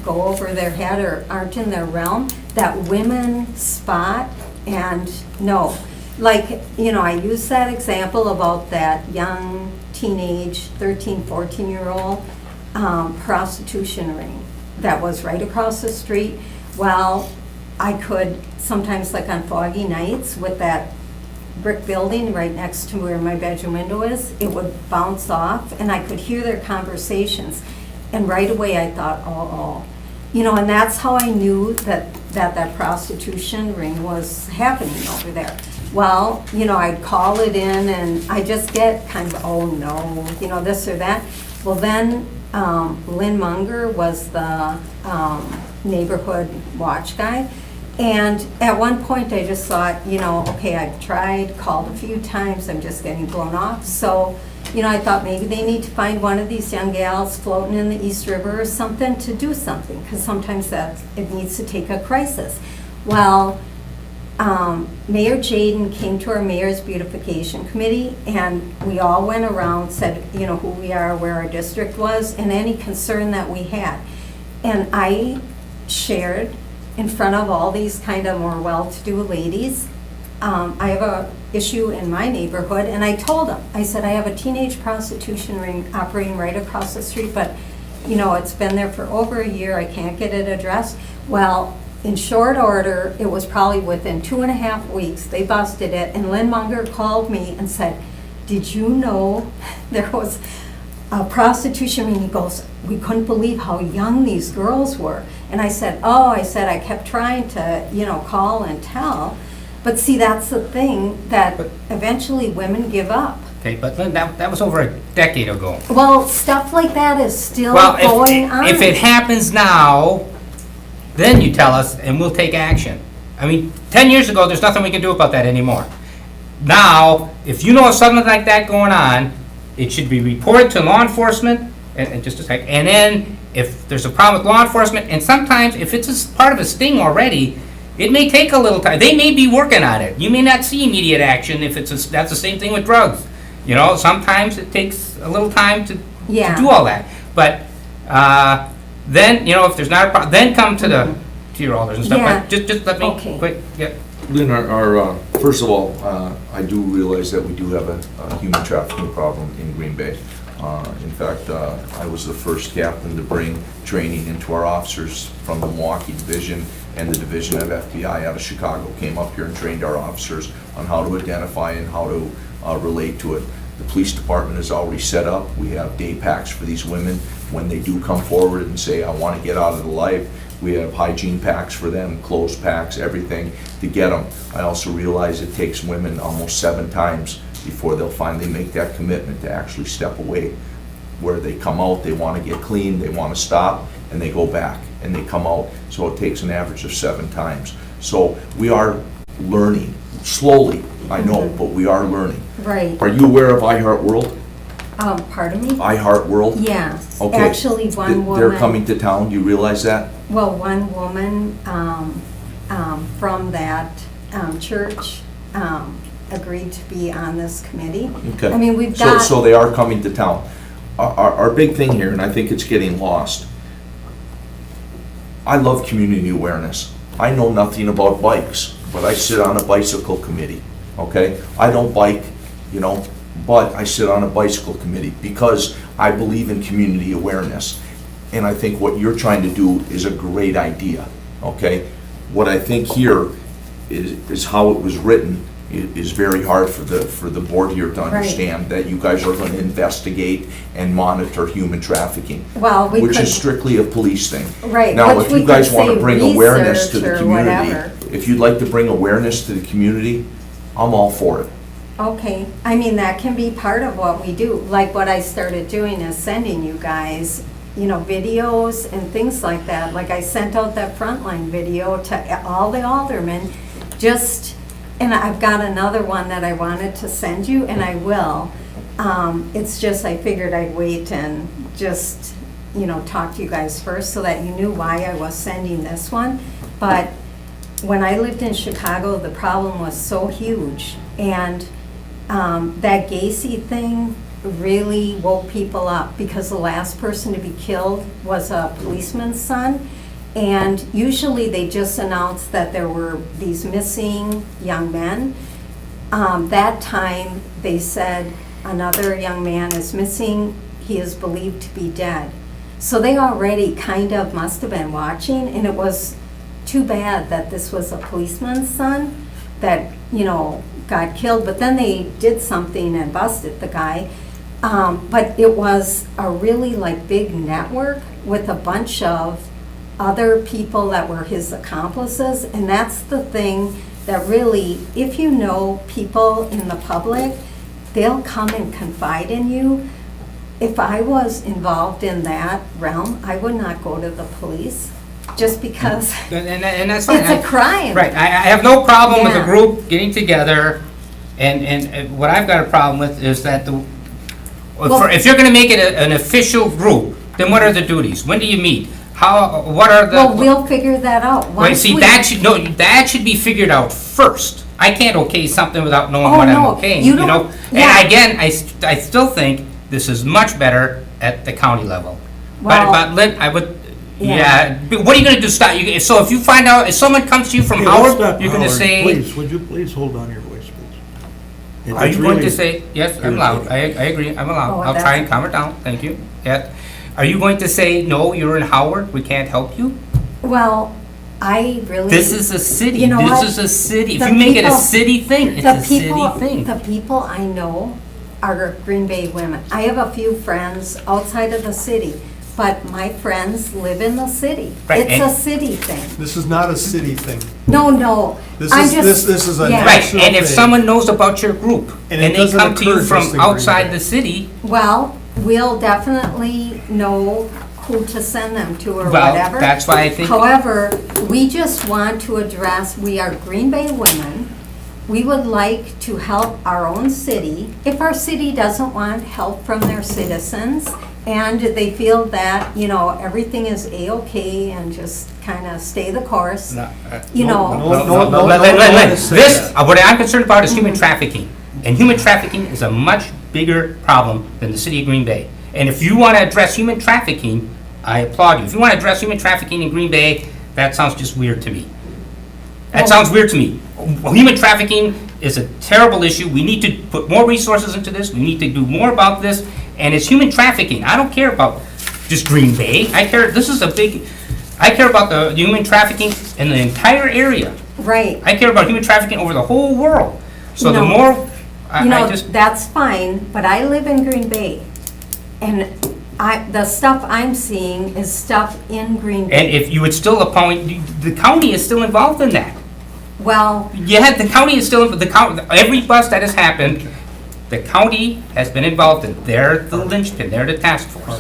go over their head or aren't in their realm that women spot and know. Like, I use that example about that young teenage 13, 14-year-old prostitution ring that was right across the street. Well, I could sometimes, like on foggy nights with that brick building right next to where my bedroom window is, it would bounce off and I could hear their conversations. And right away I thought, and that's how I knew that prostitution ring was happening over there. Well, I'd call it in and I just get kind of, oh no, this or that. Well then, Lynn Munger was the neighborhood watch guy. And at one point I just thought, okay, I've tried, called a few times, I'm just getting blown off. So, I thought maybe they need to find one of these young gals floating in the East River or something to do something, because sometimes it needs to take a crisis. Well, Mayor Jaden came to our Mayor's Beautification Committee, and we all went around, said, who we are, where our district was, and any concern that we had. And I shared in front of all these kind of more well-to-do ladies, I have a issue in my neighborhood, and I told them, I said, I have a teenage prostitution ring operating right across the street, but, it's been there for over a year, I can't get it addressed. Well, in short order, it was probably within 2.5 weeks, they busted it, and Lynn Munger called me and said, did you know there was a prostitution ring? He goes, we couldn't believe how young these girls were. And I said, I kept trying to, call and tell. But see, that's the thing, that eventually women give up.
Okay, but Lynn, that was over a decade ago.
Well, stuff like that is still going on.
If it happens now, then you tell us and we'll take action. 10 years ago, there's nothing we can do about that anymore. Now, if you know of something like that going on, it should be reported to law enforcement, and just a sec, and then if there's a problem with law enforcement, and sometimes if it's part of a sting already, It may take a little time. They may be working on it. You may not see immediate action if that's the same thing with drugs. You know, sometimes it takes a little time to do all that. But then, you know, if there's not a problem, then come to your alders and stuff.
Yeah.
But just let me
Okay.
quick. Yeah.
Lynn, first of all, I do realize that we do have a human trafficking problem in Green Bay. In fact, I was the first captain to bring training into our officers from the Milwaukee Division, and the Division of FBI out of Chicago came up here and trained our officers on how to identify and how to relate to it. The police department is already set up. We have day packs for these women. When they do come forward and say, I want to get out of the life, we have hygiene packs for them, clothes packs, everything to get them. I also realize it takes women almost 7 times before they'll finally make that commitment to actually step away. Where they come out, they want to get clean, they want to stop, and they go back, and they come out. So it takes an average of 7 times. So we are learning, slowly, I know, but we are learning.
Right.
Are you aware of iHeart World?
Pardon me?
iHeart World?
Yeah.
Okay.
Actually, one woman.
They're coming to town, do you realize that?
Well, one woman from that church agreed to be on this committee.
Okay.
I mean, we've got.
So they are coming to town. Our big thing here, and I think it's getting lost, I love community awareness. I know nothing about bikes, but I sit on a bicycle committee, okay? I don't bike, you know, but I sit on a bicycle committee because I believe in community awareness. And I think what you're trying to do is a great idea, okay? What I think here is how it was written is very hard for the board here to understand, that you guys are going to investigate and monitor human trafficking,
Well, we
which
could.
is strictly a police thing.
Right,
Now,
which
if
we
you guys
could
want to
say
bring awareness to the
research or
community,
whatever.
if you'd like to bring awareness to the community, I'm all for it.
Okay, I mean, that can be part of what we do. Like what I started doing is sending you guys, you know, videos and things like that. Like I sent out that Frontline video to all the aldermen, and I've got another one that I wanted to send you, and I will. It's just, I figured I'd wait and just, you know, talk to you guys first so that you knew why I was sending this one. But when I lived in Chicago, the problem was so huge. And that Gacy thing really woke people up, because the last person to be killed was a policeman's son. And usually they just announced that there were these missing young men. That time they said another young man is missing, he is believed to be dead. So they already kind of must have been watching, and it was too bad that this was a policeman's son that, you know, got killed. But then they did something and busted the guy. But it was a really like big network with a bunch of other people that were his accomplices, and that's the thing that really, if you know people in the public, they'll come and confide in you. If I was involved in that realm, I would not go to the police, just because
And that's fine.
it's a crime.
Right, I have no problem with a
Yeah.
group getting together, and what I've got a problem with is that if you're gonna make it an official group, then what are the duties? When do you meet? What are the?
Well, we'll figure that out.
Wait,
Once
see,
we-
that should be figured out first. I can't okay something without knowing
Oh,
what I'm
no,
okaying,
you
you know?
don't- yeah.
And again, I still think this is much better at the county level.
Well,
But Lynn, I would,
yeah.
yeah, but what are you gonna do, stop? So if you find out, if someone comes to you from
Hey, let's
Howard,
stop,
you're gonna
Howard.
say,
Please, would you please hold on your voice, please?
are
It's
you going
really-
to say, yes, I'm loud, I agree, I'm loud.
Oh,
I'll try and calm it down, thank you, yes. Are you going to say, no, you're in Howard, we can't help you?
Well, I really.
This is a city,
You know what?
this is a city. If
The
you make it a
people-
city thing, it's
The
a city
people,
thing.
the people I know are Green Bay women. I have a few friends outside of the city, but my friends live in the city.
Right,
It's a
and-
city thing.
This is not a city thing.
No.
This
I'm
is-
just-
this is a
yeah.
Right,
national
and if
thing.
someone knows about your group,
And
and
it
they
doesn't
come to you
occur just in
from
Green
outside
Bay.
the city,
Well, we'll definitely know who to send them to or
well,
whatever.
that's why I think,
However, we just want to address, we are Green Bay women. We would like to help our own city. If our city doesn't want help from their citizens And they feel that, you know, everything is A-okay and just kind of stay the course. You know,
This, what I'm concerned about is human trafficking. And human trafficking is a much bigger problem than the city of Green Bay. And if you want to address human trafficking, I applaud you. If you want to address human trafficking in Green Bay, that sounds just weird to me. That sounds weird to me. Human trafficking is a terrible issue. We need to put more resources into this. We need to do more about this. And it's human trafficking. I don't care about just Green Bay. I care about the human trafficking in the entire area.
right.
I care about human trafficking over the whole world. So the
No.
more, I
You know,
just,
that's fine, but I live in Green Bay. And the stuff I'm seeing is stuff in Green
and
Bay.
if you would still appoint, the county is still involved in that.
Well,
Yeah, the county is still, every bust that has happened, the county has been involved in. They're the linchpin, they're the task force.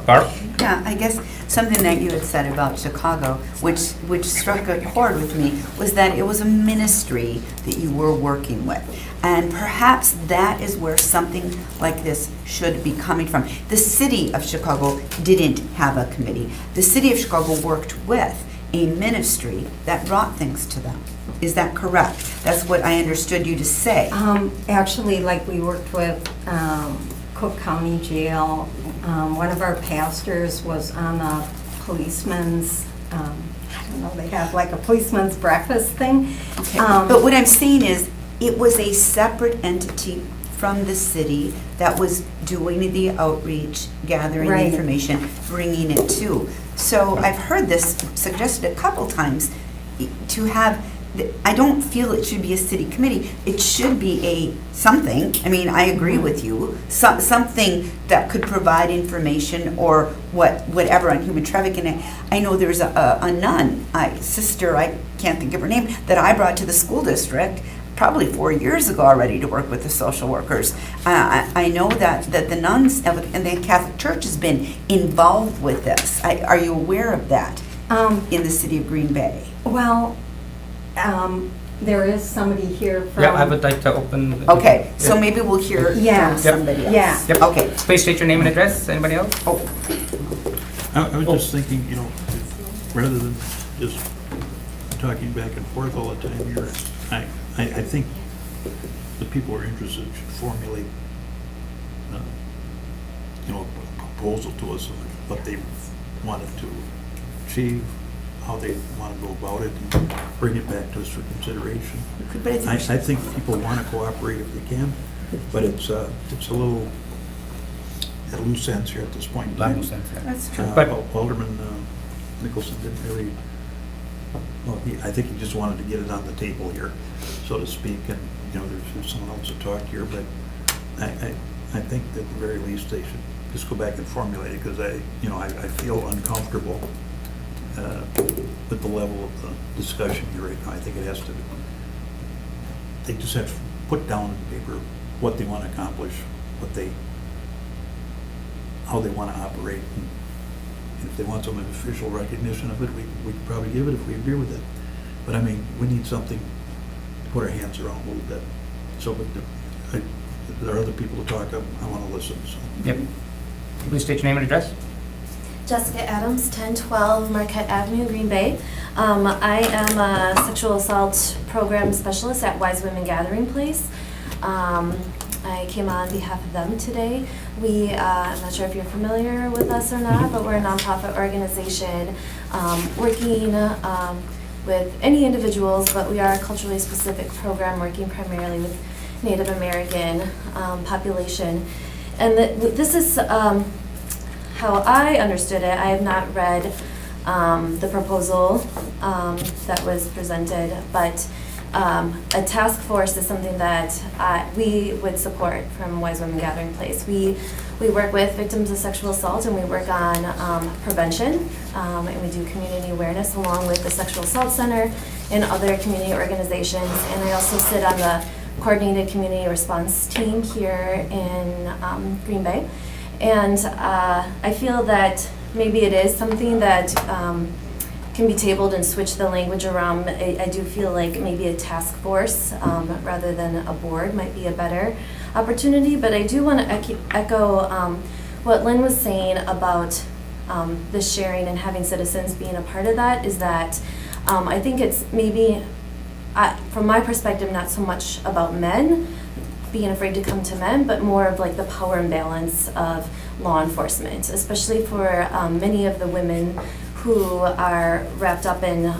Barb?
Yeah, I guess something that you had said about Chicago, which struck a chord with me, was that it was a ministry that you were working with. And perhaps that is where something like this should be coming from. The city of Chicago didn't have a committee. The city of Chicago worked with a ministry that brought things to them. Is that correct? That's what I understood you to say.
actually, like we worked with Cook County Jail. One of our pastors was on a policeman's, I don't know, they have like a policeman's breakfast thing.
Okay, but what I'm saying is, it was a separate entity from the city that was doing the outreach, gathering the
Right.
information, bringing it to. So I've heard this suggested a couple times, to have, I don't feel it should be a city committee. It should be something, I mean, I agree with you, something that could provide information or whatever on human trafficking. I know there's a nun, sister, I can't think of her name, that I brought to the school district probably 4 years ago already to work with the social workers. I know that the nuns and the Catholic Church has been involved with this. Are you aware of that in the city of Green Bay?
Well, there is somebody here from.
Yeah, I would like to open.
Okay, so maybe we'll hear
Yeah.
from somebody else.
Yeah.
Yep.
Okay.
Please state your name and address. Anybody else?
Oh,
I was just thinking, you know, rather than just talking back and forth all the time here, I think the people who are interested should formulate, you know, a proposal to us of what they wanted to achieve, how they want to go about it, and bring it back to us for consideration.
but I think
I think people want to cooperate if they can, but it's a little at a loose ends here at this point in time.
Loose ends, yeah.
that's true.
But-
Alderman Nicholson didn't really, well, I think he just wanted to get it on the table here, so to speak, and, you know, there's someone else to talk here, but I think that at the very least they should just go back and formulate it, because I feel uncomfortable with the level of the discussion here right now. I think it has to, they just have to put down on paper what they want to accomplish, how they want to operate, and if they want some official recognition of it, we could probably give it if we agree with it. But I mean, we need something to put our hands around a little bit. So, but there are other people to talk, I want to listen, so.
Yep. Please state your name and address.
Jessica Adams, 1012 Marquette Avenue, Green Bay. I am a sexual assault program specialist at Wise Women Gathering Place. I came on behalf of them today. I'm not sure if you're familiar with us or not, but we're a nonprofit organization working with any individuals, but we are a culturally specific program working primarily with Native American population. And this is how I understood it. I have not read the proposal that was presented, but a task force is something that we would support from Wise Women Gathering Place. We work with victims of sexual assault, and we work on prevention, and we do community awareness along with the Sexual Assault Center and other community organizations. And I also sit on the coordinated community response team here in Green Bay. And I feel that maybe it is something that can be tabled and switch the language around. I do feel like maybe a task force rather than a board might be a better opportunity, but I do want to echo what Lynn was saying about the sharing and having citizens being a part of that is that I think it's maybe, from my perspective, not so much about men being afraid to come to men, but more of like the power imbalance of law enforcement, especially for many of the women who are wrapped up in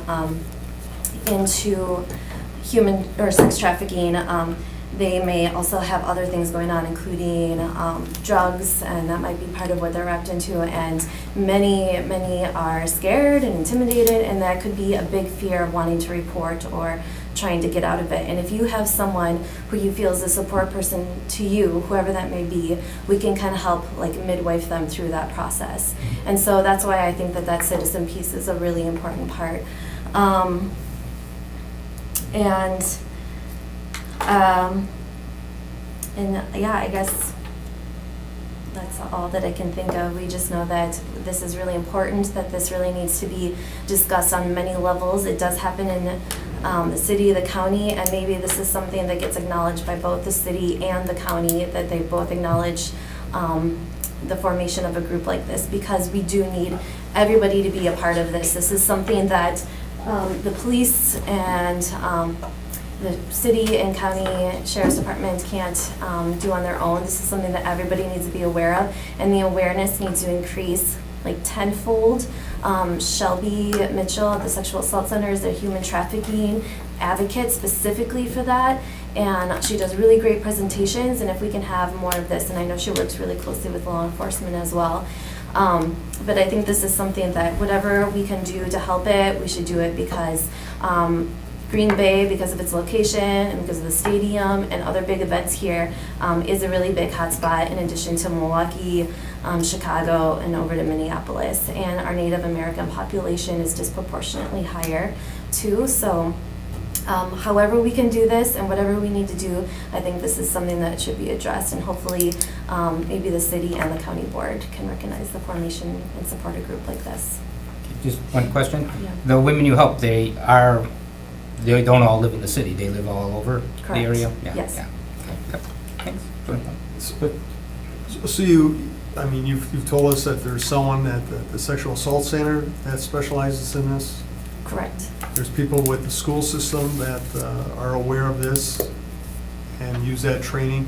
into human or sex trafficking. They may also have other things going on, including drugs, and that might be part of what they're wrapped into. And many are scared and intimidated, and that could be a big fear of wanting to report or trying to get out of it. And if you have someone who you feel is a support person to you, whoever that may be, we can kind of help like midwife them through that process. And so that's why I think that that citizen piece is a really important part. And yeah, I guess that's all that I can think of. We just know that this is really important, that this really needs to be discussed on many levels. It does happen in the city, the county, and maybe this is something that gets acknowledged by both the city and the county, that they both acknowledge the formation of a group like this, because we do need everybody to be a part of this. This is something that the police and the city and county sheriff's department can't do on their own. This is something that everybody needs to be aware of, and the awareness needs to increase like tenfold. Shelby Mitchell at the Sexual Assault Center is a human trafficking advocate specifically for that, and she does really great presentations, and if we can have more of this, and I know she works really closely with law enforcement as well. But I think this is something that whatever we can do to help it, we should do it, because Green Bay, because of its location and because of the stadium and other big events here, is a really big hotspot, in addition to Milwaukee, Chicago, and over to Minneapolis. And our Native American population is disproportionately higher too. So however we can do this and whatever we need to do, I think this is something that should be addressed, and hopefully maybe the city and the county board can recognize the formation and support a group like this.
Just one question.
Yeah.
The women you help, they don't all live in the city, they live all over the
Correct.
area? Yeah,
Yes.
yeah. Okay, yep. Thanks. Go ahead.
So you've told us that there's someone at the Sexual Assault Center that specializes in this?
Correct.
There's people with the school system that are aware of this and use that training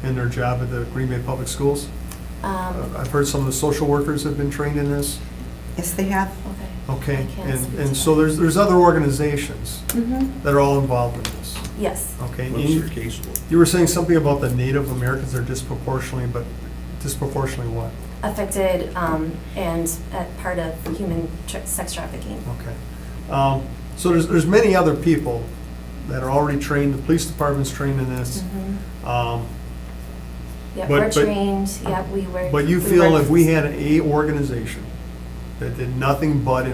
in their job at the Green Bay Public Schools? I've heard some of the social workers have been trained in this.
Yes, they have.
Okay,
I can't speak
and
to
so
that.
there's other organizations
Mm-hmm.
that are all involved in this,
Yes.
okay?
What's
And
their caseload?
you were saying something about the Native Americans are disproportionately what?
Affected and at part of human sex trafficking.
Okay. So there's many other people that are already trained, the police department's trained in this.
Yeah,
But-
we're
but-
trained, yeah, we work.
But you feel
work-
if we had a organization that did nothing but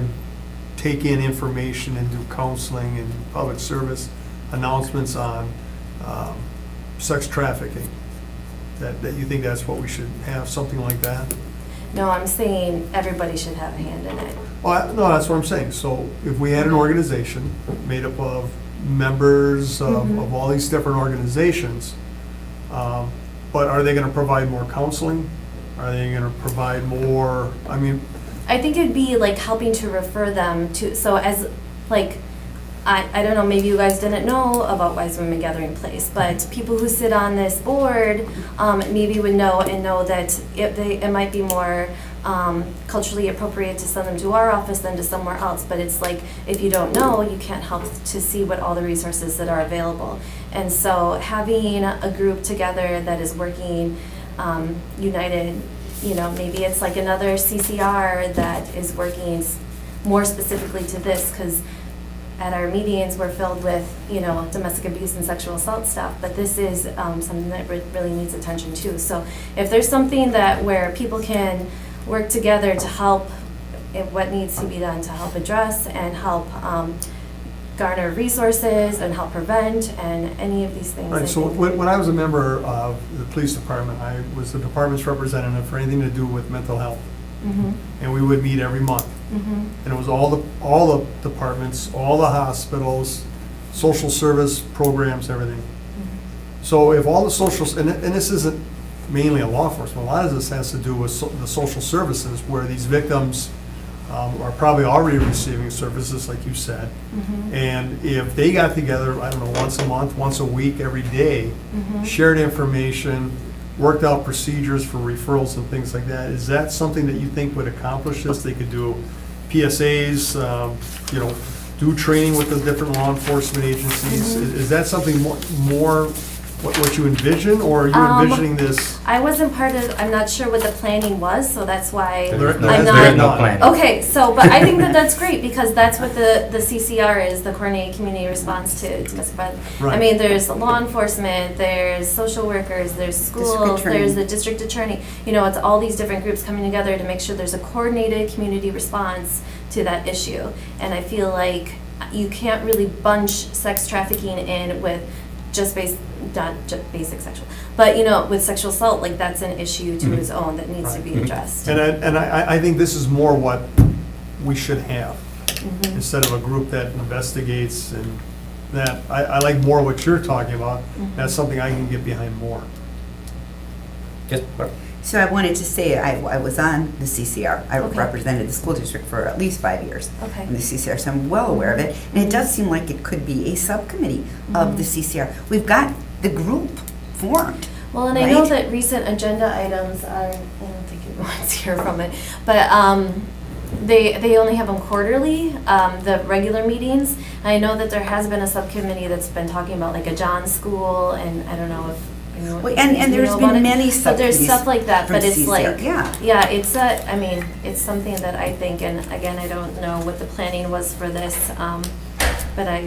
take in information and do counseling and public service announcements on sex trafficking, that you think that's what we should have, something like that?
No, I'm saying everybody should have a hand in it.
Well, no, that's what I'm saying. So if we had an organization made up of members of all these different organizations, but are they going to provide more counseling? Are they going to provide more,
I think it'd be like helping to refer them to, so as, like, I don't know, maybe you guys didn't know about Wise Women Gathering Place, but people who sit on this board maybe would know and know that it might be more culturally appropriate to send them to our office than to somewhere else. But it's like, if you don't know, you can't help to see what all the resources that are available. And so having a group together that is working united, maybe it's like another CCR that is working more specifically to this, because at our meetings, we're filled with, domestic abuse and sexual assault stuff, but this is something that really needs attention too. So if there's something where people can work together to help what needs to be done to help address and help garner resources and help prevent and any of these things.
right, so when I was a member of the police department, I was the department's representative for anything to do with mental health. And we would meet every month. And it was all the departments, all the hospitals, social service programs, everything. So if all the socials, and this isn't mainly on law enforcement. A lot of this has to do with the social services, where these victims are probably already receiving services, like you said. And if they got together, I don't know, once a month, once a week, every day, shared information, worked out procedures for referrals and things like that, is that something that you think would accomplish this? They could do PSAs, do training with the different law enforcement agencies. Is that something more what you envision, or are you envisioning this?
I wasn't part of, I'm not sure what the planning was, so that's why
There-
I'm
there is
not.
no
planning.
Okay, so, but I think that that's great, because that's what the CCR is, the Coordinated Community Response to Domestic Violence. I
Right.
mean, there's law enforcement, there's social workers, there's schools,
attorney.
there's the district attorney. You know, it's all these different groups coming together to make sure there's a coordinated community response to that issue. And I feel like you can't really bunch sex trafficking in with just basic sexual, but with sexual assault, like that's an issue to its own that needs to be addressed.
And I think this is more what we should have, instead of a group that investigates, and that, I like more what you're talking about. That's something I can get behind more.
Just,
So I wanted to say, I was on the CCR. I
Okay.
represented the school district for at least 5 years
Okay.
in the CCR, so I'm well aware of it. And it does seem like it could be a subcommittee of the CCR. We've got the group formed.
Well, and I know
right?
that recent agenda items are, I don't think everyone's here from it, but they only have them quarterly, the regular meetings. I know that there has been a subcommittee that's been talking about like a John School, and I don't know if anyone.
Well, and
you
there's
know
been
about it.
many
But there's
subcommittees
stuff like that,
from
but it's
CCR,
like,
yeah.
yeah, it's I mean, it's something that I think, and again, I don't know what the planning was for this, but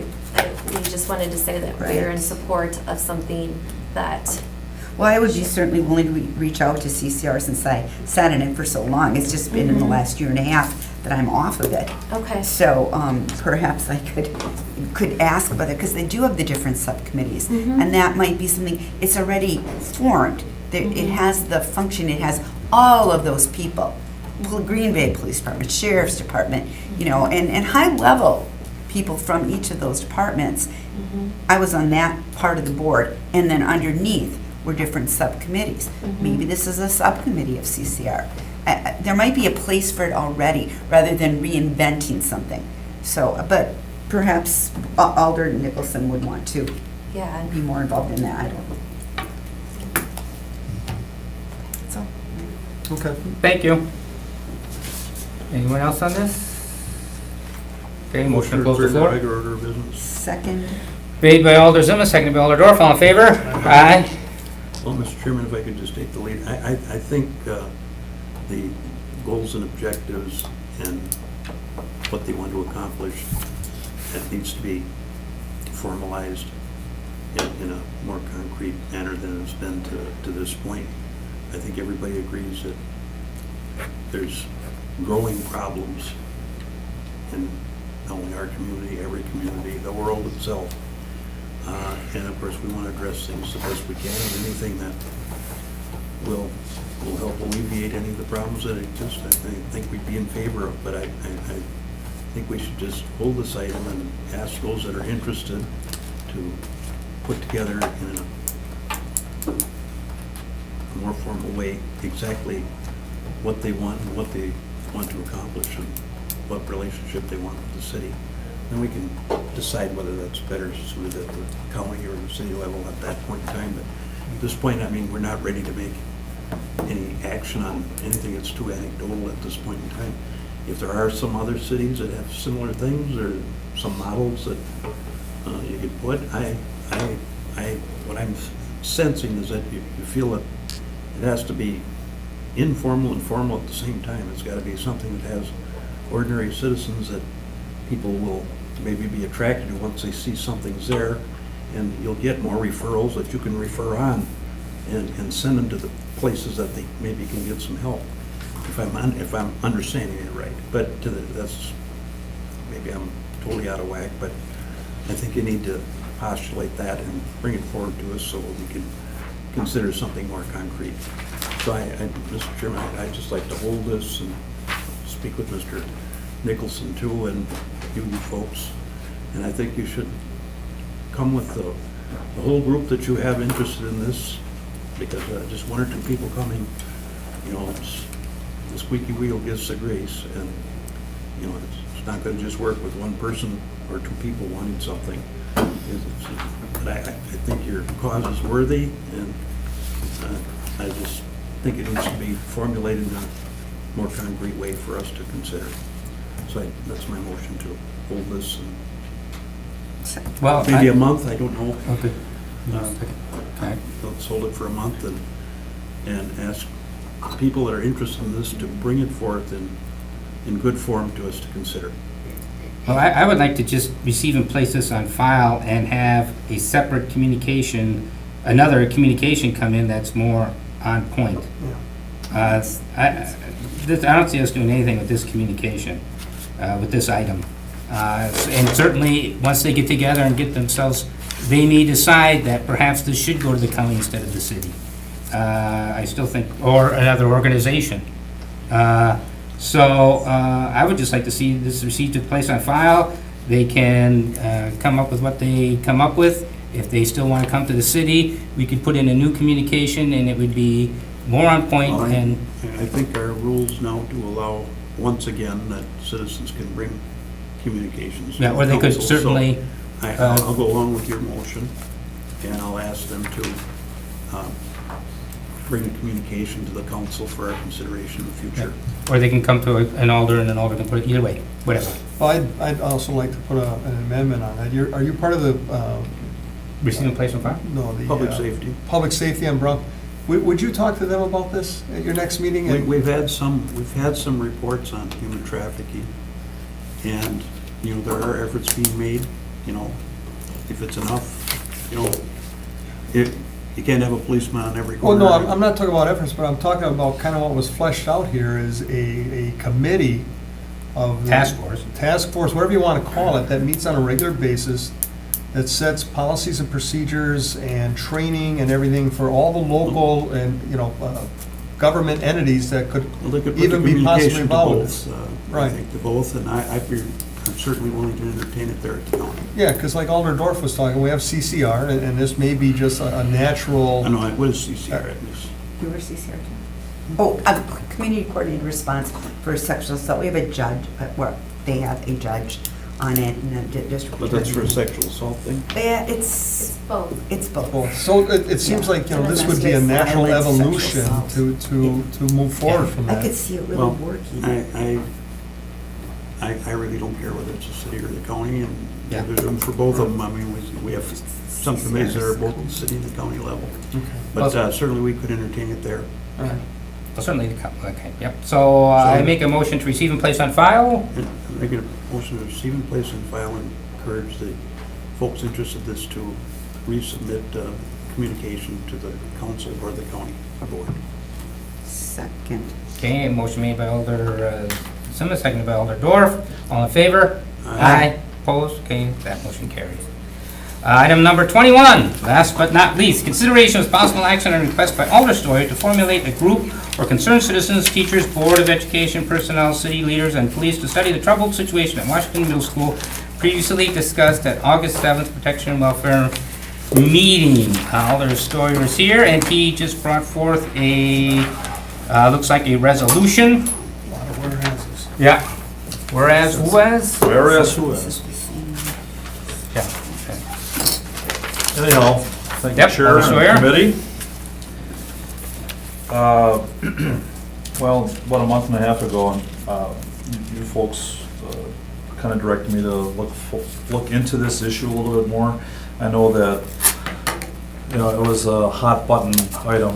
we just wanted to say that we're in
Right.
support of something that.
Well, I would be certainly willing to reach out to CCR since I sat in it for so long. It's just been in the last year and a half that I'm off of it.
Okay.
So perhaps I could ask about it, because they do have the different subcommittees. And that might be something, it's already formed. It has the function, it has all of those people. Green Bay Police Department, Sheriff's Department, and high-level people from each of those departments. I was on that part of the board, and then underneath were different subcommittees. Maybe this is a subcommittee of CCR. There might be a place for it already, rather than reinventing something. So, but perhaps Alder Nicholson would want to
Yeah.
be more involved in that. I don't know. That's all.
Okay.
thank you. Anyone else on this? Okay, motion to close the floor.
Regular order of business.
Second.
Made by Alder Zima, seconded by Alder Dorf, all in favor? Aye.
Well, Mr. Chairman, if I could just take the lead, I think the goals and objectives and what they want to accomplish, that needs to be formalized in a more concrete manner than it's been to this point. I think everybody agrees that there's growing problems in not only our community, every community, the world itself. And of course, we want to address things the best we can, and anything that will help alleviate any of the problems that exist, I think we'd be in favor of. But I think we should just hold this item and ask those that are interested to put together in a more formal way exactly what they want and what they want to accomplish and what relationship they want with the city. Then we can decide whether that's better suited at the county or the city level at that point in time. But at this point, I mean, we're not ready to make any action on anything that's too anecdotal at this point in time. If there are some other cities that have similar things or some models that you could put, what I'm sensing is that you feel that it has to be informal and formal at the same time. It's got to be something that has ordinary citizens that people will maybe be attracted to once they see something's there, and you'll get more referrals that you can refer on and send them to the places that they maybe can get some help, if I'm understanding it right. But that's, maybe I'm totally out of whack, but I think you need to postulate that and bring it forward to us so we can consider something more concrete. So Mr. Chairman, I'd just like to hold this and speak with Mr. Nicholson too, and you folks. And I think you should come with the whole group that you have interested in this because just one or two people coming, the squeaky wheel gets the grease, and, it's not gonna just work with one person or two people wanting something. But I think your cause is worthy, and I just think it needs to be formulated in a more concrete way for us to consider. So that's my motion to hold this,
Well,
maybe a month, I don't know.
Okay. Okay.
Let's hold it for a month and ask people that are interested in this to bring it forth in good form to us to consider.
Well, I would like to just receive and place this on file and have a separate communication, another communication come in that's more on point. I don't see us doing anything with this communication, with this item. And certainly, once they get together and get themselves, they may decide that perhaps this should go to the county instead of the city. I still think, or another organization. So I would just like to see this received and placed on file. They can come up with what they come up with. If they still want to come to the city, we could put in a new communication, and it would be more on point.
Well,
And
I think our rules now do allow, once again, that citizens can bring communications.
yeah, or they could
to council. So
certainly.
I'll go along with your motion, and I'll ask them to bring a communication to the council for our consideration in the future.
Or they can come to an alder, and an alder can put it, either way, whatever.
Well, I'd also like to put an amendment on that. Are you part of the,
Receive and place on file?
no, the...
Public safety.
Public safety on Brown? Would you talk to them about this at your next meeting?
We've had some reports on human trafficking, and, there are efforts being made, if it's enough, you can't have a policeman on every
Well,
corner.
no, I'm not talking about efforts, but I'm talking about kind of what was fleshed out here is a committee of... the-
Task force.
Task force, whatever you want to call it, that meets on a regular basis, that sets policies and procedures and training and everything for all the local and, government entities that could
Well, they could put
even
the
be possibly
communication to
involved with
both,
this.
I
Right.
think to both, and I'm certainly willing to entertain it there at the county.
Yeah, because like Alder Dorf was talking, we have CCR, and this may be just a natural...
I know, what is CCR at this?
You were CCR too? Oh, community coordinated response for sexual assault. We have a judge, they have a judge on it in the district.
But that's for a sexual assault thing?
Yeah,
It's both.
it's both.
Well, so it seems like, this would be a
Domestic
natural
violence,
evolution
sexual
to move forward from
I
that.
could see it really
Well,
working.
I really don't care whether it's the city or the county, and
Yeah.
there's room for both of them. I mean, we have some committees that are both at the city and the county level.
Okay.
But certainly we could entertain it there.
All right.
Well, certainly, okay, yep. So I make a motion to receive and place on file.
And making a motion to receive and place on file and encourage the folks interested in this to resubmit communication to the council or the county board.
Second.
Okay, motion made by Alder Simmons, seconded by Alder Dorf. All in favor?
Aye.
Opposed? Okay, that motion carries. Item number 21, last but not least, consideration of possible action on request by Alder Story to formulate a group or concerned citizens, teachers, Board of Education personnel, city leaders, and police to study the troubled situation at Washington Middle School previously discussed at August 7th Protection and Welfare meeting. Alder Story is here, and he just brought forth a, looks like a resolution.
A lot of warehouses.
Yeah. Whereas, who was?
Whereas who is?
Yeah. Okay.
Anyhow, thank you,
Yep,
Chair
Alder Sawyer.
and committee. Well, about a month and a half ago, you folks kind of directed me to look into this issue a little bit more. I know that, it was a hot button item,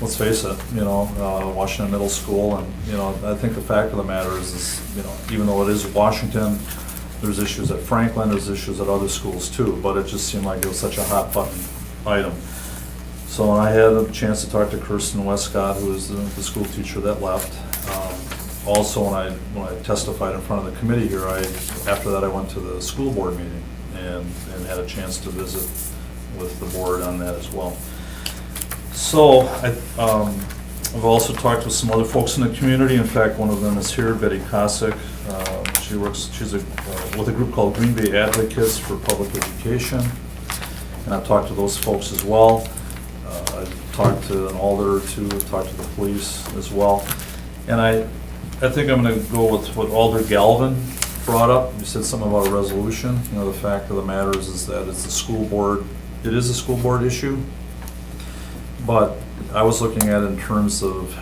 let's face it, Washington Middle School, and, I think the fact of the matter is, even though it is Washington, there's issues at Franklin, there's issues at other schools too, but it just seemed like it was such a hot button item. So when I had a chance to talk to Kirsten Westcott, who is the school teacher that left. Also, when I testified in front of the committee here, after that I went to the school board meeting and had a chance to visit with the board on that as well. So I've also talked with some other folks in the community. In fact, one of them is here, Betty Kosick. She's with a group called Green Bay Advocates for Public Education. And I've talked to those folks as well. talked to an alder or two, talked to the police as well. And I think I'm gonna go with what Alder Galvin brought up. You said something about a resolution. You know, the fact of the matter is that it's a school board, it is a school board issue. But I was looking at it in terms of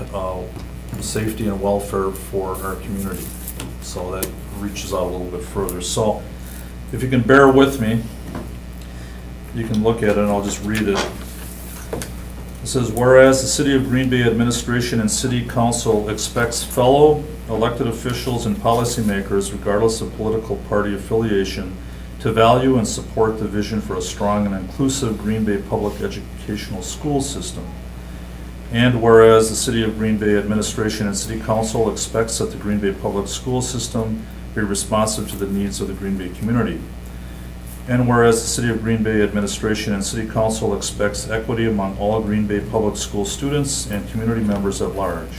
safety and welfare for our community. So that reaches out a little bit further. So if you can bear with me, you can look at it and I'll just read it. It says, whereas the City of Green Bay administration and city council expects fellow elected officials and policymakers, regardless of political party affiliation, to value and support the vision for a strong and inclusive Green Bay public educational school system. And whereas the City of Green Bay administration and city council expects that the Green Bay public school system be responsive to the needs of the Green Bay community. And whereas the City of Green Bay administration and city council expects equity among all Green Bay public school students and community members at large.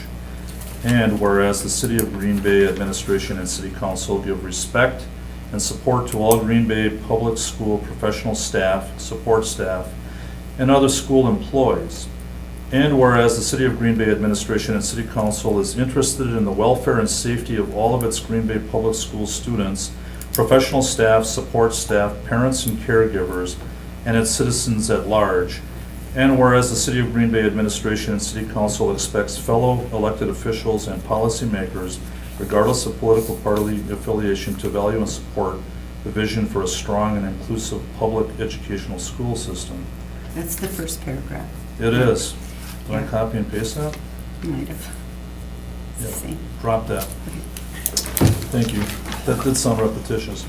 And whereas the City of Green Bay administration and city council give respect and support to all Green Bay public school professional staff, support staff, and other school employees. And whereas the City of Green Bay administration and city council is interested in the welfare and safety of all of its Green Bay public school students, professional staff, support staff, parents and caregivers, and its citizens at large. And whereas the City of Green Bay administration and city council expects fellow elected officials and policymakers, regardless of political party affiliation, to value and support the vision for a strong and inclusive public educational school system.
That's the first paragraph.
It is. Do I copy and paste that?
You might have.
Yeah.
See.
Drop that. Thank you. That did sound repetitious.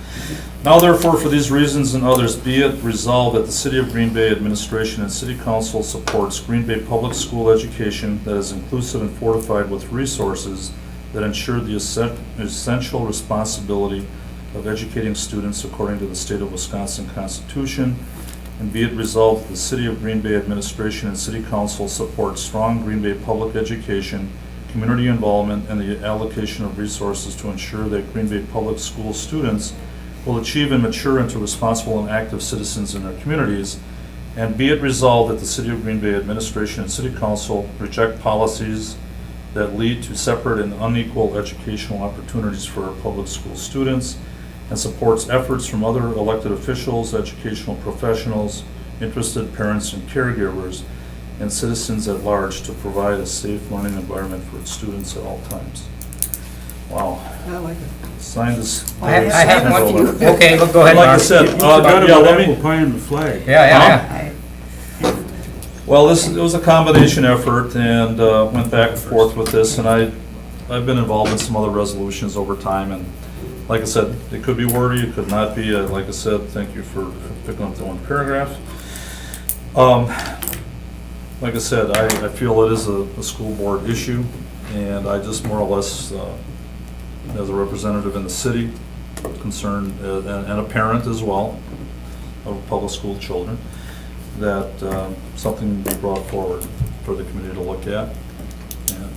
Now therefore, for these reasons and others, be it resolved that the City of Green Bay administration and city council supports Green Bay public school education that is inclusive and fortified with resources that ensure the essential responsibility of educating students according to the State of Wisconsin Constitution. And be it resolved that the City of Green Bay administration and city council support strong Green Bay public education, community involvement, and the allocation of resources to ensure that Green Bay public school students will achieve and mature into responsible and active citizens in their communities. And be it resolved that the City of Green Bay administration and city council reject policies that lead to separate and unequal educational opportunities for our public school students, and supports efforts from other elected officials, educational professionals, interested parents and caregivers, and citizens at large to provide a safe learning environment for its students at all times. Wow.
I like it.
Signed this.
I have one. Okay, well, go ahead,
Like I
Mark.
said,
Yeah, let me pie in the flag.
Yeah.
Well, it was a combination effort and went back and forth with this, and I've been involved in some other resolutions over time, and like I said, it could be wordy, it could not be. Like I said, thank you for picking up the one paragraph. Like I said, I feel it is a school board issue, and I just more or less, as a representative in the city, concerned, and a parent as well, of public school children, that something be brought forward for the committee to look at. And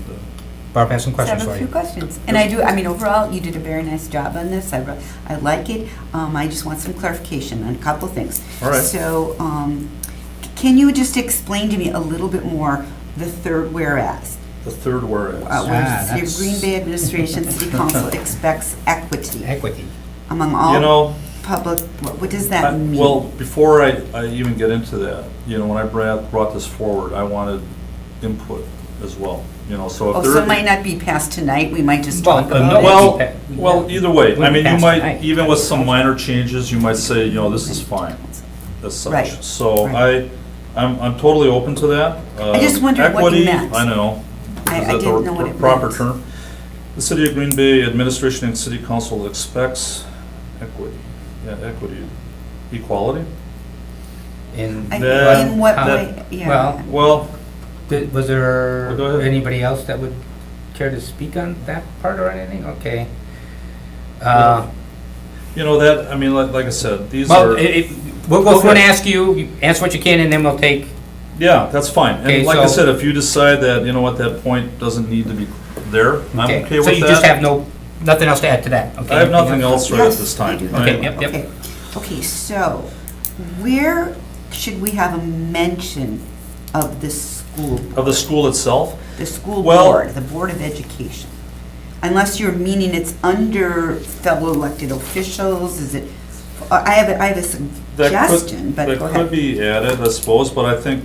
Barb has some
I
questions
have
for
a few
you.
questions. And overall, you did a very nice job on this. I like it. I just want some clarification on a couple things.
All right.
So, can you just explain to me a little bit more the third whereas?
the third whereas.
Where the Green Bay administration, city council expects equity
Equity.
among
You
all
know,
public, what does that mean?
well, before I even get into that, when I brought this forward, I wanted input as well, so if
Oh,
there.
so it might not be passed tonight, we might just
Well,
talk about
no,
it?
Well, either way, I
Wouldn't
mean, you
pass
might,
tonight.
even with some minor changes, you might say, this is fine, as such.
Right,
So
right.
I'm totally open to that.
I just wondered what you
Equity,
meant.
I know.
I
Is that the
didn't know what it
proper
meant.
term? The City of Green Bay administration and city council expects equity, equity, equality?
In
In what
that-
way, yeah.
Well,
Well,
was there
Well, go ahead.
anybody else that would care to speak on that part or anything? Okay.
that, I mean, like I said, these
Well,
are.
we'll go through and
Okay.
ask you answer what you can, and then we'll take,
Yeah, that's fine.
Okay,
And like I
so-
said, if you decide that, that point doesn't need to be there, I'm okay with that.
So you just have nothing else to add to that? Okay.
I have nothing else right at
Yes,
this time.
I do.
Okay, yep.
Okay. Okay, so where should we have a mention of the school.
Of the school itself?
The school
Well-
board, the Board of Education. Unless you're meaning it's under fellow elected officials, is it, I have a suggestion, but go
That could
ahead.
be added, I suppose, but I think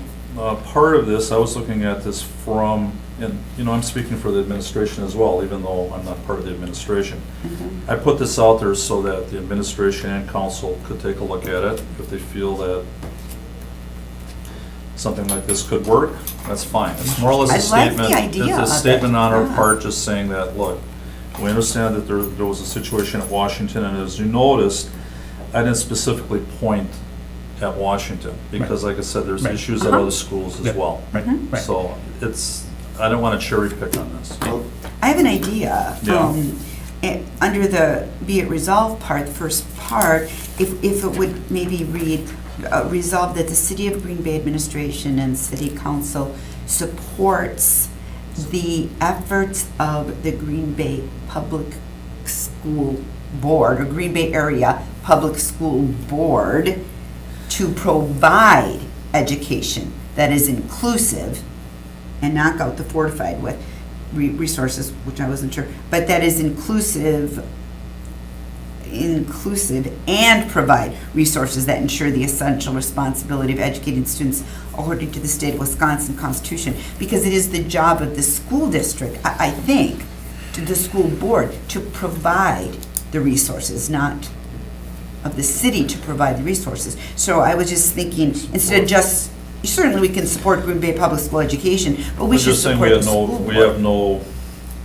part of this, I was looking at this from, and, you know, I'm speaking for the administration as well, even though I'm not part of the administration.
Mm-hmm.
I put this out there so that the administration and council could take a look at it. If they feel that something like this could work, that's fine. It's more or less a
I like the
statement.
idea
It's
of
a
it,
statement on our
yeah.
part, just saying that, look, we understand that there was a situation at Washington, and as you noticed, I didn't specifically point at Washington, because like I said, there's
Right.
issues at
Uh-huh.
other schools as
Yeah.
well.
Right, right.
So it's, I don't want to cherry pick on this.
I have an idea.
Yeah.
Under the be it resolved part, the first part, if it would maybe read, resolve that the City of Green Bay Administration and City Council supports the efforts of the Green Bay Public School Board, or Green Bay Area Public School Board, to provide education that is inclusive, and knock out the fortified with resources, which I wasn't sure, but that is inclusive and provide resources that ensure the essential responsibility of educating students according to the state of Wisconsin Constitution, because it is the job of the school district, I think, to the school board to provide the resources, not of the city to provide the resources. So I was just thinking, instead of just, certainly we can support Green Bay Public School education, but we
I'm
should
just saying
support the school
we
board.
have no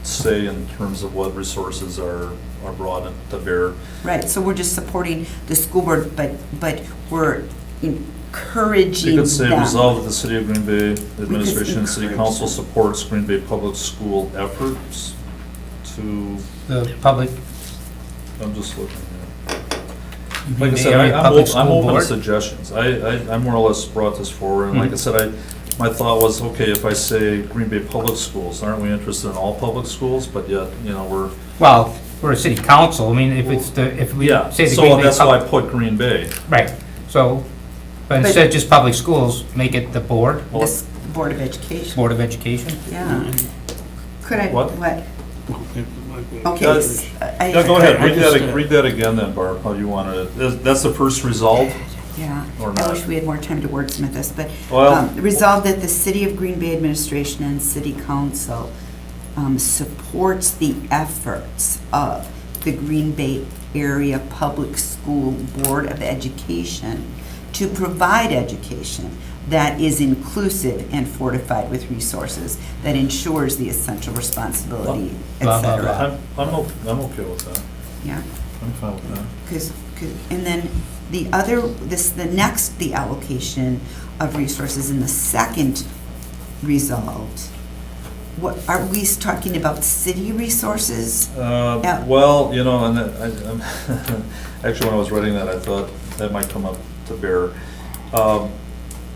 say in terms of what resources are brought to bear.
Right, so we're just supporting the school board, but we're encouraging
You
them.
could say resolve that the City of Green Bay Administration and City
encourage
Council
them.
supports Green Bay Public School efforts to,
The public,
I'm just looking here.
Green
Like I
Bay
said,
Area
I'm
Public
open
School
to
Board.
suggestions. I more or less brought this forward, and like I said, my thought was, okay, if I say Green Bay Public Schools, aren't we interested in all public schools? But yet, you know, we're,
Well, we're a city council, I mean, if we
yeah,
say the
so
Green Bay
that's why I
Public.
put Green Bay.
Right, so, but
But-
instead of just public schools, make it the board,
This Board of Education,
Board of Education.
yeah. Could I,
What?
Okay.
Yeah, go ahead, read that again then, Barb, how you wanted it. That's the first resolve?
Yeah,
Or
I
not.
wish we had more time to wordsmith this, but
Well-
resolve that the City of Green Bay Administration and City Council supports the efforts of the Green Bay Area Public School Board of Education to provide education that is inclusive and fortified with resources, that ensures the essential responsibility, et
Blah, blah,
cetera.
I'm okay with that.
Yeah.
I'm fine with that.
Because, and then the allocation of resources in the second resolved, what, are we talking about city resources? Yeah.
Well, you know, and actually, when I was writing that, I thought that might come up to bear.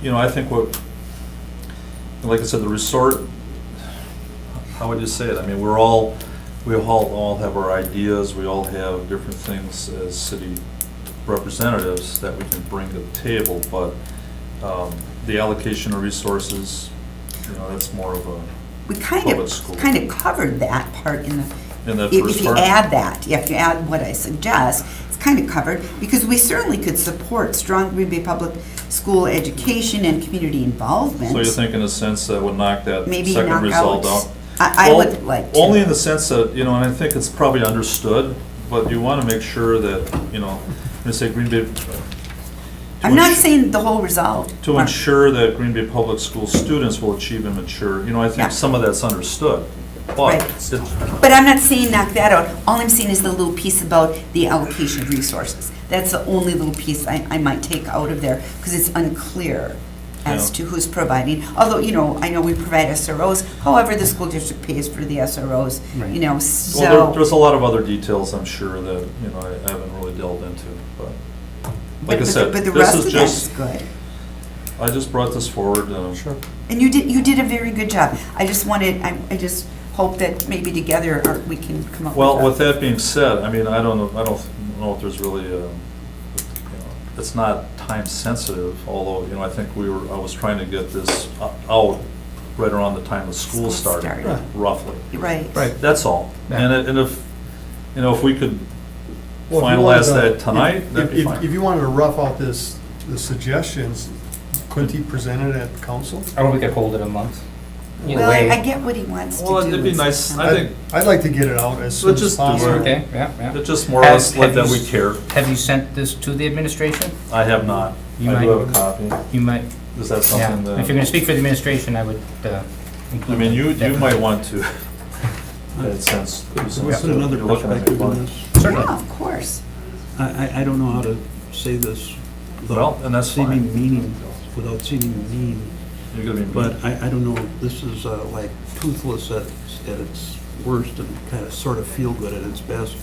You know, I think like I said, the resort, how would you say it? I mean, we all have our ideas, we all have different things as city representatives that we can bring to the table, but the allocation of resources, you know, that's more of a
We
public school.
kind of covered that part in the,
In that
if
first
you
part?
add that, if you add what I suggest, it's kind of covered, because we certainly could support strong Green Bay Public School education and community involvement.
So you think in a sense that would knock that
Maybe
second
knock
result
out-
out?
I
Well,
would like to.
Only in the sense that, you know, and I think it's probably understood, but you want to make sure that, you know, when I say Green Bay.
I'm not saying the whole resolved.
To
Mark.
ensure that Green Bay Public School students will achieve and mature, you know, I
Yeah.
think some of that's understood. But
Right.
it's,
But I'm not saying knock that out. All I'm saying is the little piece about the allocation of resources. That's the only little piece I might take out of there, because it's unclear as
Yeah.
to who's providing. Although, you know, I know we provide SROs, however, the school district pays for the SROs,
Right.
you know,
well,
so.
there's a lot of other details, I'm sure, that, you know, I haven't really delved into, but like I said,
But the
this
rest
is
of that's
just,
good.
I just brought this forward. Sure.
And you did a very good job. I just just hope that maybe together we can come up with
Well,
a-
with that being said, I mean, I don't know if there's really, you know, it's not time sensitive, although, you know, I think I was trying to get this out right around the time the school
School
started,
started.
roughly.
Right.
That's all.
Yeah.
And if, if we could
Well, if you wanted
finalize
to-
that tonight, that'd be
If
fine.
you wanted to rough out the suggestions, couldn't he present it at council?
Or we could hold it a month. Either
Well,
way.
I get what he wants to do.
Well, it'd be
in
nice,
September.
I think,
I'd like to get it out as soon
Let's
as
just do
possible.
it.
Okay, yeah, yeah.
it just more or less let them, we care.
Have you sent this to the administration?
I have not.
You
I
might-
do have a copy.
You might,
Is that
yeah.
something that?
If you're gonna speak for the administration, I would,
I
include.
mean, you
that.
might want to, in a sense.
Can we put another
you're looking at
perspective
me
on
funny.
this?
Certainly.
Yeah, of course.
I don't know how to say this
Well, and that's
seeming
fine.
meaning, without seeming mean,
You're gonna be mean.
but I don't know, this is like toothless at its worst and kind of sort of feel good at its best.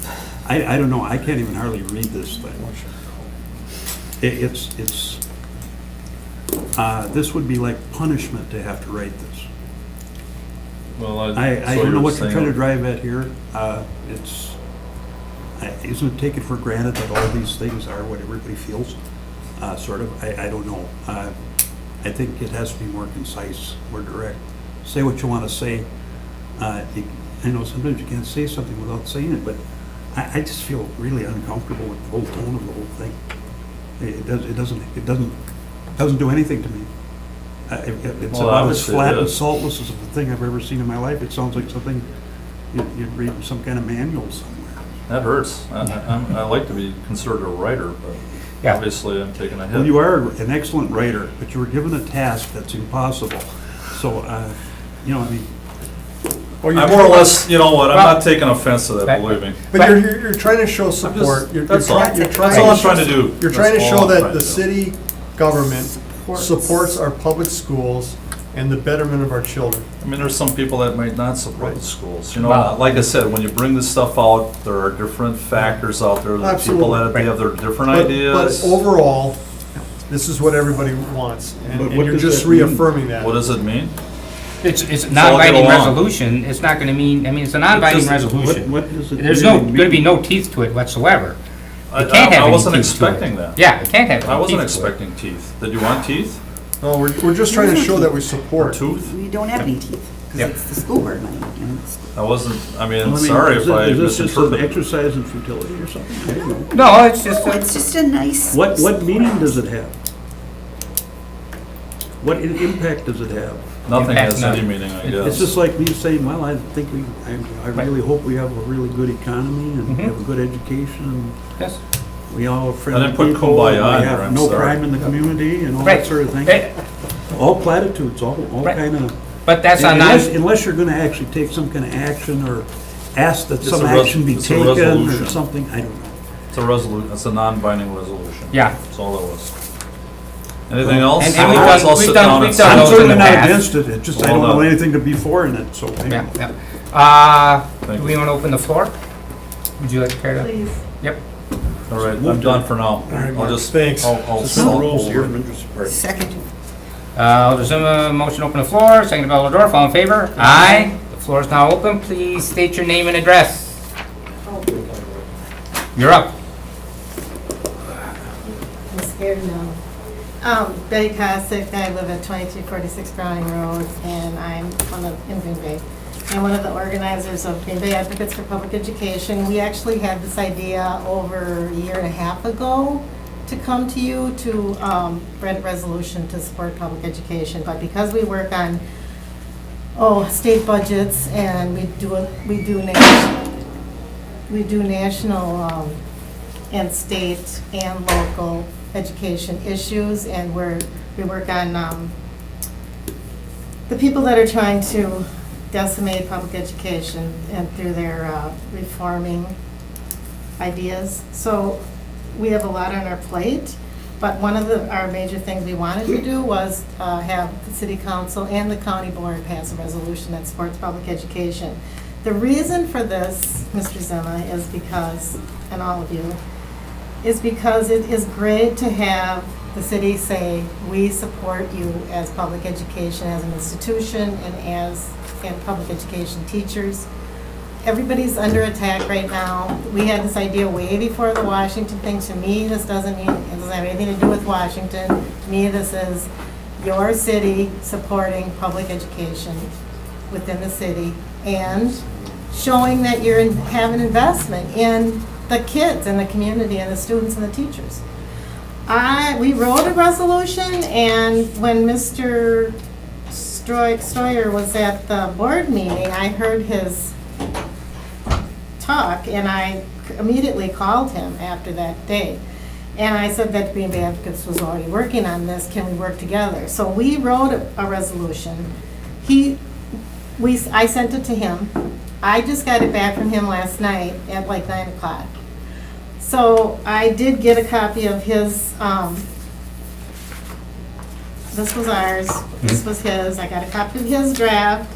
I don't know, I can't even hardly read this thing. This would be like punishment to have to write this.
Well,
I
so
don't know what you're
saying-
trying to drive at here. Isn't it taken for granted that all these things are what everybody feels? Sort of, I don't know. I think it has to be more concise, more direct. Say what you want to say. I know sometimes you can't say something without saying it, but I just feel really uncomfortable with the whole tone of the whole thing. It doesn't do anything to me. It's
Well,
about as
obviously
flat
it
and
is.
saltless as a thing I've ever seen in my life. It sounds like something you'd read in some kind of manual somewhere.
That hurts. I like to be considered a writer, but
Yeah.
obviously I'm taking a hit.
Well, you are an excellent writer, but you were given a task that's impossible. So, I mean,
Or you're
I more or
trying-
less, you know what, I'm not taking offense to that,
Right.
believe me.
But you're trying to show support. You're
That's all.
trying- you're
That's all I'm trying to do.
You're trying to
That's
show
all I'm
that
trying
the
to do.
city government supports our public schools and the betterment of our children.
I mean, there's some people that might not support the schools. You know,
Wow.
like I said, when you bring this stuff out, there are different factors out there. There are people
Absolutely.
that have their different
But
ideas.
overall, this is what everybody wants, and
But
and
what
you're
does
just
that mean?
reaffirming that.
What does it mean?
It's a
all get
non-binding
along.
resolution. It's not gonna mean, I mean, it's a non-binding
It's just-
resolution.
what does it
There's
really
gonna be
mean?
no teeth to it whatsoever.
I
It can't have
I
any
wasn't
teeth to it.
expecting that.
Yeah, it can't have any
I wasn't
teeth to it.
expecting teeth. Did you want teeth?
No, we're just trying to show that we
Or
support.
tooth?
We don't have any teeth,
Yep.
because it's the school board money. And it's-
I wasn't, I mean,
I mean,
sorry if I
is this just an
misinterpreted.
exercise in futility or something? I don't know.
No, it's just,
Oh, it's just a nice.
What meaning does it have? What impact does it have?
Nothing has
Impact
any
none.
meaning, I
It's
guess.
just like me saying, well, I think I really hope we have a really good economy and we
Mhm.
have a good education.
yes.
We all are friendly
didn't put
people.
kumbaya
We
in there,
have
I'm
no
sorry.
crime in the community and all
Right.
that sort of thing.
Eh,
All platitudes, all
Right.
kind of.
But that's a non,
Unless you're gonna actually take some kind of action or ask that
It's
some
a res-
action be
it's a
taken or
resolution.
something, I don't know.
It's a resolution, it's a non-binding resolution.
yeah.
That's all it was. Anything else?
And we've
Otherwise,
done-
I'll
we've
sit
done-
down
we've
and
done
I'm
those in
certainly
the
not
past.
against it, it's just I
Well
don't know
done.
anything to be for in it, so.
Yeah, yeah.
Thank
Do
you.
we want to open the floor? Would you like to carry that?
Please.
Yep.
All right, I'm done for now. I'll just.
Thanks.
I'll
Suspend the
sell
rules here.
over.
Second.
There's a motion to open the floor, second by Alder Dorf, all in favor? Aye. The floor is now open. Please state your name and address. You're up.
I'm scared now. Betty Cossack, I live at 2246 Browning Road, and I'm in Green Bay. I'm one of the organizers of Green Bay Advocates for Public Education. We actually had this idea over a year and a half ago to come to you to write a resolution to support public education, but because we work on state budgets and we do national and state and local education issues, and we work on the people that are trying to decimate public education and through their reforming ideas. So we have a lot on our plate, but one of our major things we wanted to do was have the city council and the county board pass a resolution that supports public education. The reason for this, Mr. Zima, is because, and all of you, is because it is great to have the city say, we support you as public education, as an institution, and public education teachers. Everybody's under attack right now. We had this idea way before the Washington thing. To me, this doesn't have anything to do with Washington. To me, this is your city supporting public education within the city and showing that have an investment in the kids and the community and the students and the teachers. We wrote a resolution, and when Mr. Stoyer was at the board meeting, I heard his talk, and I immediately called him after that day. And I said that Green Bay Advocates was already working on this, can we work together? So we wrote a resolution. I sent it to him. I just got it back from him last night at like 9 o'clock. So I did get a copy of his, this was ours, this was his, I got a copy of his draft,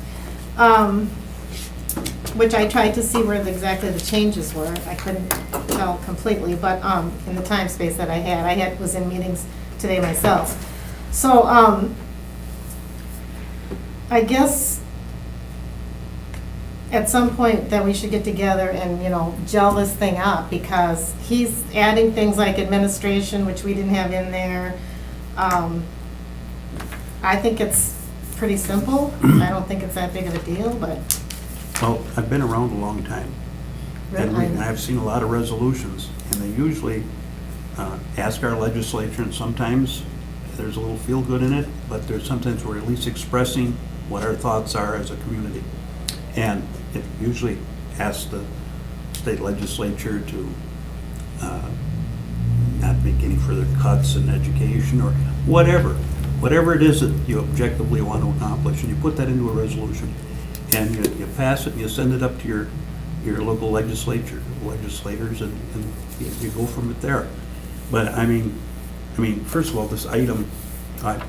which I tried to see where exactly the changes were. I couldn't tell completely, but in the time space that I had, was in meetings today myself. So I guess at some point that we should get together and, gel this thing up, because he's adding things like administration, which we didn't have in there. I think it's pretty simple. I don't think it's that big of a deal, but.
Well, I've been around a long time, and I've seen a lot of resolutions, and they usually ask our legislature, and sometimes there's a little feel-good in it, but there's sometimes we're at least expressing what our thoughts are as a community. And it usually asks the state legislature to not make any further cuts in education or whatever it is that you objectively want to accomplish, and you put that into a resolution, and you pass it, and you send it up to your local legislators, and you go from it there. But I mean, first of all, this item,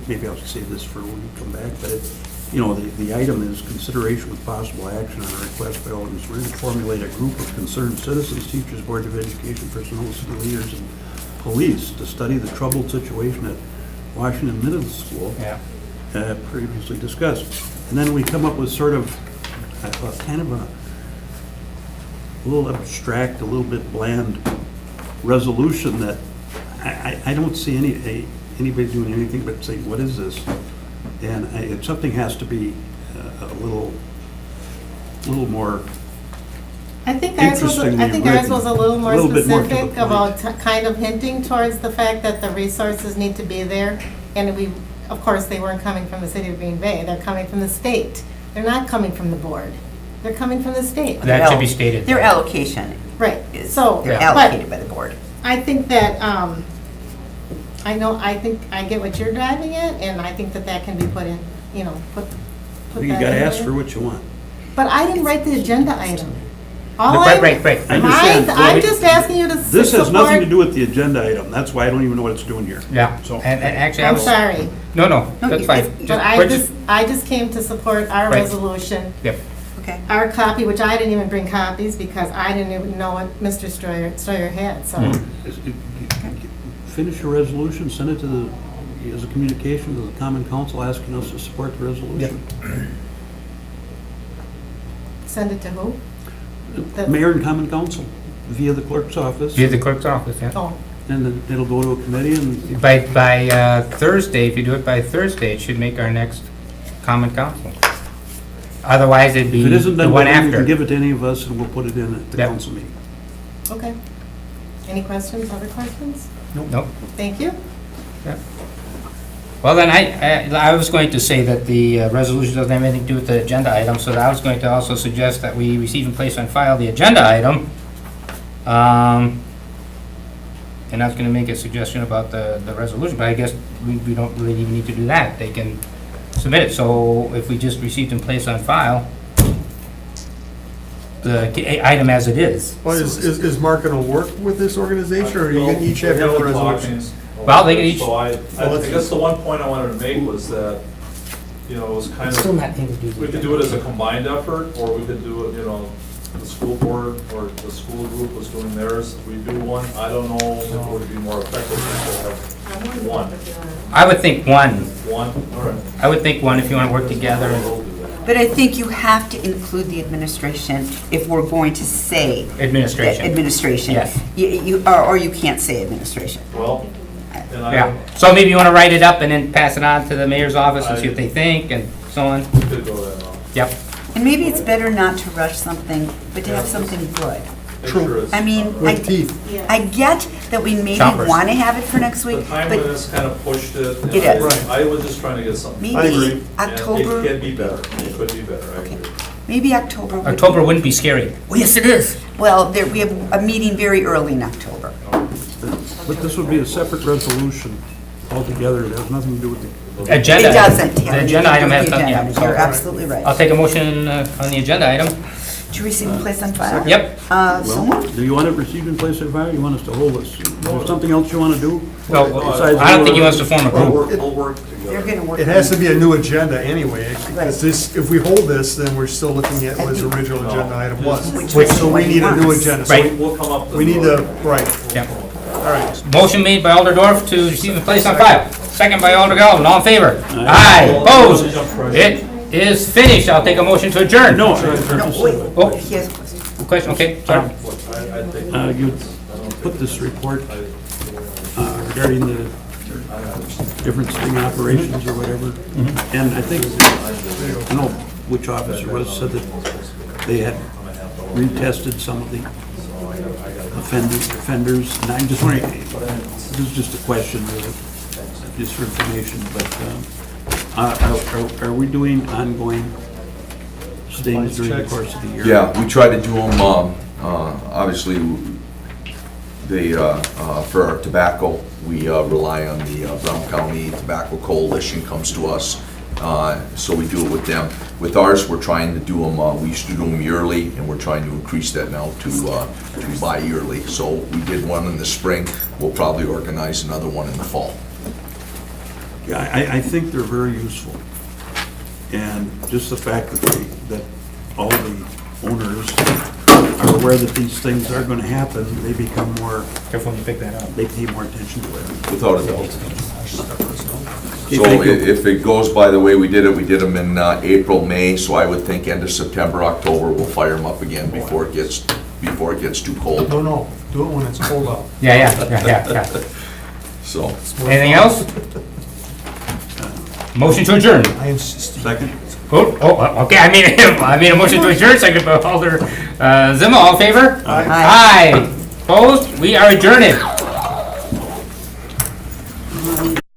maybe I'll save this for when you come back, but the item is consideration with possible action on a request by Alderman Smith to formulate a group of concerned citizens, teachers, Board of Education personnel, city leaders, and police to study the troubled situation at Washington Middle School, previously discussed. And then we come up with sort of kind of a little abstract, a little bit bland resolution that I don't see anybody doing anything but saying, what is this? And something has to be a little more
I think ours was a little more specific about kind of hinting towards the fact that the resources need to be there. And of course, they weren't coming from the city of Green Bay. They're coming from the state. They're not coming from the board. They're coming from the state.
That should be stated.
Their allocation.
Right. So
they're allocated by the board.
I think that, I think I get what you're driving at, and I think that can be put in, put that in
You gotta ask
there.
for what you want.
But I didn't write the agenda item.
Right.
I understand.
I'm just asking you to support.
This has nothing to do with the agenda item. That's why I don't even know what it's doing here.
Yeah,
So-
and actually, I
I'm
was.
sorry,
No, that's fine.
but I just came to support our
Right.
resolution,
Yep.
Okay.
our copy, which I didn't even bring copies because I didn't even know what Mr. Stoyer had, so.
Finish your resolution, send it to as a communication to the Common Council asking us to support the resolution.
Send it to who? The-
Mayor and Common Council via the clerk's office.
Via the clerk's office, yeah.
Oh,
And then it'll go to a committee and
By Thursday, if you do it by Thursday, it should make our next common council. Otherwise, it'd be
if it isn't
the
done,
one
by then you
after.
can give it to any of us and we'll put it in at the
Yep.
council meeting.
okay. Any questions, other questions?
Nope.
Thank you.
Well, then I was going to say that the resolution doesn't have anything to do with the agenda item, so I was going to also suggest that we receive and place on file the agenda item. And I was gonna make a suggestion about the resolution, but I guess we don't really even need to do that. They can submit it, so if we just received and placed on file the item as it is.
Well, is Mark gonna work with this organization, or are you gonna each have your own resolutions?
Well, they can each-
So I guess the one point I wanted to make was that, it was kind
It's still
of,
not anything to do with
we could do it as a combined effort, or we could do it, the school board or the school group was doing theirs, we do one. I don't know if it would be more effective if we have one.
I would think one.
One, all right.
I would think one if you wanna work together.
We'll do that.
But I think you have to include the administration if we're going to say.
Administration.
Administration.
Yes.
Or you can't say administration.
Well, And I
Yeah, so maybe you wanna write it up and then pass it on to the mayor's office and see what they think and so on.
could go that route.
Yep.
And maybe it's better not to rush something, but to have something good.
Make sure it's-
I mean,
With teeth.
I get that we maybe
Chompers.
want to have it for next
The
week, but
timeliness kind of pushed it. and
It is.
I was just trying to get something.
I agree.
maybe
And
October,
It could be better, it could be better, I agree.
maybe October. would be-
October wouldn't be scary. Oh, yes, it is.
Well, we have a meeting very early in October.
But this would be a separate resolution altogether. It has nothing to do with the
Agenda.
It doesn't have
The
anything
agenda
to do
item
with
has
the
nothing,
agenda.
yeah.
You're
so
absolutely
I'll
right.
take a motion on the agenda item.
To receive and place on file?
Yep.
So moved.
Do you want it received in place of file? You want us to hold this? Is there something else you want to do?
Well,
Besides
I don't think he wants to form a group.
We'll work
They're
together.
going to work.
It has to be a new agenda anyway.
Right.
If we hold this, then we're still looking at what his original agenda item was.
Which
So we need a new
wants.
agenda. So
Right.
We'll come up. with
We need
a-
to, right,
Yep.
all right.
Motion made by Alder Dorf to receive and place on file. Second by Alder Galvin. All in favor? Aye. Opposed? It is finished. I'll take a motion to adjourn.
No,
No, wait,
Oh.
he has a question.
Question, okay, sorry.
you put this report regarding the different sting operations or whatever. And I think, I don't know which officer was, said that they had retested some of the offenders. And I'm just wondering, this is just a question, really, just for information, but are we doing ongoing stings during the course of the year?
Yeah, we try to do them, obviously, for our tobacco, we rely on the Brown County Tobacco Coalition comes to us, so we do it with them. With ours, we're trying to do them, we used to do them yearly, and we're trying to increase that now to bi-yearly. So we did one in the spring, we'll probably organize another one in the fall.
Yeah, I think they're very useful. And just the fact that all the owners are aware that these things are gonna happen, they become more,
Careful when you pick that up.
they pay more attention to it.
Without a doubt.
Okay,
So
thank you.
if it goes by the way we did them in April, May, so I would think end of September, October, we'll fire them up again before it gets too cold.
No, do it when it's cold out.
Yeah.
So,
Anything else? Motion to adjourn.
I insist.
Second?
Oh, okay, I made a motion to adjourn, second by Alder Zima, all in favor?
Aye.
Aye. Opposed? We are adjourned.